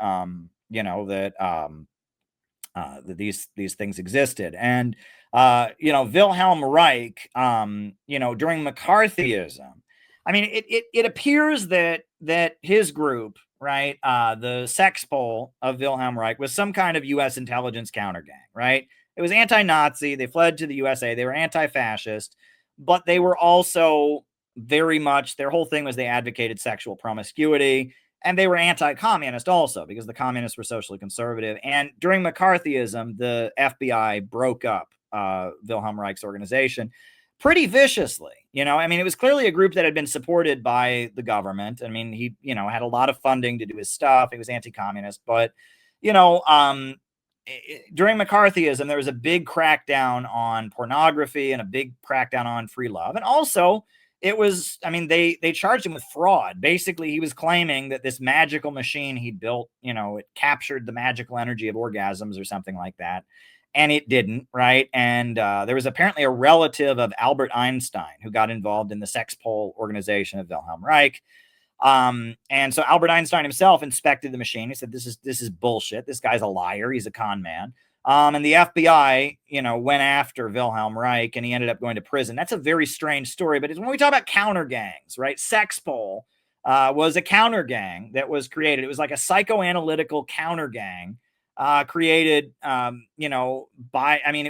that these things existed. And Wilhelm Reich, during McCarthyism, I mean, it appears that his group, right, the Sexpol of Wilhelm Reich, was some kind of U.S. intelligence counter gang, right? It was anti-Nazi. They fled to the USA. They were anti-fascist, but they were also very much, their whole thing was they advocated sexual promiscuity, and they were anti-communist also because the communists were socially conservative. And during McCarthyism, the FBI broke up Wilhelm Reich's organization pretty viciously. It was clearly a group that had been supported by the government. I mean, he, had a lot of funding to do his stuff. He was anti-communist, but, during McCarthyism, there was a big crackdown on pornography and a big crackdown on free love. And also it was, they charged him with fraud. Basically, he was claiming that this magical machine he built, it captured the magical energy of orgasms or something like that. And it didn't, right? And there was apparently a relative of Albert Einstein who got involved in the Sexpol organization of Wilhelm Reich. And so Albert Einstein himself inspected the machine. He said, this is bullshit. This guy's a liar. He's a con man. And the FBI, went after Wilhelm Reich, and he ended up going to prison. That's a very strange story. But when we talk about counter gangs, right? Sexpol was a counter gang that was created. It was like a psychoanalytical counter gang created, it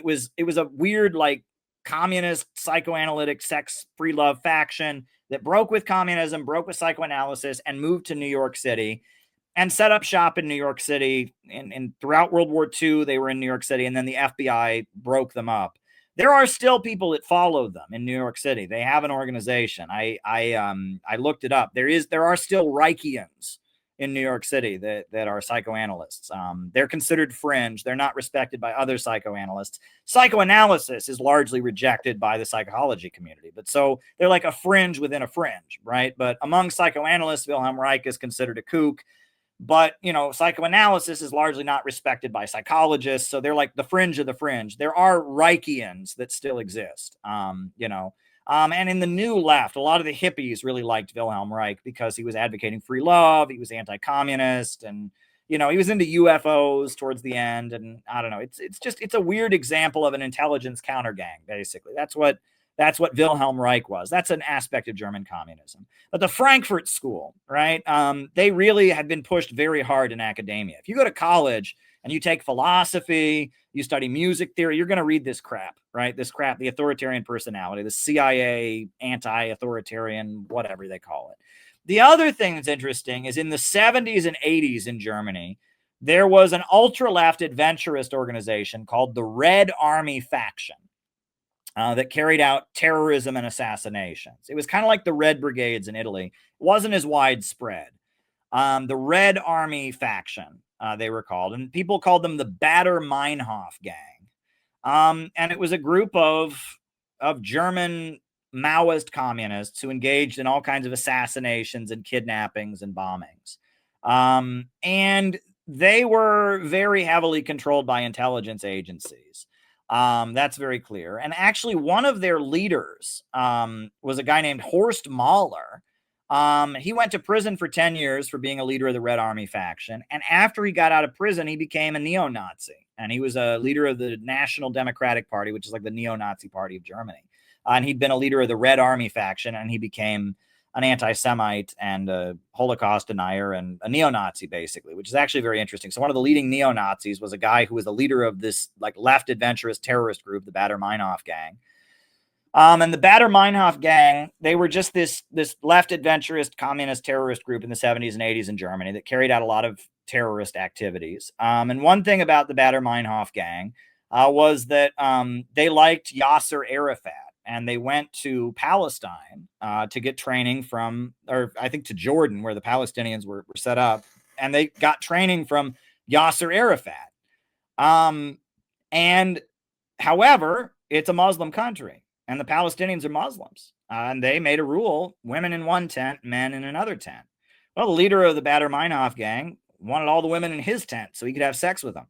was a weird, like, communist psychoanalytic sex free love faction that broke with communism, broke with psychoanalysis, and moved to New York City and set up shop in New York City. And throughout World War II, they were in New York City, and then the FBI broke them up. There are still people that follow them in New York City. They have an organization. I looked it up. There are still Reichians in New York City that are psychoanalysts. They're considered fringe. They're not respected by other psychoanalysts. Psychoanalysis is largely rejected by the psychology community, but so they're like a fringe within a fringe, right? But among psychoanalysts, Wilhelm Reich is considered a kook, but psychoanalysis is largely not respected by psychologists, so they're like the fringe of the fringe. There are Reichians that still exist, and in the new left, a lot of the hippies really liked Wilhelm Reich because he was advocating free love. He was anti-communist, and, he was into UFOs towards the end. And I don't know. It's a weird example of an intelligence counter gang, basically. That's what Wilhelm Reich was. That's an aspect of German communism. But the Frankfurt School, right? They really had been pushed very hard in academia. If you go to college and you take philosophy, you study music theory, you're going to read this crap, right? This crap, the authoritarian personality, the CIA, anti-authoritarian, whatever they call it. The other thing that's interesting is in the 70s and 80s in Germany, there was an ultra-left adventurist organization called the Red Army Faction that carried out terrorism and assassinations. It was kind of like the Red Brigades in Italy. It wasn't as widespread. The Red Army Faction, they were called, and people called them the Baader Meinhof Gang. And it was a group of German Maoist communists who engaged in all kinds of assassinations and kidnappings and bombings. And they were very heavily controlled by intelligence agencies. That's very clear. And actually, one of their leaders was a guy named Horst Mahler. He went to prison for 10 years for being a leader of the Red Army faction. And after he got out of prison, he became a neo-Nazi. And he was a leader of the National Democratic Party, which is like the neo-Nazi party of Germany. And he'd been a leader of the Red Army faction, and he became an anti-Semite and a Holocaust denier and a neo-Nazi, basically, which is actually very interesting. So one of the leading neo-Nazis was a guy who was the leader of this like left adventurous terrorist group, the Baader-Meinhof gang. And the Baader-Meinhof gang, they were just this left adventurous communist terrorist group in the 70s and 80s in Germany that carried out a lot of terrorist activities. And one thing about the Baader-Meinhof gang was that they liked Yasser Arafat. And they went to Palestine to get training from, or I think to Jordan, where the Palestinians were set up. And they got training from Yasser Arafat. And however, it's a Muslim country, and the Palestinians are Muslims. And they made a rule, women in one tent, men in another tent. Well, the leader of the Baader-Meinhof gang wanted all the women in his tent so he could have sex with them.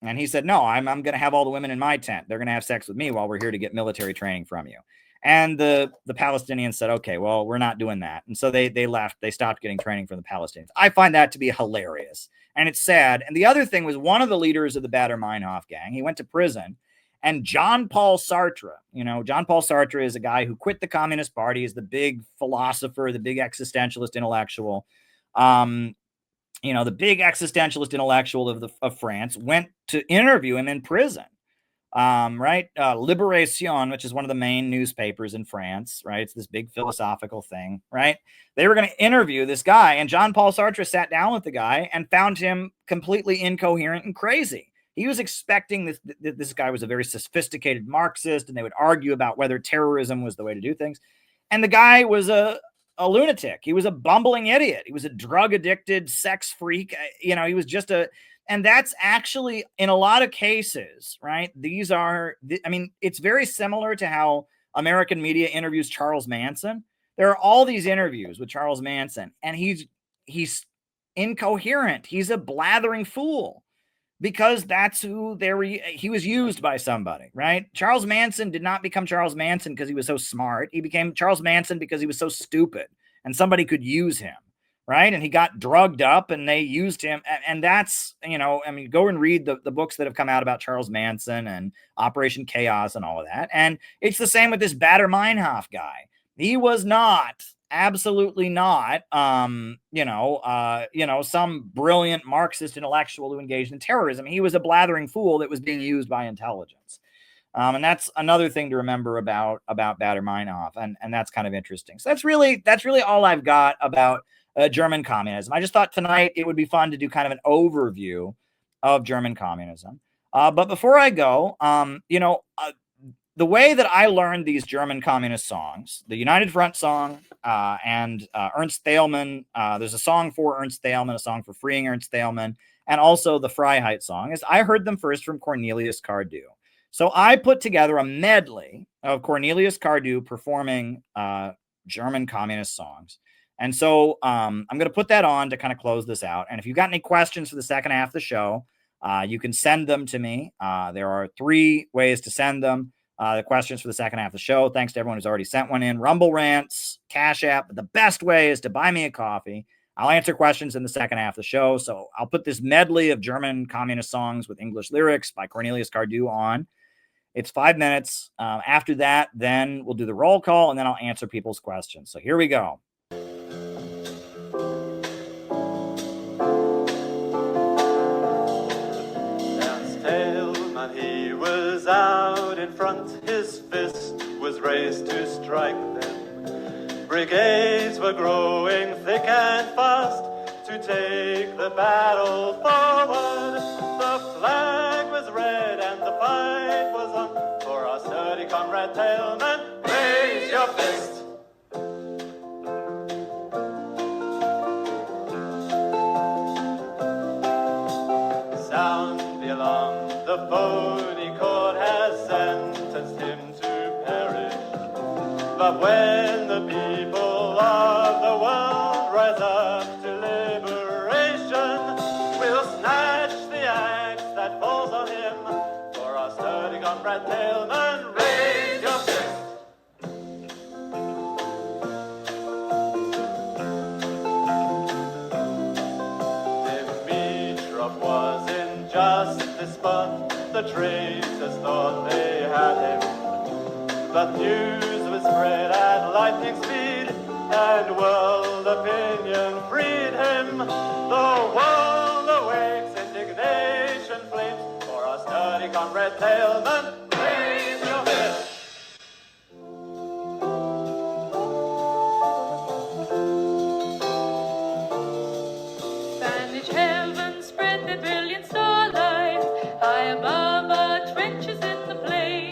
And he said, no, I'm going to have all the women in my tent. They're going to have sex with me while we're here to get military training from you. And the Palestinians said, okay, well, we're not doing that. And so they left. They stopped getting training from the Palestinians. I find that to be hilarious. And it's sad. And the other thing was one of the leaders of the Baader-Meinhof gang, he went to prison. And Jean-Paul Sartre, Jean-Paul Sartre is a guy who quit the Communist Party, is the big philosopher, the big existentialist intellectual. The big existentialist intellectual of France, went to interview him in prison, right? Libération, which is one of the main newspapers in France, right? It's this big philosophical thing, right? They were going to interview this guy, and Jean-Paul Sartre sat down with the guy and found him completely incoherent and crazy. He was expecting this guy was a very sophisticated Marxist, and they would argue about whether terrorism was the way to do things. And the guy was a lunatic. He was a bumbling idiot. He was a drug addicted sex freak. He was just and that's actually in a lot of cases, right? It's very similar to how American media interviews Charles Manson. There are all these interviews with Charles Manson, and he's incoherent. He's a blathering fool because that's who he was used by somebody, right? Charles Manson did not become Charles Manson because he was so smart. He became Charles Manson because he was so stupid and somebody could use him, right? And he got drugged up and they used him. And that's, go and read the books that have come out about Charles Manson and Operation Chaos and all of that. And it's the same with this Baader-Meinhof guy. He was absolutely not, some brilliant Marxist intellectual who engaged in terrorism. He was a blathering fool that was being used by intelligence. And that's another thing to remember about Baader-Meinhof. And that's kind of interesting. So that's really all I've got about German communism. I just thought tonight it would be fun to do kind of an overview of German communism. But before I go, the way that I learned these German communist songs, the United Front song and Ernst Thälmann, there's a song for Ernst Thälmann, a song for freeing Ernst Thälmann, and also the Freiheit song, is I heard them first from Cornelius Cardew. So I put together a medley of Cornelius Cardew performing German communist songs. And so I'm going to put that on to kind of close this out. And if you've got any questions for the second half of the show, you can send them to me. There are 3 ways to send them. The questions for the second half of the show. Thanks to everyone who's already sent one in. Rumble Rants, Cash App. But the best way is to buy me a coffee. I'll answer questions in the second half of the show. So I'll put this medley of German communist songs with English lyrics by Cornelius Cardew on. It's 5 minutes. After that, then we'll do the roll call, and then I'll answer people's questions. So here we go. He was out in front, his fist was raised to strike them. Brigades were growing thick and fast to take the battle forward. The flag was red and the fight was on for our sturdy comrade Thälmann. Raise your fist! Sound the alarm, the phony court has sentenced him to perish. But when the people of the world rise up to liberation, we'll snatch the axe that falls on him for our sturdy comrade Thälmann. Raise your fist! but the traitors thought they had him. But news was spread at lightning speed, and world opinion freed him. The world awakes, indignation flames, for our sturdy comrade Tailman, raise your fist. Spanish heaven spread their brilliant starlight high above our trenches in the plain.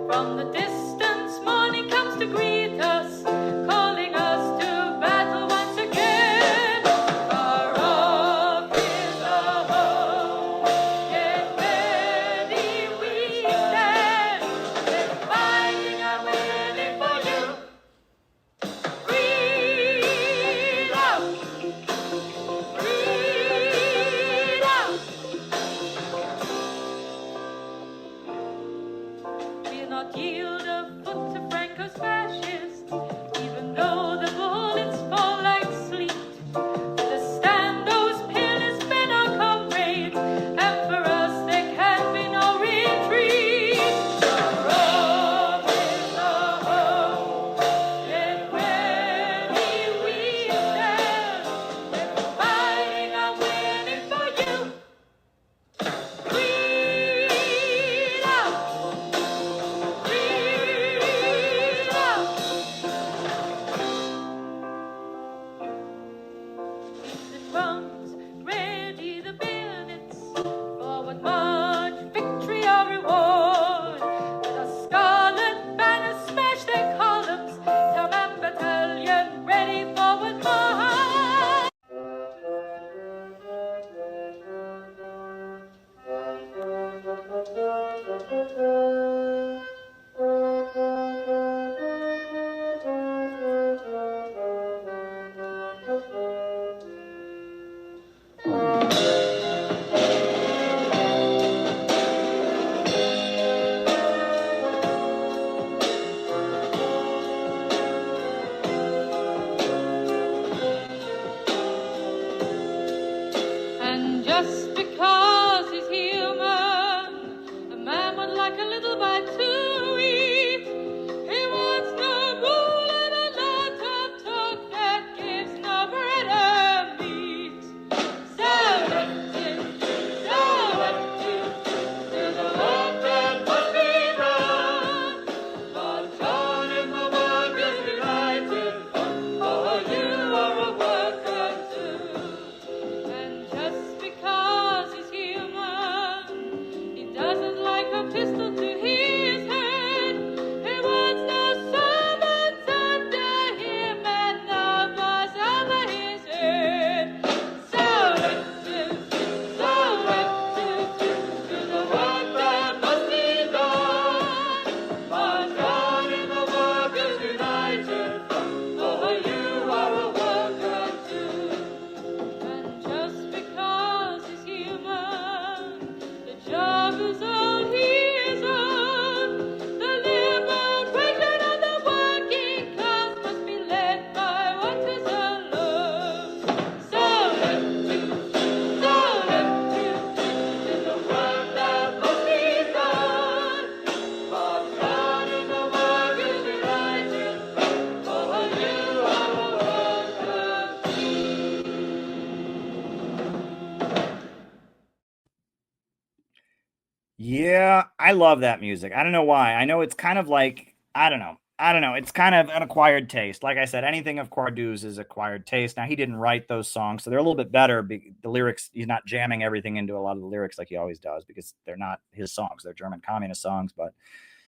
From the distance, morning comes to greet us, calling us to battle once again. Far off is our home, yet ready we stand. We're fighting our way for you. Freedom! Freedom! We'll not yield a foot to Franco's fascists, even though the bullets fall like sleet. To stand those peerless men are comrades, and for us there can be no retreat. Rome is our home, yet ready we stand. We're fighting our winning for you. Freedom! Freedom! The drums, ready the bayonets, forward march, victory our reward. With a scarlet banner smash their columns, Taman battalion ready forward march. And just because he's human, a man would like a little bite to eat. He wants no rule and a lot of talk that gives no bread and meat. Selective to the work that must be done. But John in the workers united, for you are a worker too. And just because he's human, he doesn't like a pistol to his head. He wants no servants under him and no boss over his head. Selective to the work that must be done. But God in the workers united, for you are a worker too. And just because he's human, the job is all he is on. The liberation of the working class must be led by workers alone. Selective to the work that must be done. But God in the workers united, for you are a worker too. Yeah, I love that music. I don't know why. I know it's kind of like, I don't know. It's kind of an acquired taste. Like I said, anything of Cordu's is acquired taste. Now, he didn't write those songs, so they're a little bit better. The lyrics, he's not jamming everything into a lot of the lyrics like he always does, because they're not his songs. They're German communist songs. But